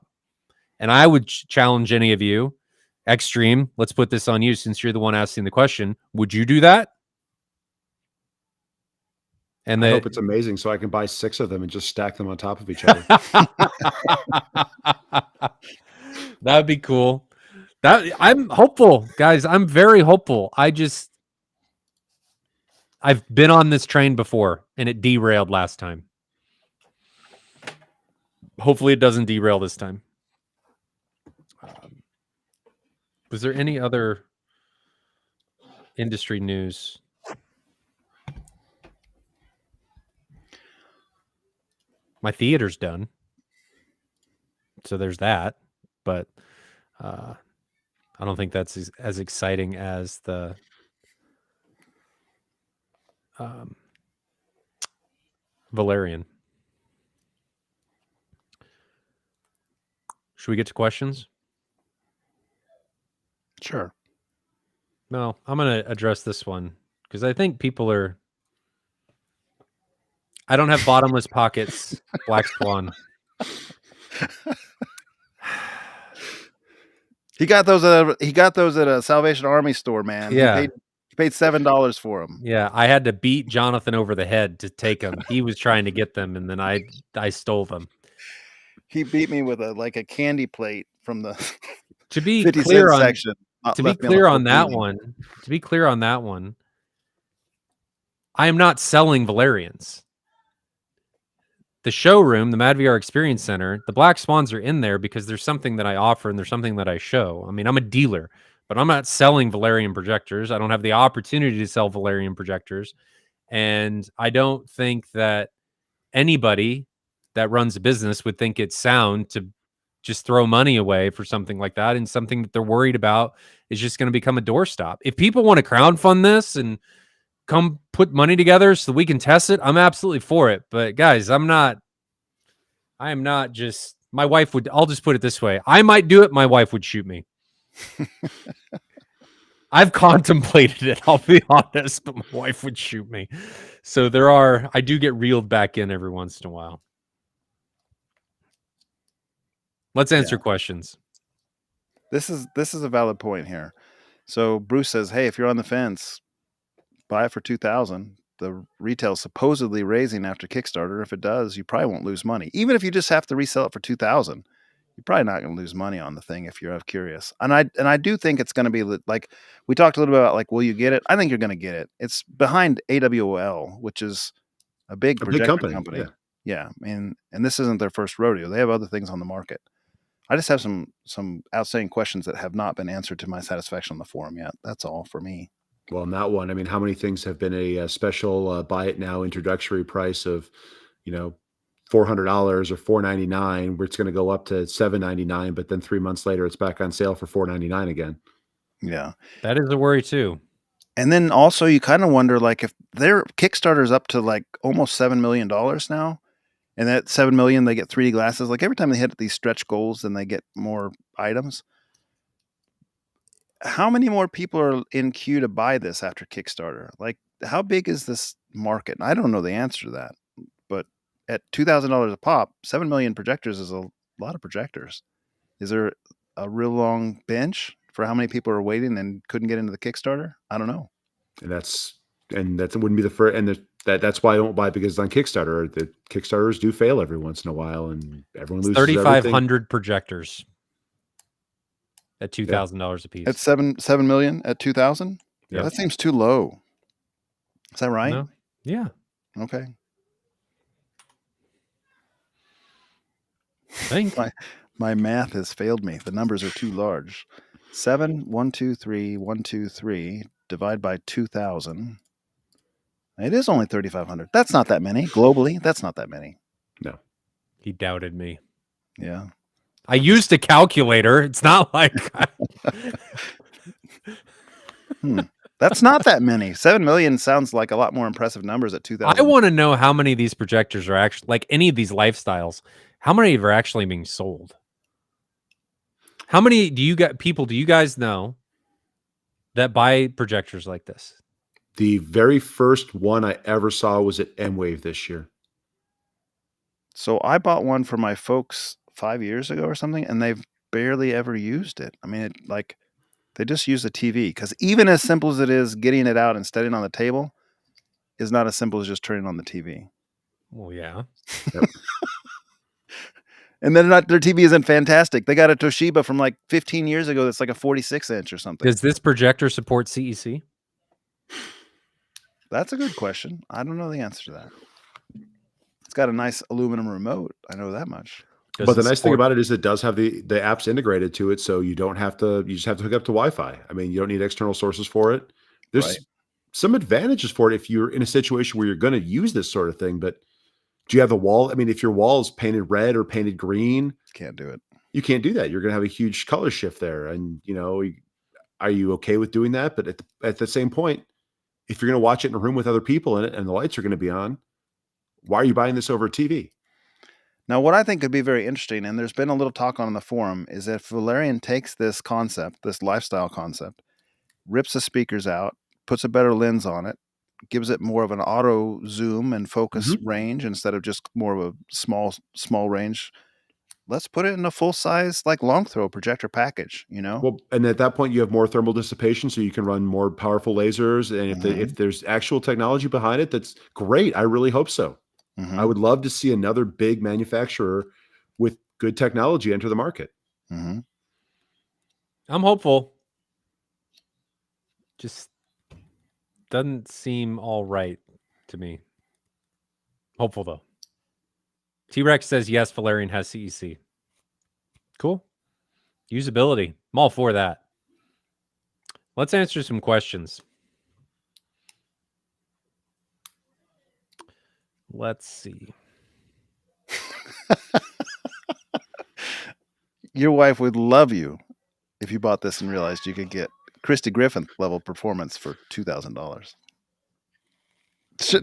And I would challenge any of you, Extreme, let's put this on you since you're the one asking the question. Would you do that? And I hope it's amazing so I can buy 6 of them and just stack them on top of each other. That would be cool. I'm hopeful, guys. I'm very hopeful. I've been on this train before and it derailed last time. Hopefully it doesn't derail this time. Was there any other industry news? My theater's done. So there's that. But I don't think that's as exciting as the Valerian. Should we get to questions? Sure. No, I'm going to address this one because I think people are... I don't have bottomless pockets, Black Swan. He got those at a Salvation Army store, man. Yeah. He paid $7 for them. Yeah, I had to beat Jonathan over the head to take them. He was trying to get them, and then I stole them. He beat me with a candy plate from the to be clear on section. To be clear on that one, I am not selling Valerians. The showroom, the MadVR Experience Center, the Black Swans are in there because there's something that I offer and there's something that I show. I mean, I'm a dealer, but I'm not selling Valerian projectors. I don't have the opportunity to sell Valerian projectors. And I don't think that anybody that runs a business would think it's sound to just throw money away for something like that, and something that they're worried about is just going to become a doorstop. If people want to crowdfund this and come put money together so we can test it, I'm absolutely for it. But guys, I am not just... My wife would... I'll just put it this way. I might do it. My wife would shoot me. I've contemplated it, I'll be honest, but my wife would shoot me. So I do get reeled back in every once in a while. Let's answer questions. This is a valid point here. So Bruce says, hey, if you're on the fence, buy it for $2,000. The retail supposedly raising after Kickstarter. If it does, you probably won't lose money. Even if you just have to resell it for $2,000, you're probably not going to lose money on the thing if you're curious. And I do think it's going to be like we talked a little bit about, like, will you get it? I think you're going to get it. It's behind AWOL, which is a big projector company. Yeah. I mean, and this isn't their first rodeo. They have other things on the market. I just have some outstanding questions that have not been answered to my satisfaction on the forum yet. That's all for me. Well, not one. I mean, how many things have been a special buy it now introductory price of, $400 or $499, where it's going to go up to $799, but then 3 months later it's back on sale for $499 again. Yeah. That is a worry too. And then also you kind of wonder, like, if their Kickstarter's up to like almost $7 million now, and that 7 million, they get 3D glasses. Like every time they hit these stretch goals, then they get more items. How many more people are in queue to buy this after Kickstarter? Like, how big is this market? I don't know the answer to that, but at $2,000 a pop, 7 million projectors is a lot of projectors. Is there a real long bench for how many people are waiting and couldn't get into the Kickstarter? I don't know. And that wouldn't be the first. And that's why I don't buy it, because it's on Kickstarter. The Kickstarters do fail every once in a while, and everyone loses 3,500 projectors at $2,000 a piece. At 7 million at 2,000. Yeah. That seems too low. Is that right? No? Yeah. Okay. I think My math has failed me. The numbers are too large. 7, 1, 2, 3, 1, 2, 3, divide by 2,000. It is only 3,500. That's not that many. Globally, that's not that many. No. he doubted me. Yeah. I used a calculator. It's not like That's not that many. 7 million sounds like a lot more impressive numbers at 2,000. I want to know how many of these projectors are actually, like any of these lifestyles, how many are actually being sold? How many do you guys know that buy projectors like this? The very first one I ever saw was at M-Wave this year. So I bought one for my folks 5 years ago or something, and they've barely ever used it. I mean, they just use the TV, because even as simple as it is, getting it out and setting on the table is not as simple as just turning on the TV. Well, yeah. Yep. And then their TV isn't fantastic. They got a Toshiba from like 15 years ago that's like a 46-inch or something. Does this projector support CEC? That's a good question. I don't know the answer to that. It's got a nice aluminum remote. I know that much. But the nice thing about it is it does have the apps integrated to it, so you just have to hook up to Wi-Fi. I mean, you don't need external sources for it. There's some advantages for it if you're in a situation where you're going to use this sort of thing, but do you have the wall? I mean, if your wall is painted red or painted green, can't do it. You can't do that. You're going to have a huge color shift there. And, are you okay with doing that? But at the same point, if you're going to watch it in a room with other people in it and the lights are going to be on, why are you buying this over a TV? Now, what I think could be very interesting, and there's been a little talk on the forum, is if Valerian takes this concept, this lifestyle concept, rips the speakers out, puts a better lens on it, gives it more of an auto zoom and focus range instead of just more of a small range. Let's put it in a full size, like long throw projector package, Well, and at that point you have more thermal dissipation, so you can run more powerful lasers. And if there's actual technology behind it, that's great. I really hope so. I would love to see another big manufacturer with good technology enter the market. I'm hopeful. Just doesn't seem all right to me. Hopeful though. T-Rex says yes, Valerian has CEC. Cool. Usability. I'm all for that. Let's answer some questions. Let's see. Your wife would love you if you bought this and realized you could get Christy Griffin level performance for $2,000.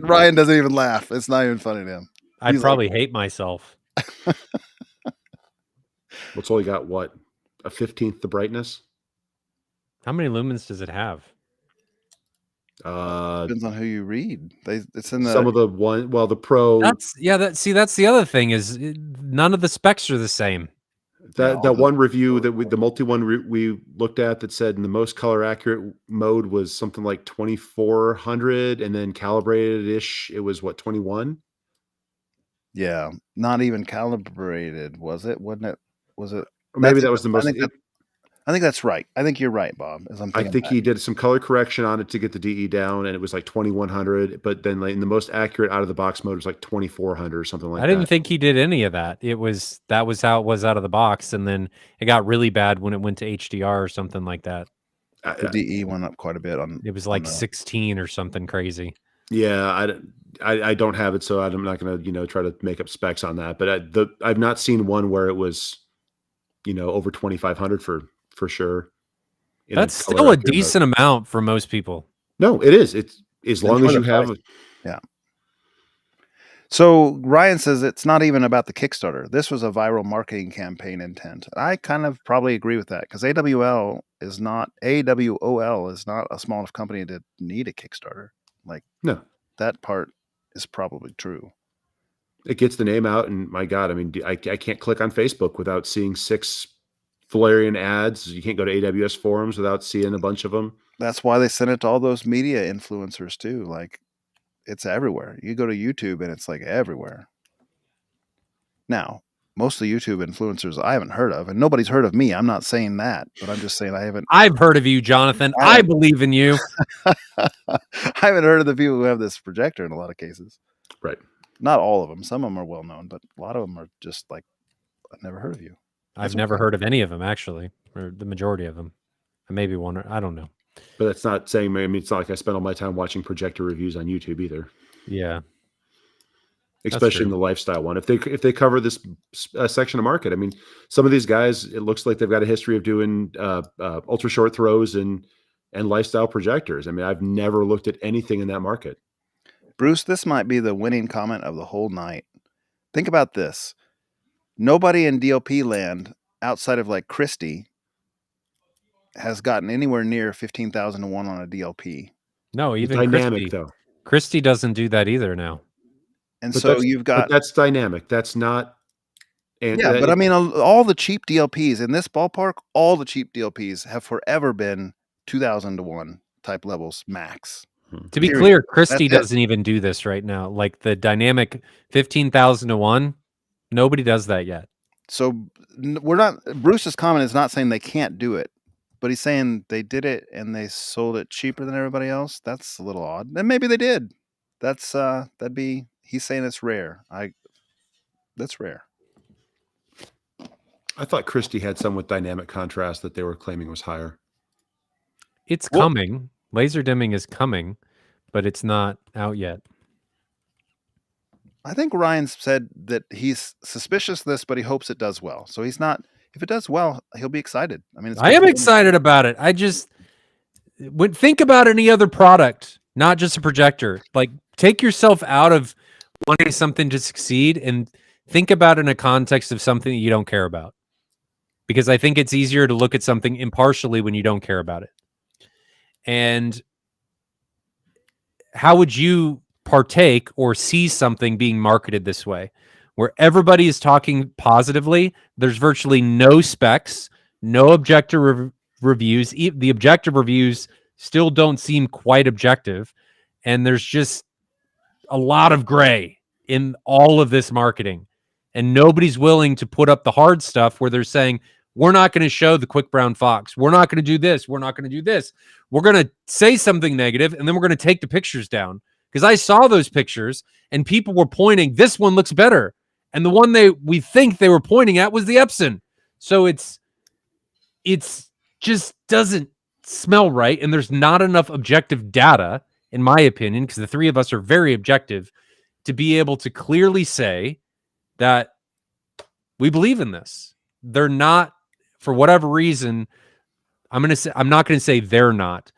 Ryan doesn't even laugh. It's not even funny to him. I'd probably hate myself. It's only got what, a 15th the brightness? How many lumens does it have? Depends on who you read. It's in some of the the Pro. That's the other thing is none of the specs are the same. That one review the multi one we looked at that said in the most color accurate mode was something like 2400, and then calibrated ish it was what, 21. Yeah, not even calibrated, was it? Wasn't it? Was it? Or maybe that was the most. I think that's right. I think you're right, Bob. I think he did some color correction on it to get the DE down, and it was like 2100. But then, like, in the most accurate out of the box mode, it was like 2400 or something like that. I didn't think he did any of that. That was how it was out of the box, and then it got really bad when it went to HDR or something like that. The DE went up quite a bit on. It was like 16 or something crazy. Yeah, I don't have it, so I'm not going to try to make up specs on that. But I've not seen one where it was over 2,500 for sure. That's still a decent amount for most people. No, it is. It's as long as you have. Yeah. So Ryan says it's not even about the Kickstarter. This was a viral marketing campaign intent. I kind of probably agree with that because AWOL is not a small enough company to need a Kickstarter. Like, no, that part is probably true. It gets the name out, and my God, I mean, I can't click on Facebook without seeing 6 Valerian ads. You can't go to AWS forums without seeing a bunch of them. That's why they sent it to all those media influencers too. Like, it's everywhere. You go to YouTube and it's like everywhere. Now, most of the YouTube influencers I haven't heard of, and nobody's heard of me. I'm not saying that, but I'm just saying I've heard of you, Jonathan. I believe in you. I haven't heard of the people who have this projector in a lot of cases. Right. Not all of them. Some of them are well known, but a lot of them are just like, I've never heard of you. I've never heard of any of them, actually, or the majority of them. Maybe one, or I don't know. But that's not saying, I mean, it's not like I spend all my time watching projector reviews on YouTube either. Yeah. Especially in the lifestyle one. If they cover this section of market, I mean, some of these guys, it looks like they've got a history of doing ultra short throws and lifestyle projectors. I mean, I've never looked at anything in that market. Bruce, this might be the winning comment of the whole night. Think about this. Nobody in DLP land outside of like Christie has gotten anywhere near 15,000 to 1 on a DLP. No, even dynamic Christie. Though. Christie doesn't do that either now. And but so you've got... But that's dynamic. That's not... but I mean, all the cheap DLPs in this ballpark, all the cheap DLPs have forever been 2,000 to 1 type levels max. To be clear, Christie doesn't even do this right now. Like the dynamic 15,000 to 1, nobody does that yet. So we're not... Bruce's comment is not saying they can't do it, but he's saying they did it and they sold it cheaper than everybody else. That's a little odd. And maybe they did. That's that'd be... He's saying it's rare. That's rare. I thought Christie had some with dynamic contrast that they were claiming was higher. It's coming. Laser dimming is coming, but it's not out yet. I think Ryan said that he's suspicious of this, but he hopes it does well. So he's not... If it does well, he'll be excited. I mean, I am excited about it. I just would think about any other product, not just a projector. Like, take yourself out of wanting something to succeed and think about it in a context of something that you don't care about. Because I think it's easier to look at something impartially when you don't care about it. And how would you partake or see something being marketed this way, where everybody is talking positively? There's virtually no specs, no objective reviews. The objective reviews still don't seem quite objective. And there's just a lot of gray in all of this marketing. And nobody's willing to put up the hard stuff where they're saying, we're not going to show the quick brown fox. We're not going to do this. We're not going to do this. We're going to say something negative, and then we're going to take the pictures down. Because I saw those pictures, and people were pointing, this one looks better. And the one we think they were pointing at was the Epson. So it's just doesn't smell right, and there's not enough objective data, in my opinion, because the three of us are very objective, to be able to clearly say that we believe in this. They're not, for whatever reason, I'm not going to say they're not.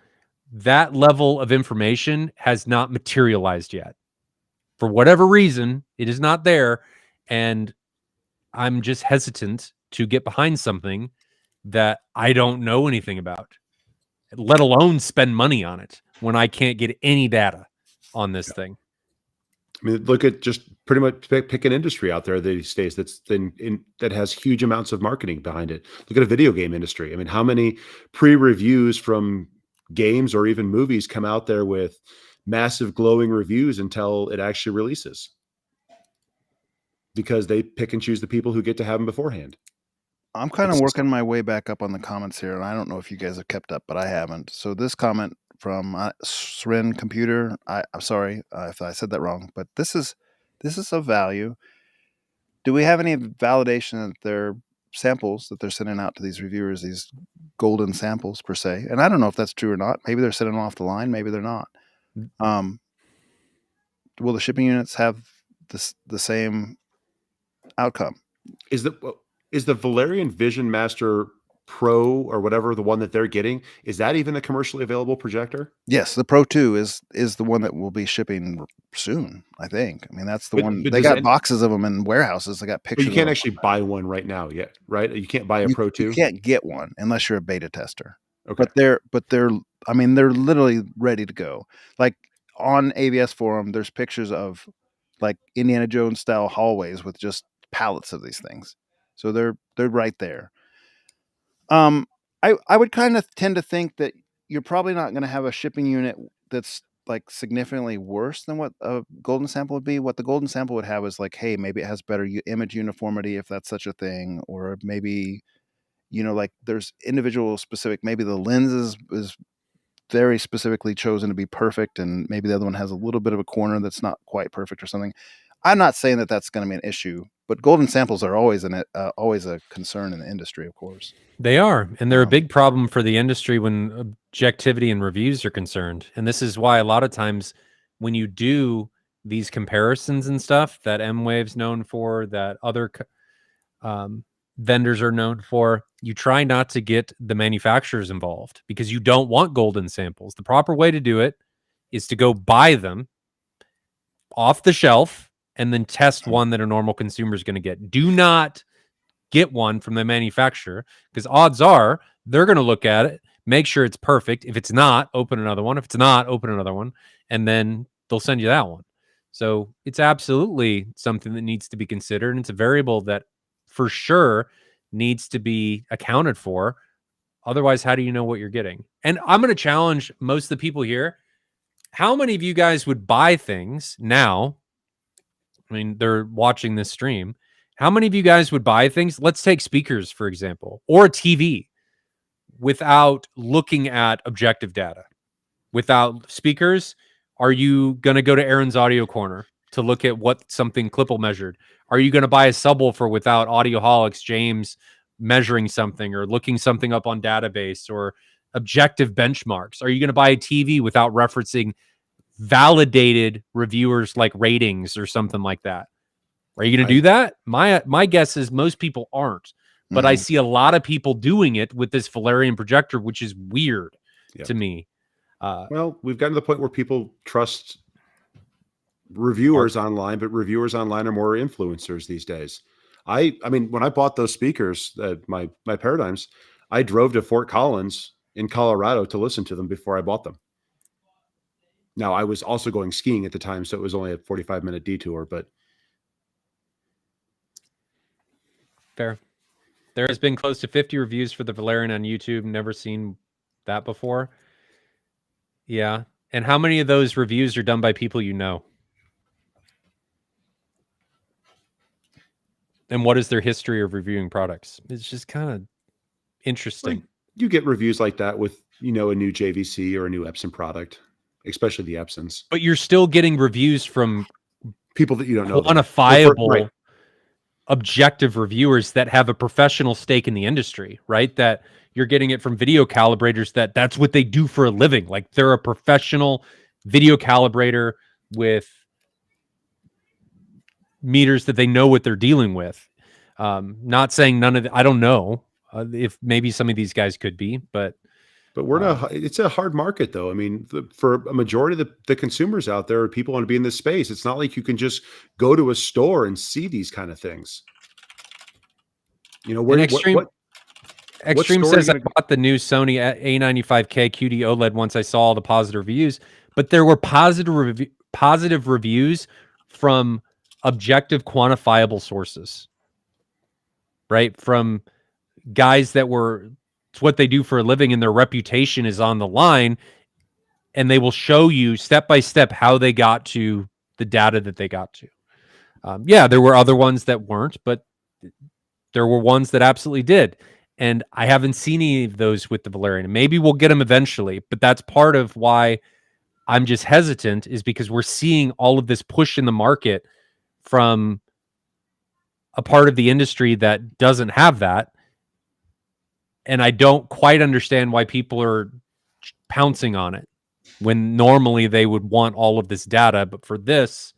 That level of information has not materialized yet. For whatever reason, it is not there, and I'm just hesitant to get behind something that I don't know anything about, let alone spend money on it when I can't get any data on this thing. I mean, look at just pretty much pick an industry out there these days that has huge amounts of marketing behind it. Look at a video game industry. I mean, how many pre-reviews from games or even movies come out there with massive glowing reviews until it actually releases? Because they pick and choose the people who get to have them beforehand. I'm kind of working my way back up on the comments here, and I don't know if you guys have kept up, but I haven't. So this comment from Srin Computer, I'm sorry if I said that wrong, but this is of value. Do we have any validation that they're samples that they're sending out to these reviewers, these golden samples per se. And I don't know if that's true or not. Maybe they're sending them off the line. Maybe they're not. Will the shipping units have the same outcome? Is the Valerian Vision Master Pro or whatever, the one that they're getting, is that even a commercially available projector? Yes, the Pro 2 is the one that will be shipping soon, I think. I mean, that's the one. They got boxes of them in warehouses. They got pictures. But you can't actually buy one right now yet, right? You can't buy a Pro 2. You can't get one unless you're a beta tester. Okay. But they're I mean, they're literally ready to go. Like on AVS forum, there's pictures of like Indiana Jones style hallways with just pallets of these things. So they're right there. I would kind of tend to think that you're probably not going to have a shipping unit that's like significantly worse than what a golden sample would be. What the golden sample would have is like, hey, maybe it has better image uniformity if that's such a thing, or maybe, you know, like there's individual specific, maybe the lens is very specifically chosen to be perfect, and maybe the other one has a little bit of a corner that's not quite perfect or something. I'm not saying that that's going to be an issue, but golden samples are always always a concern in the industry, of course. They are, and they're a big problem for the industry when objectivity and reviews are concerned. And this is why a lot of times when you do these comparisons and stuff that M-Wave's known for, that other vendors are known for, you try not to get the manufacturers involved because you don't want golden samples. The proper way to do it is to go buy them off the shelf and then test one that a normal consumer is going to get. Do not get one from the manufacturer, because odds are they're going to look at it, make sure it's perfect. If it's not, open another one. If it's not, open another one, and then they'll send you that one. So it's absolutely something that needs to be considered, and it's a variable that for sure needs to be accounted for. Otherwise, how do you know what you're getting? And I'm going to challenge most of the people here. How many of you guys would buy things now? I mean, they're watching this stream. How many of you guys would buy things? Let's take speakers, for example, or a TV without looking at objective data. Without speakers, are you going to go to Aaron's Audio Corner to look at what something Klippel measured? Are you going to buy a subwoofer without Audioholics James measuring something or looking something up on database or objective benchmarks? Are you going to buy a TV without referencing validated reviewers like ratings or something like that? Are you going to do that? My guess is most people aren't, but I see a lot of people doing it with this Valerian projector, which is weird to me. Well, we've gotten to the point where people trust reviewers online, but reviewers online are more influencers these days. I mean, when I bought those speakers, my Paradigms, I drove to Fort Collins in Colorado to listen to them before I bought them. Now, I was also going skiing at the time, so it was only a 45-minute detour, but fair. There has been close to 50 reviews for the Valerian on YouTube. Never seen that before. Yeah. And how many of those reviews are done by people you know? And what is their history of reviewing products? It's just kind of interesting. Well, you get reviews like that with, you know, a new JVC or a new Epson product, especially the Epsons. But you're still getting reviews from people that you don't know. Quantifiable, objective reviewers that have a professional stake in the industry, right? That you're getting it from video calibrators that's what they do for a living. Like they're a professional video calibrator with meters that they know what they're dealing with. Not saying none of I don't know if maybe some of these guys could be, but we're it's a hard market though. I mean, for a majority of the consumers out there, people want to be in this space. It's not like you can just go to a store and see these kind of things. You know, Extreme says I bought the new Sony A95K QD OLED once I saw all the positive reviews, but there were positive reviews from objective quantifiable sources, right? From guys that it's what they do for a living and their reputation is on the line, and they will show you step by step how they got to the data that they got to. Yeah, there were other ones that weren't, but there were ones that absolutely did. And I haven't seen any of those with the Valerian. Maybe we'll get them eventually, but that's part of why I'm just hesitant, is because we're seeing all of this push in the market from a part of the industry that doesn't have that. And I don't quite understand why people are pouncing on it when normally they would want all of this data. But for this,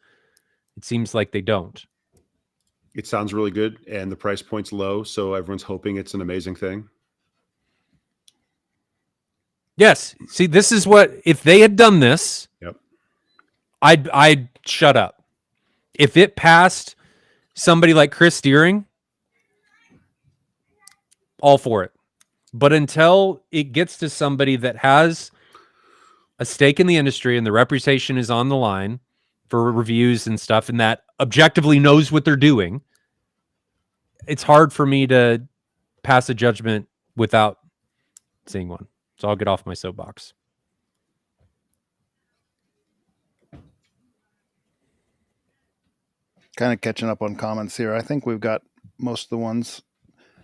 it seems like they don't. It sounds really good, and the price point's low, so everyone's hoping it's an amazing thing. Yes. See, this is what, if they had done this, Yep. I'd shut up. If it passed somebody like Chris Deering, all for it. But until it gets to somebody that has a stake in the industry and the reputation is on the line for reviews and stuff, and that objectively knows what they're doing, it's hard for me to pass a judgment without seeing one. So I'll get off my soapbox. Kind of catching up on comments here. I think we've got most of the ones.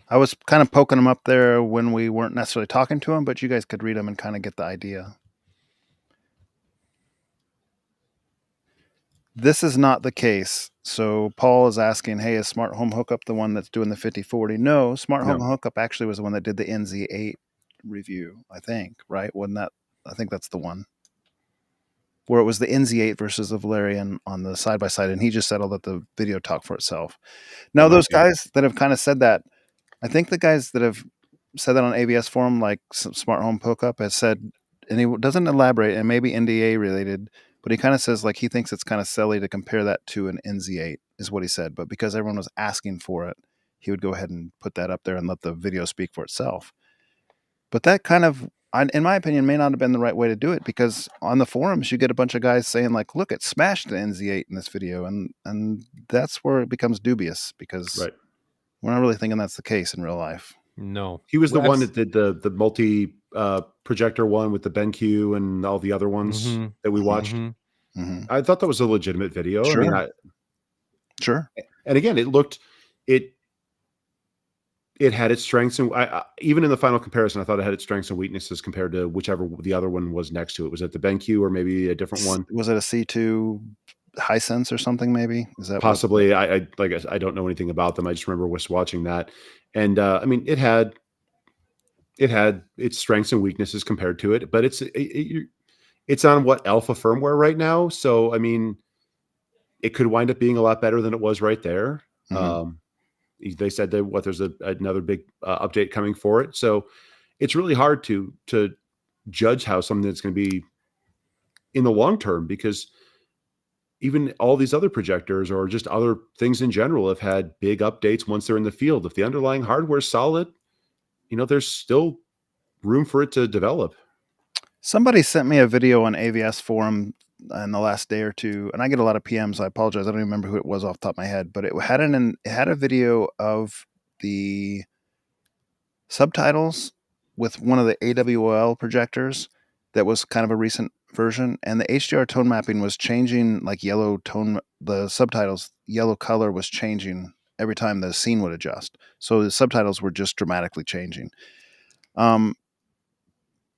I was kind of poking them up there when we weren't necessarily talking to them, but you guys could read them and kind of get the idea. This is not the case. So Paul is asking, hey, is Smart Home Hookup the one that's doing the 5040? No, Smart Home Hookup actually was the one that did the NZ8 review, I think, right? Wasn't that? I think that's the one where it was the NZ8 versus the Valerian on the side-by-side, and he just said, I'll let the video talk for itself. Now, those guys that have kind of said that, I think the guys that have said that on AVS forum, like Smart Home Hookup, has said, and he doesn't elaborate, and maybe NDA related, but he kind of says like he thinks it's kind of silly to compare that to an NZ8, is what he said. But because everyone was asking for it, he would go ahead and put that up there and let the video speak for itself. But that kind of, in my opinion, may not have been the right way to do it, because on the forums you get a bunch of guys saying like, look, it smashed the NZ8 in this video, and that's where it becomes dubious, because we're not really thinking that's the case in real life. No. He was the one that did the multi projector one with the BenQ and all the other ones that we watched. I thought that was a legitimate video. Sure. I mean, Sure. And again, it had its strengths, and even in the final comparison, I thought it had its strengths and weaknesses compared to whichever the other one was next to it. Was it the BenQ or maybe a different one? Was it a C2 Hisense or something? Maybe is that possibly? I don't know anything about them. I just remember watching that, and I mean, it had its strengths and weaknesses compared to it, but it's on what alpha firmware right now. So I mean, it could wind up being a lot better than it was right there. They said that there's another big update coming for it. So it's really hard to judge how something that's going to be in the long term, because even all these other projectors or just other things in general have had big updates once they're in the field. If the underlying hardware is solid, there's still room for it to develop. Somebody sent me a video on AVS forum in the last day or two, and I get a lot of PMs. I apologize, I don't even remember who it was off the top of my head, but it had a video of the subtitles with one of the AWOL projectors that was kind of a recent version, and the HDR tone mapping was changing, like yellow tone. The subtitles yellow color was changing every time the scene would adjust, so the subtitles were just dramatically changing.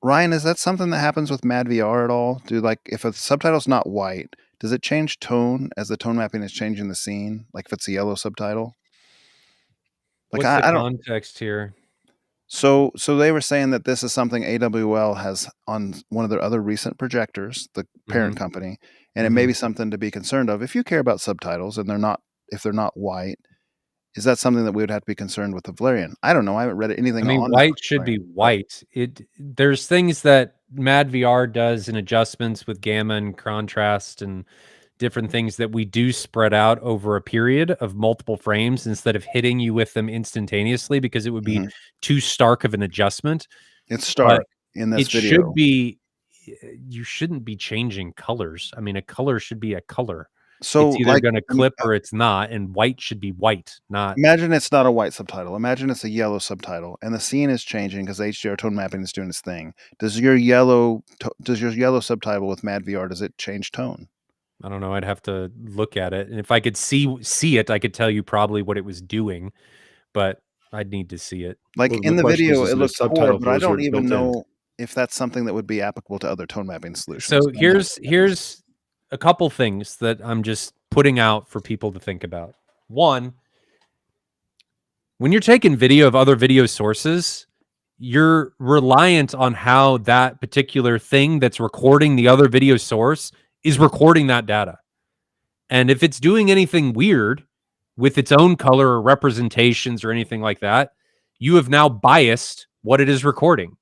Ryan, is that something that happens with MadVR at all? If a subtitle's not white, does it change tone as the tone mapping is changing the scene? Like if it's a yellow subtitle? What's the context here? So they were saying that this is something AWL has on one of their other recent projectors, the parent company, and it may be something to be concerned of. If you care about subtitles and if they're not white, is that something that we would have to be concerned with the Valerian? I don't know. I haven't read anything. I mean, white should be white. There's things that MadVR does in adjustments with gamma and contrast and different things that we do spread out over a period of multiple frames instead of hitting you with them instantaneously, because it would be too stark of an adjustment. It's stark in this video. Should be. You shouldn't be changing colors. I mean, a color should be a color. So it's either going to clip or it's not, and white should be white, not... Imagine it's not a white subtitle. Imagine it's a yellow subtitle, and the scene is changing because HDR tone mapping is doing its thing. Does your yellow subtitle with MadVR, does it change tone? I don't know. I'd have to look at it, and if I could see it, I could tell you probably what it was doing, but I'd need to see it. In the video, it looks poor, but I don't even know if that's something that would be applicable to other tone mapping solutions. So here's a couple things that I'm just putting out for people to think about. One, when you're taking video of other video sources, you're reliant on how that particular thing that's recording the other video source is recording that data. And if it's doing anything weird with its own color or representations or anything like that, you have now biased what it is recording.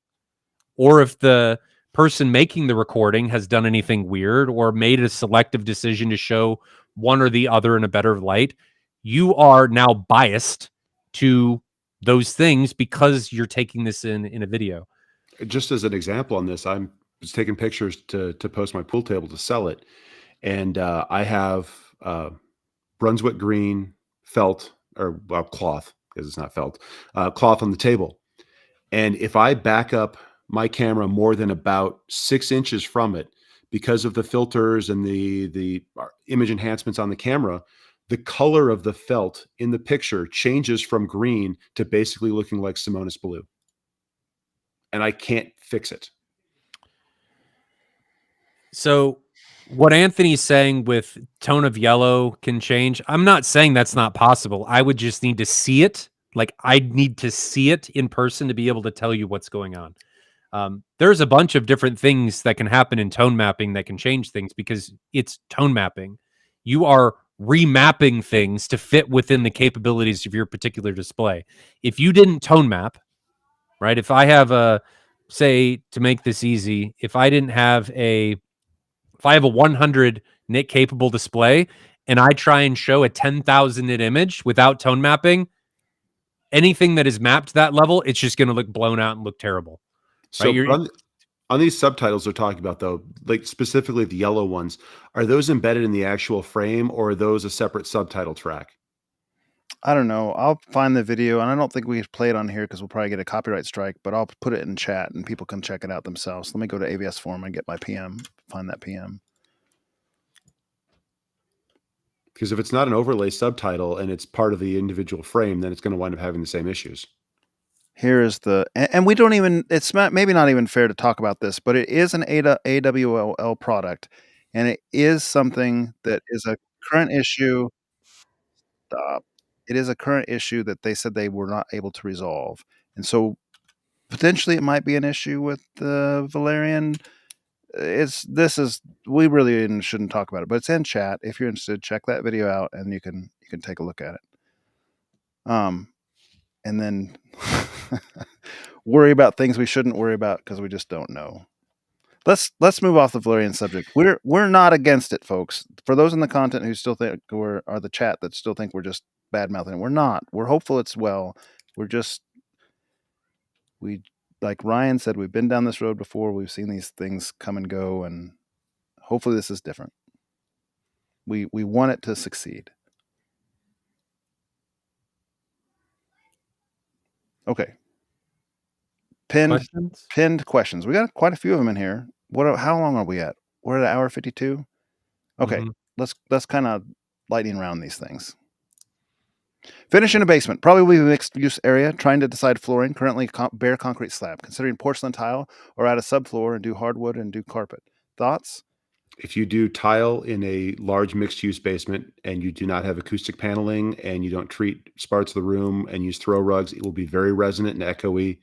Or if the person making the recording has done anything weird or made a selective decision to show one or the other in a better light, you are now biased to those things because you're taking this in a video. Just as an example on this, I was taking pictures to post my pool table to sell it, and I have Brunswick green felt, or well, cloth, because it's not felt, cloth on the table. And if I back up my camera more than about 6 inches from it, because of the filters and the image enhancements on the camera, the color of the felt in the picture changes from green to basically looking like Simonis blue. And I can't fix it. So what Anthony's saying with tone of yellow can change. I'm not saying that's not possible. I would just need to see it. Like, I need to see it in person to be able to tell you what's going on. There's a bunch of different things that can happen in tone mapping that can change things because it's tone mapping. You are remapping things to fit within the capabilities of your particular display. If you didn't tone map, right? If I have a, say, to make this easy, if I have a 100 nit capable display and I try and show a 10,000 nit image without tone mapping, anything that is mapped to that level, it's just going to look blown out and look terrible. So Right? on these subtitles they're talking about, though, like specifically the yellow ones, are those embedded in the actual frame, or are those a separate subtitle track? I don't know. I'll find the video, and I don't think we can play it on here because we'll probably get a copyright strike, but I'll put it in chat and people can check it out themselves. Let me go to AVS Forum and get my PM, find that PM. Because if it's not an overlay subtitle and it's part of the individual frame, then it's going to wind up having the same issues. Here is the, and we don't even, it's not, maybe not even fair to talk about this, but it is an AWL product, and it is something that is a current issue. It is a current issue that they said they were not able to resolve. And so potentially it might be an issue with the Valerian. We really shouldn't talk about it, but it's in chat. If you're interested, check that video out and you can take a look at it. And then worry about things we shouldn't worry about because we just don't know. Let's move off the Valerian subject. We're not against it, folks. For those in the content who still think are the chat that still think we're just bad mouthing it, we're not. We're hopeful it's well. We like Ryan said, we've been down this road before. We've seen these things come and go, and hopefully this is different. We want it to succeed. Okay. Pinned questions. We got quite a few of them in here. How long are we at? We're at 1:52. Okay. Let's kind of lightning round these things. Finish in a basement. Probably will be a mixed use area. Trying to decide flooring. Currently bare concrete slab. Considering porcelain tile or add a subfloor and do hardwood and do carpet. Thoughts? If you do tile in a large mixed use basement and you do not have acoustic paneling and you don't treat parts of the room and use throw rugs, it will be very resonant and echoey.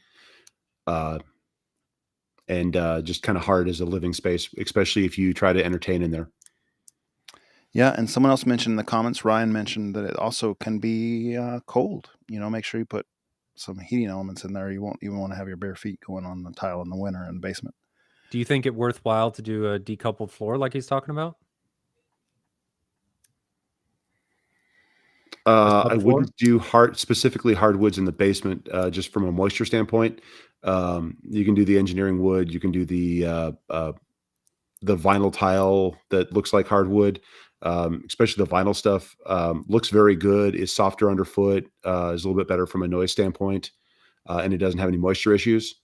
And just kind of hard as a living space, especially if you try to entertain in there. Yeah, and someone else mentioned in the comments, Ryan mentioned that it also can be cold. Make sure you put some heating elements in there. You won't even want to have your bare feet going on the tile in the winter in the basement. Do you think it worthwhile to do a decoupled floor like he's talking about? I wouldn't do specifically hardwoods in the basement, just from a moisture standpoint. You can do the engineering wood. You can do the vinyl tile that looks like hardwood, especially the vinyl stuff. Looks very good, is softer underfoot, is a little bit better from a noise standpoint, and it doesn't have any moisture issues.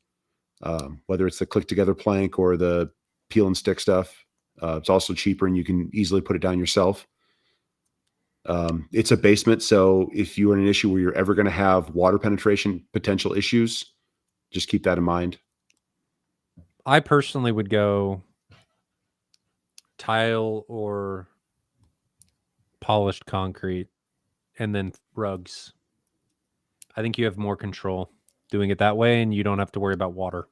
Whether it's the click together plank or the peel and stick stuff, it's also cheaper and you can easily put it down yourself. It's a basement, so if you're in an issue where you're ever going to have water penetration potential issues, just keep that in mind. I personally would go tile or polished concrete and then rugs. I think you have more control doing it that way, and you don't have to worry about water.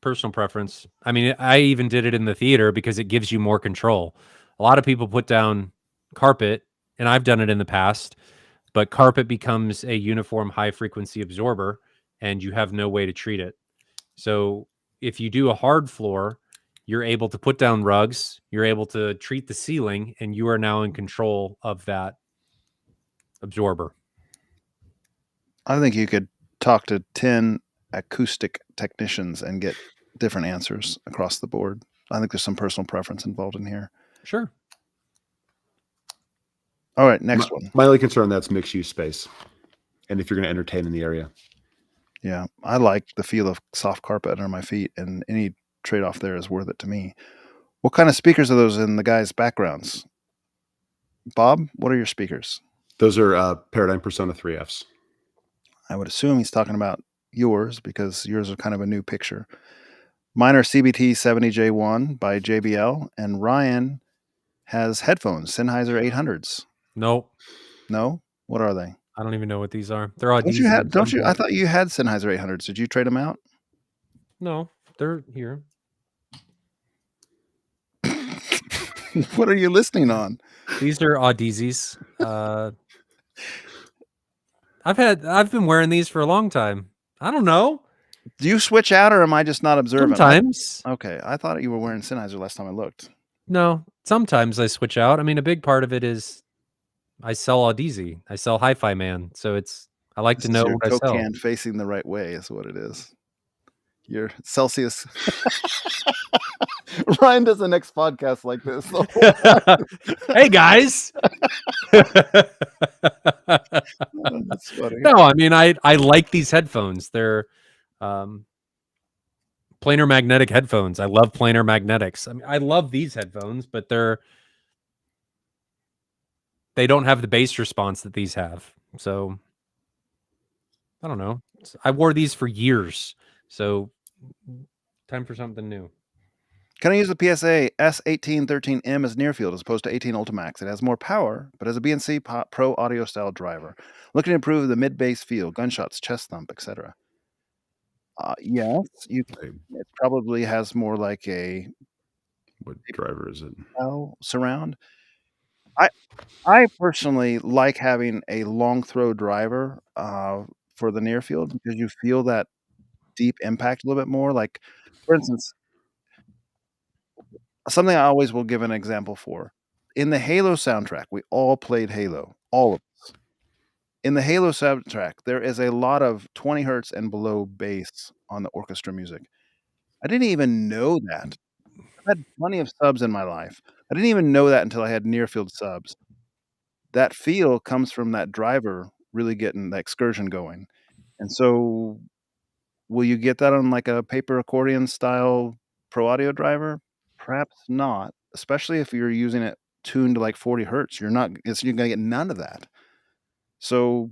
Personal preference. I mean, I even did it in the theater because it gives you more control. A lot of people put down carpet, and I've done it in the past, but carpet becomes a uniform high frequency absorber, and you have no way to treat it. So if you do a hard floor, you're able to put down rugs, you're able to treat the ceiling, and you are now in control of that absorber. I think you could talk to 10 acoustic technicians and get different answers across the board. I think there's some personal preference involved in here. Sure. All right, next one. My only concern, that's mixed use space. And if you're going to entertain in the area. Yeah, I like the feel of soft carpet under my feet, and any trade-off there is worth it to me. What kind of speakers are those in the guys' backgrounds? Bob, what are your speakers? Those are Paradigm Persona 3Fs. I would assume he's talking about yours because yours are kind of a new picture. Mine are CBT 70J1 by JBL, and Ryan has headphones, Sennheiser 800s. No. No? What are they? I don't even know what these are. They're all Don't you? I thought you had Sennheiser 800s. Did you trade them out? No, they're here. What are you listening on? These are Audezis. I've been wearing these for a long time. I don't know. Do you switch out, or am I just not observant? Sometimes. Okay, I thought you were wearing Sennheiser last time I looked. No, sometimes I switch out. I mean, a big part of it is I sell Audezi. I sell Hi-Fi Man, so I like to know your what I Coke sell. can facing the right way is what it is. Your Celsius. Ryan does the next podcast like this. Hey guys. That's funny. No, I mean I like these headphones. They're planar magnetic headphones. I love planar magnetics. I mean, I love these headphones, but they don't have the bass response that these have. So I don't know. I wore these for years. So time for something new. Can I use the PSA S1813M as near field as opposed to 18 Ultimax? It has more power, but has a BNC Pro audio style driver. Looking to improve the mid bass feel, gunshots, chest thump, etc. Yes, it probably has more like a. What driver is it? Surround. I personally like having a long throw driver for the near field because you feel that deep impact a little bit more. Like, for instance, something I always will give an example for. In the Halo soundtrack, we all played Halo, all of us. In the Halo soundtrack, there is a lot of 20 hertz and below bass on the orchestra music. I didn't even know that. I've had plenty of subs in my life. I didn't even know that until I had near field subs. That feel comes from that driver really getting the excursion going. And so will you get that on like a paper accordion style pro audio driver? Perhaps not, especially if you're using it tuned to like 40 hertz. You're going to get none of that. So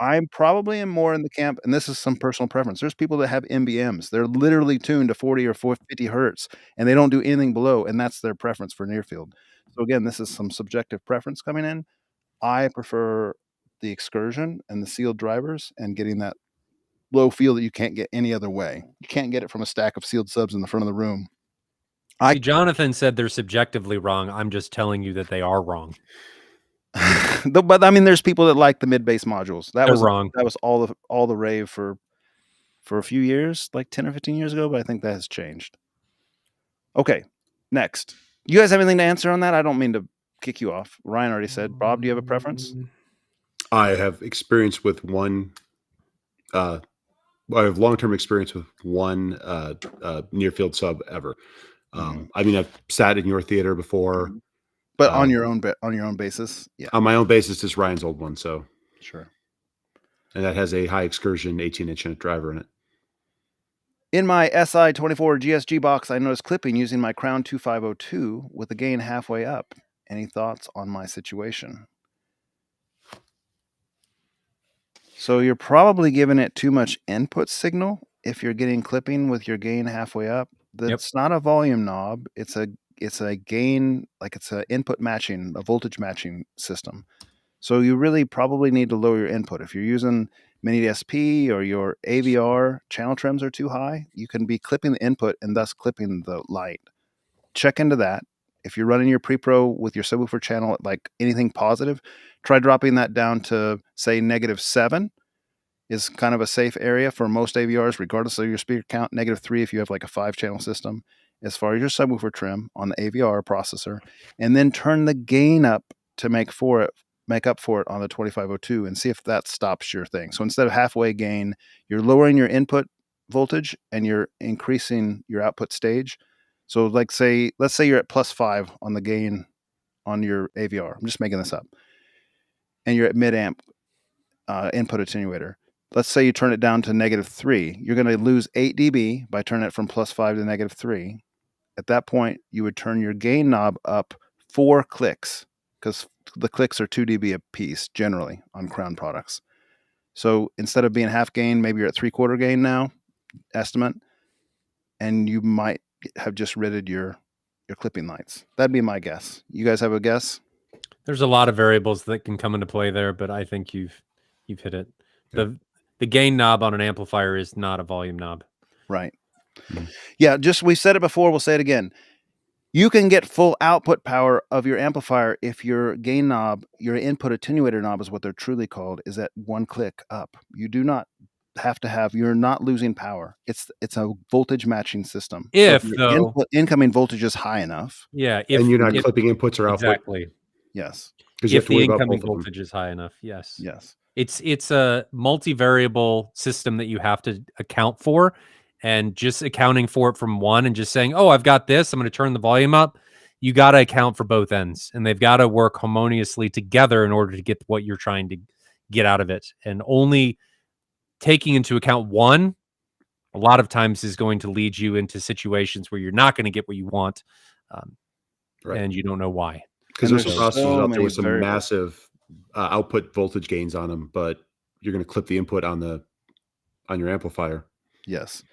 I'm probably more in the camp, and this is some personal preference. There's people that have MBMs. They're literally tuned to 40 or 50 hertz, and they don't do anything below, and that's their preference for near field. So again, this is some subjective preference coming in. I prefer the excursion and the sealed drivers and getting that low feel that you can't get any other way. You can't get it from a stack of sealed subs in the front of the room. See, Jonathan said they're subjectively wrong. I'm just telling you that they are wrong. But I mean, there's people that like the mid bass modules. They're wrong. That was all the rave for a few years, like 10 or 15 years ago. But I think that has changed. Okay, next. You guys have anything to answer on that? I don't mean to kick you off. Ryan already said. Bob, do you have a preference? I have experience with one. I have long-term experience with one near field sub ever. I mean, I've sat in your theater before, but on your own basis, yeah. On my own basis, is Ryan's old one, so sure. And that has a high excursion 18-inch driver in it. In my SI24 GSG box, I noticed clipping using my Crown 2502 with the gain halfway up. Any thoughts on my situation? So you're probably giving it too much input signal if you're getting clipping with your gain halfway up. That's not a volume knob. It's a gain, like it's an input matching, a voltage matching system. So you really probably need to lower your input. If you're using mini DSP or your AVR channel trims are too high, you can be clipping the input and thus clipping the light. Check into that. If you're running your pre-pro with your subwoofer channel at like anything positive, try dropping that down to say -7 is kind of a safe area for most AVRs, regardless of your speaker count. -3 if you have like a 5-channel system, as far as your subwoofer trim on the AVR processor, and then turn the gain up to make up for it on the 2502 and see if that stops your thing. So instead of halfway gain, you're lowering your input voltage and you're increasing your output stage. So let's say you're at +5 on the gain on your AVR. I'm just making this up. And you're at mid-amp input attenuator. Let's say you turn it down to -3. You're going to lose 8 dB by turning it from +5 to -3. At that point, you would turn your gain knob up 4 clicks, because the clicks are 2 dB a piece generally on Crown products. So instead of being half gain, maybe you're at 3/4 gain now, estimate, and you might have just ridded your clipping lights. That'd be my guess. You guys have a guess? There's a lot of variables that can come into play there, but I think you've hit it. Yeah. The gain knob on an amplifier is not a volume knob. Right. Yeah, we said it before, we'll say it again. You can get full output power of your amplifier if your gain knob, your input attenuator knob is what they're truly called, is at 1 click up. You do not have to have, you're not losing power. It's a voltage matching system. If your though, incoming voltage is high enough. yeah, and you're not clipping inputs or output. Exactly. Yes. Because you have If to the worry about incoming both of them. voltage is high enough, yes. Yes. It's a multivariable system that you have to account for, and just accounting for it from one and just saying, oh, I've got this, I'm going to turn the volume up. You got to account for both ends, and they've got to work harmoniously together in order to get what you're trying to get out of it. And only taking into account one, a lot of times, is going to lead you into situations where you're not going to get what you want, Right. and you don't know why. Because there's some processors so out there many with some variables. massive output voltage gains on them, but you're going to clip the input on your amplifier. Yes.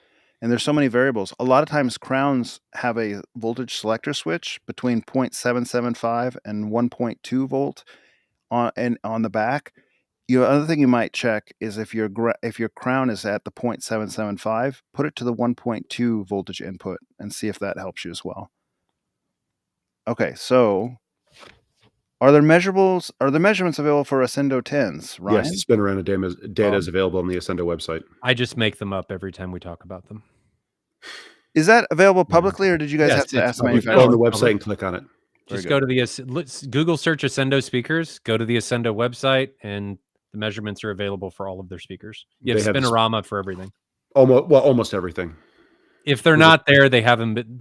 And there's so many variables. A lot of times Crowns have a voltage selector switch between 0.775 and 1.2 volt on the back. Other thing you might check is if your Crown is at the 0.775, put it to the 1.2 voltage input and see if that helps you as well. Okay, so are there measurements available for Ascendo 10s, Ryan? Yes, the spin around data is available on the Ascendo website. I just make them up every time we talk about them. Is that available publicly, or did you guys Yes, have to ask the You manufacturer? go on the website and click on it. Just go to the Google search Ascendo speakers, go to the Ascendo website, and the measurements are available for all of their speakers. You have Spinorama for everything. Almost everything. If they're not there, they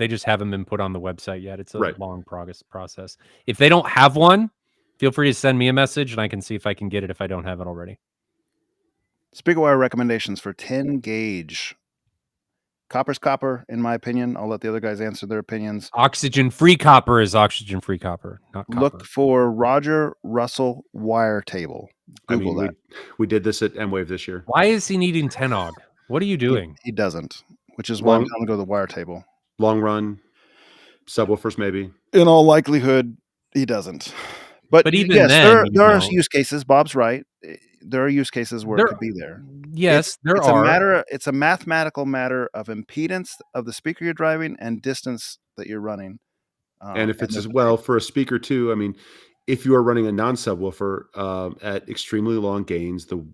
just haven't been put on the website yet. It's a Right. long process. If they don't have one, feel free to send me a message and I can see if I can get it if I don't have it already. Speaker wire recommendations for 10 gauge. Copper's copper, in my opinion. I'll let the other guys answer their opinions. Oxygen-free copper is oxygen-free copper, not copper. Look for Roger Russell wire table. Google that. We did this at M-Wave this year. Why is he needing 10 og? What are you doing? He doesn't, which is why I'm going to go to the wire table. Long run, subwoofers maybe. In all likelihood, he doesn't. But even yes, then, there are use cases. Bob's right. There are use cases where it could be there. Yes, It's a mathematical matter of impedance of the speaker you're driving and distance that you're running. And if it's as well for a speaker too, I mean, if you are running a non-subwoofer at extremely long gains, the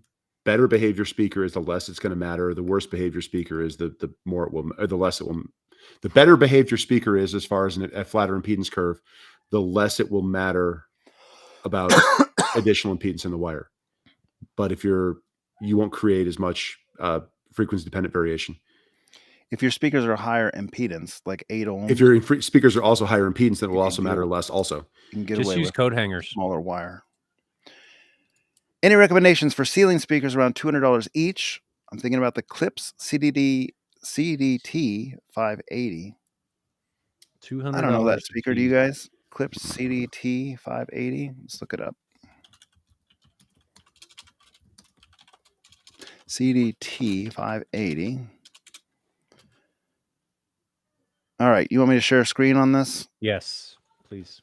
better behavior speaker is, the less it's going to matter. The worse behavior speaker is, the more it will, or the less it will. The better behavior speaker is, as far as a flatter impedance curve, the less it will matter about additional impedance in the wire. But if you won't create as much frequency dependent variation. If your speakers are higher impedance, like 8 ohm. If your speakers are also higher impedance, then it will also matter less also. You can get just away use with coat hangers. Smaller wire. Any recommendations for ceiling speakers around $200 each? I'm thinking about the Clips CDT 580. $200. I don't know that speaker. Do you guys? Clips CDT 580. Let's look it up. CDT 580. All right. You want me to share a screen on this? Yes, please.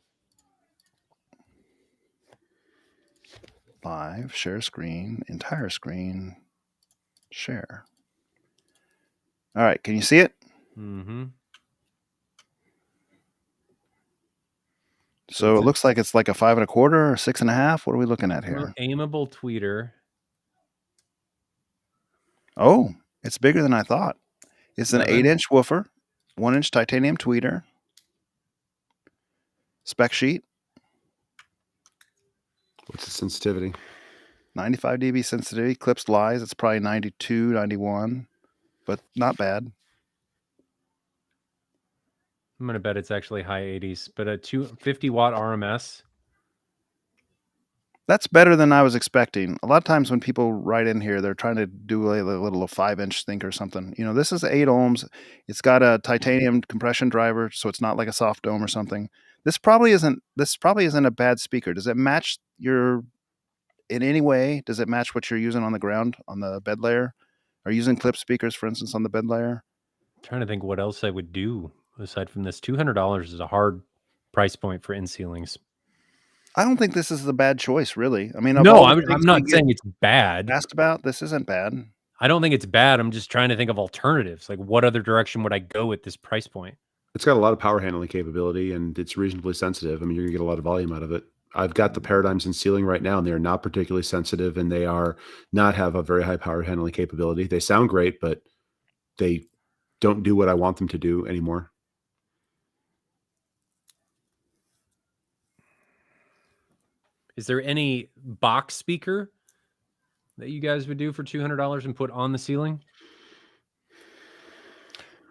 live, share screen, entire screen, share. All right, can you see it? Mm-hmm. So it looks like it's like a 5 1/4 or 6 1/2. What are we looking at here? Aimable tweeter. Oh, it's bigger than I thought. It's an 7. 8-inch woofer, 1-inch titanium tweeter. Spec sheet. What's the sensitivity? 95 dB sensitivity. Clips lies. It's probably 92, 91, but not bad. I'm going to bet it's actually high 80s, but a 250 watt RMS. That's better than I was expecting. A lot of times when people write in here, they're trying to do a little 5-inch think or something. You know, this is 8 ohms. It's got a titanium compression driver, so it's not like a soft dome or something. This probably isn't a bad speaker. Does it match in any way? Does it match what you're using on the ground, on the bed layer? Are you using clip speakers, for instance, on the bed layer? I'm trying to think what else I would do aside from this. $200 is a hard price point for in ceilings. I don't think this is a bad choice, really. I mean, no, I'm not saying it's bad. Asked about this isn't bad. I don't think it's bad. I'm just trying to think of alternatives. Like, what other direction would I go at this price point? It's got a lot of power handling capability, and it's reasonably sensitive. I mean, you're gonna get a lot of volume out of it. I've got the paradigms in ceiling right now, and they are not particularly sensitive, and they are not have a very high power handling capability. They sound great, but they don't do what I want them to do anymore. Is there any box speaker that you guys would do for $200 and put on the ceiling?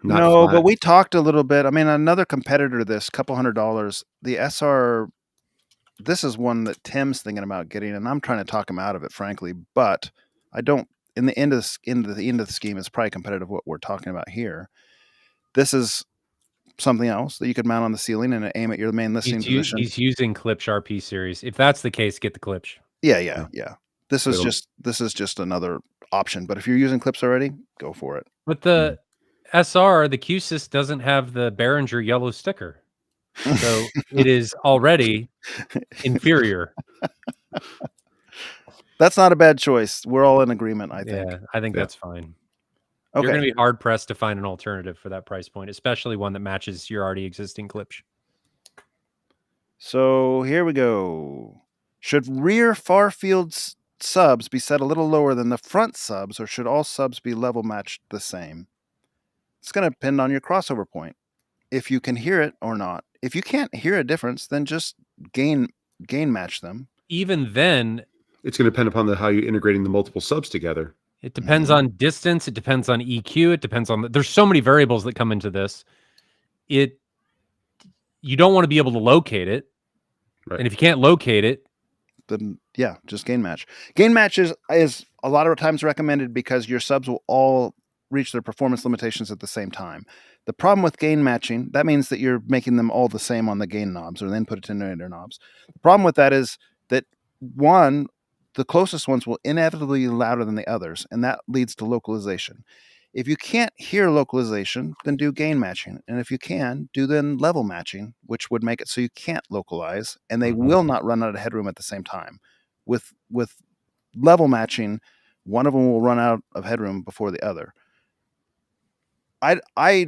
No, but we talked a little bit. I mean, another competitor to this, couple $100, the SR. This is one that Tim's thinking about getting, and I'm trying to talk him out of it, frankly. But I don't. In the end of the scheme, it's probably competitive what we're talking about here. This is something else that you could mount on the ceiling and aim at your main listening position. He's using Klipsch RP series. If that's the case, get the Klipsch. Yeah. This is just another option. But if you're using Klipsch already, go for it. But the SR, the Q-Sys doesn't have the Behringer yellow sticker, so it is already inferior. That's not a bad choice. We're all in agreement, I think. Yeah, I think that's fine. Okay. You're going to be hard pressed to find an alternative for that price point, especially one that matches your already existing Klipsch. So here we go. Should rear far field subs be set a little lower than the front subs, or should all subs be level matched the same? It's going to depend on your crossover point. If you can hear it or not. If you can't hear a difference, then just gain match them. Even then, it's going to depend upon how you're integrating the multiple subs together. It depends on distance. It depends on EQ. It depends on there's so many variables that come into this. You don't want to be able to locate it. Right. And if you can't locate it, then yeah, just gain match. Gain match is a lot of times recommended because your subs will all reach their performance limitations at the same time. The problem with gain matching, that means that you're making them all the same on the gain knobs or the input attenuator knobs. The problem with that is that the closest ones will inevitably be louder than the others, and that leads to localization. If you can't hear localization, then do gain matching. And if you can, do then level matching, which would make it so you can't localize, and they will not run out of headroom at the same time. With level matching, one of them will run out of headroom before the other. I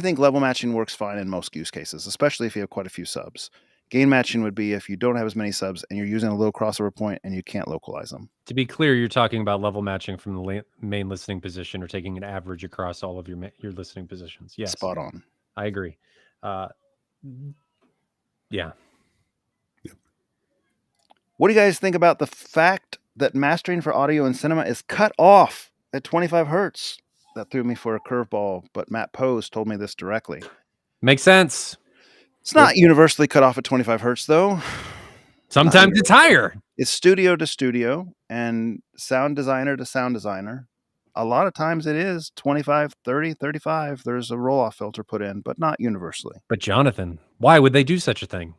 think level matching works fine in most use cases, especially if you have quite a few subs. Gain matching would be if you don't have as many subs and you're using a low crossover point and you can't localize them. To be clear, you're talking about level matching from the main listening position or taking an average across all of your listening positions. Yes. Spot on. I agree. Yeah. What do you guys think about the fact that mastering for audio and cinema is cut off at 25 hertz? That threw me for a curveball, but Matt Pose told me this directly. Makes sense. It's not universally cut off at 25 hertz, though. Sometimes it's higher. It's studio to studio and sound designer to sound designer. A lot of times it is 25, 30, 35. There's a roll-off filter put in, but not universally. But Jonathan, why would they do such a thing?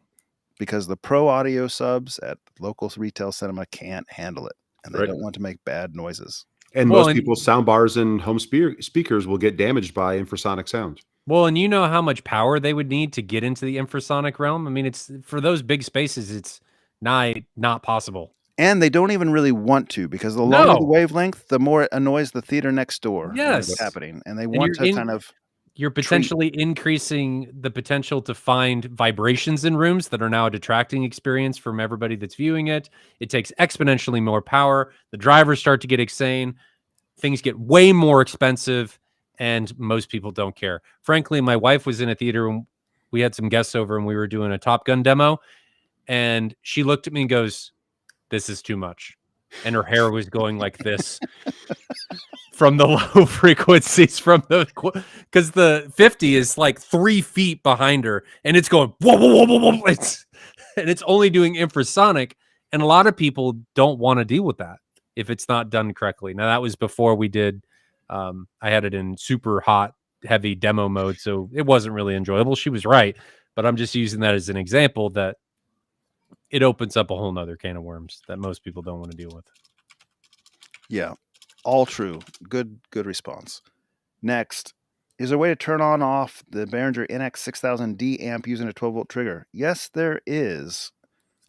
Because the pro audio subs at local retail cinema can't handle it, and they don't want to make bad noises. And most people's sound bars and home speakers will get damaged by infrasonic sound. Well, and you know how much power they would need to get into the infrasonic realm? I mean, it's for those big spaces, it's not possible. And they don't even really want to, because the longer the No. wavelength, the more it annoys the theater next door. when it's Yes. happening, and they And want to kind of you're potentially increasing the potential to find vibrations in rooms that are now a detracting experience from everybody that's viewing it. It takes exponentially more power. The drivers start to get insane. Things get way more expensive, and most people don't care. Frankly, my wife was in a theater and we had some guests over and we were doing a Top Gun demo, and she looked at me and goes, "This is too much." And her hair was going like this from the low frequencies because the 50 is like 3 feet behind her and it's going whoa, whoa, whoa, whoa, whoa. And it's only doing infrasonic, and a lot of people don't want to deal with that if it's not done correctly. Now that was before we did I had it in super hot heavy demo mode, so it wasn't really enjoyable. She was right, but I'm just using that as an example that it opens up a whole nother can of worms that most people don't want to deal with. Yeah, all true. Good response. Next, is there a way to turn on off the Behringer NX6000D amp using a 12-volt trigger? Yes, there is.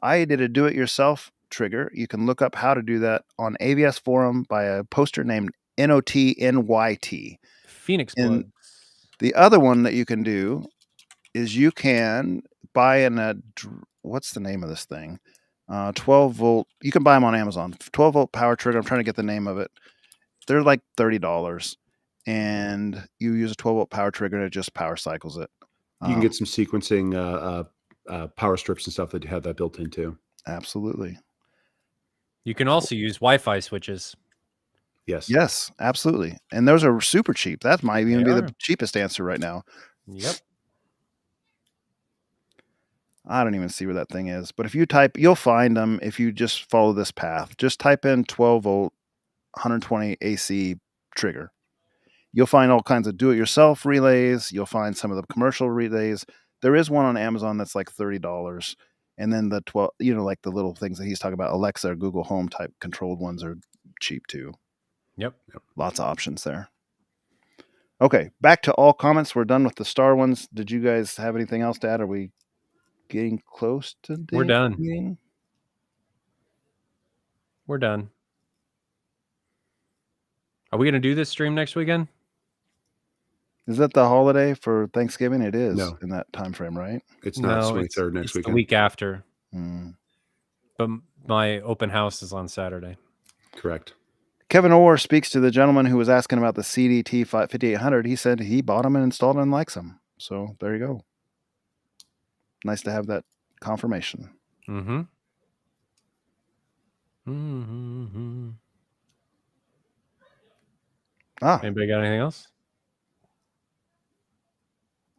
I did a do-it-yourself trigger. You can look up how to do that on AVS forum by a poster named NOTNYT. Phoenix And Blood. the other one that you can do is you can buy what's the name of this thing? 12 volt. You can buy them on Amazon. 12 volt power trigger. I'm trying to get the name of it. They're like $30, and you use a 12 volt power trigger and it just power cycles it. You can get some sequencing power strips and stuff that have that built into. Absolutely. You can also use Wi-Fi switches. Yes, absolutely. And those are super cheap. That might even be are. the cheapest answer right now. Yep. I don't even see where that thing is. But if you type, you'll find them if you just follow this path. Just type in 12 volt, 120 AC trigger. You'll find all kinds of do-it-yourself relays. You'll find some of the commercial relays. There is one on Amazon that's like $30. And then the 12, like the little things that he's talking about, Alexa or Google Home type controlled ones are cheap too. Yep. Lots of options there. Okay, back to all comments. We're done with the star ones. Did you guys have anything else to add? Are we getting close to the We're done. meeting? We're done. Are we going to do this stream next weekend? Is that the holiday for Thanksgiving? It is No. in that time frame, right? It's not. No, 23rd next it's weekend. the week after. Hmm. But my open house is on Saturday. Correct. Kevin Orr speaks to the gentleman who was asking about the CDT 5800. He said he bought them and installed them and likes them. So there you go. Nice to have that confirmation. Mm-hmm. Mm-hmm. Anybody got anything else?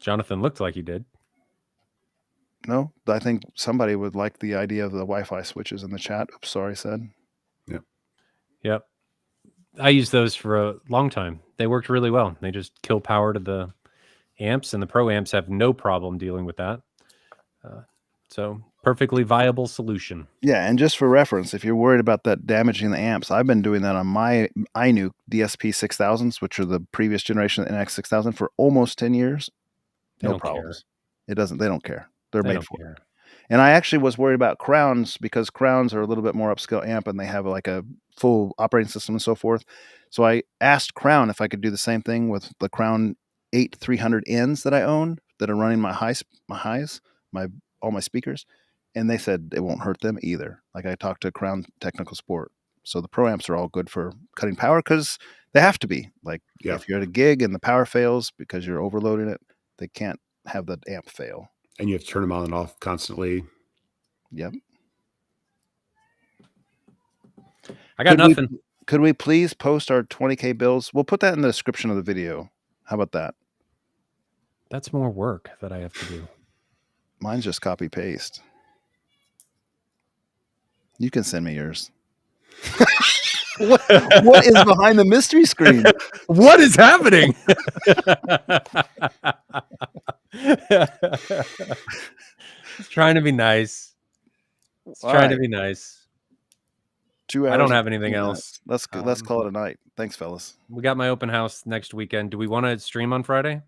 Jonathan looked like he did. No, I think somebody would like the idea of the Wi-Fi switches in the chat. Oops, sorry, said. Yep. I used those for a long time. They worked really well. They just kill power to the amps, and the Pro amps have no problem dealing with that. So perfectly viable solution. Yeah, and just for reference, if you're worried about that damaging the amps, I've been doing that on my iNuke DSP 6000s, which are the previous generation of the NX 6000 for almost 10 years. No problems. They don't care. They're made for it. And I actually was worried about Crowns because Crowns are a little bit more upscale amp and they have like a full operating system and so forth. So I asked Crown if I could do the same thing with the Crown 8300Ns that I own that are running my highs, all my speakers. And they said it won't hurt them either. Like I talked to Crown Technical Support. So the Pro amps are all good for cutting power because they have to be. Like if you're at a gig and the power fails because you're overloading it, they can't have the amp fail. And you have to turn them on and off constantly. Yep. I got nothing. Could we please post our 20K bills? We'll put that in the description of the video. How about that? That's more work that I have to do. Mine's just copy paste. You can send me yours. What is behind the mystery screen? What is happening? It's trying to be nice. It's trying to be nice. 2 hours. I don't have anything else. Let's call it a night. Thanks, fellas. We got my open house next weekend. Do we want to stream on Friday?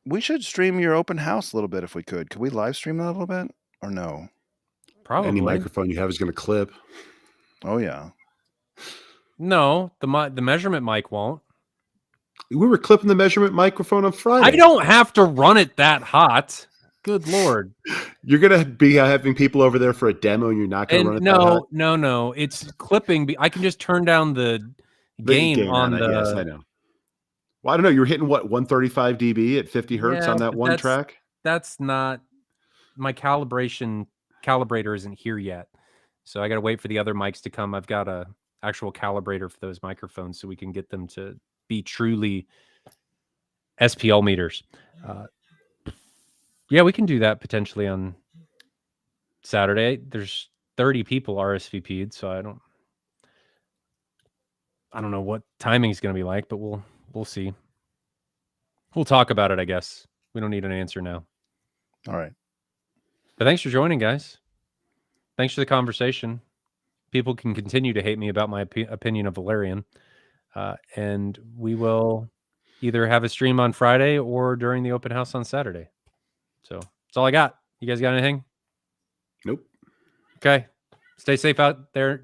We should stream your open house a little bit if we could. Could we live stream that a little bit? or no? Probably. Any microphone you have is going to clip. Oh yeah. No, the measurement mic won't. We were clipping the measurement microphone on Friday. I don't have to run it that hot. Good Lord. You're going to be having people over there for a demo and you're not going to run it that hot? No. It's clipping. I can just turn down the gain on the... Yes, I know. Well, I don't know. You were hitting what, 135 dB at 50 hertz on that one track? That's not... My calibrator isn't here yet. So I got to wait for the other mics to come. I've got a actual calibrator for those microphones so we can get them to be truly SPL meters. Yeah, we can do that potentially on Saturday. There's 30 people RSVP'd, so I don't know what timing is going to be like, but we'll see. We'll talk about it, I guess. We don't need an answer now. All right. But thanks for joining, guys. Thanks for the conversation. People can continue to hate me about my opinion of Valerian. And we will either have a stream on Friday or during the open house on Saturday. So that's all I got. You guys got anything? Nope. Okay. Stay safe out there.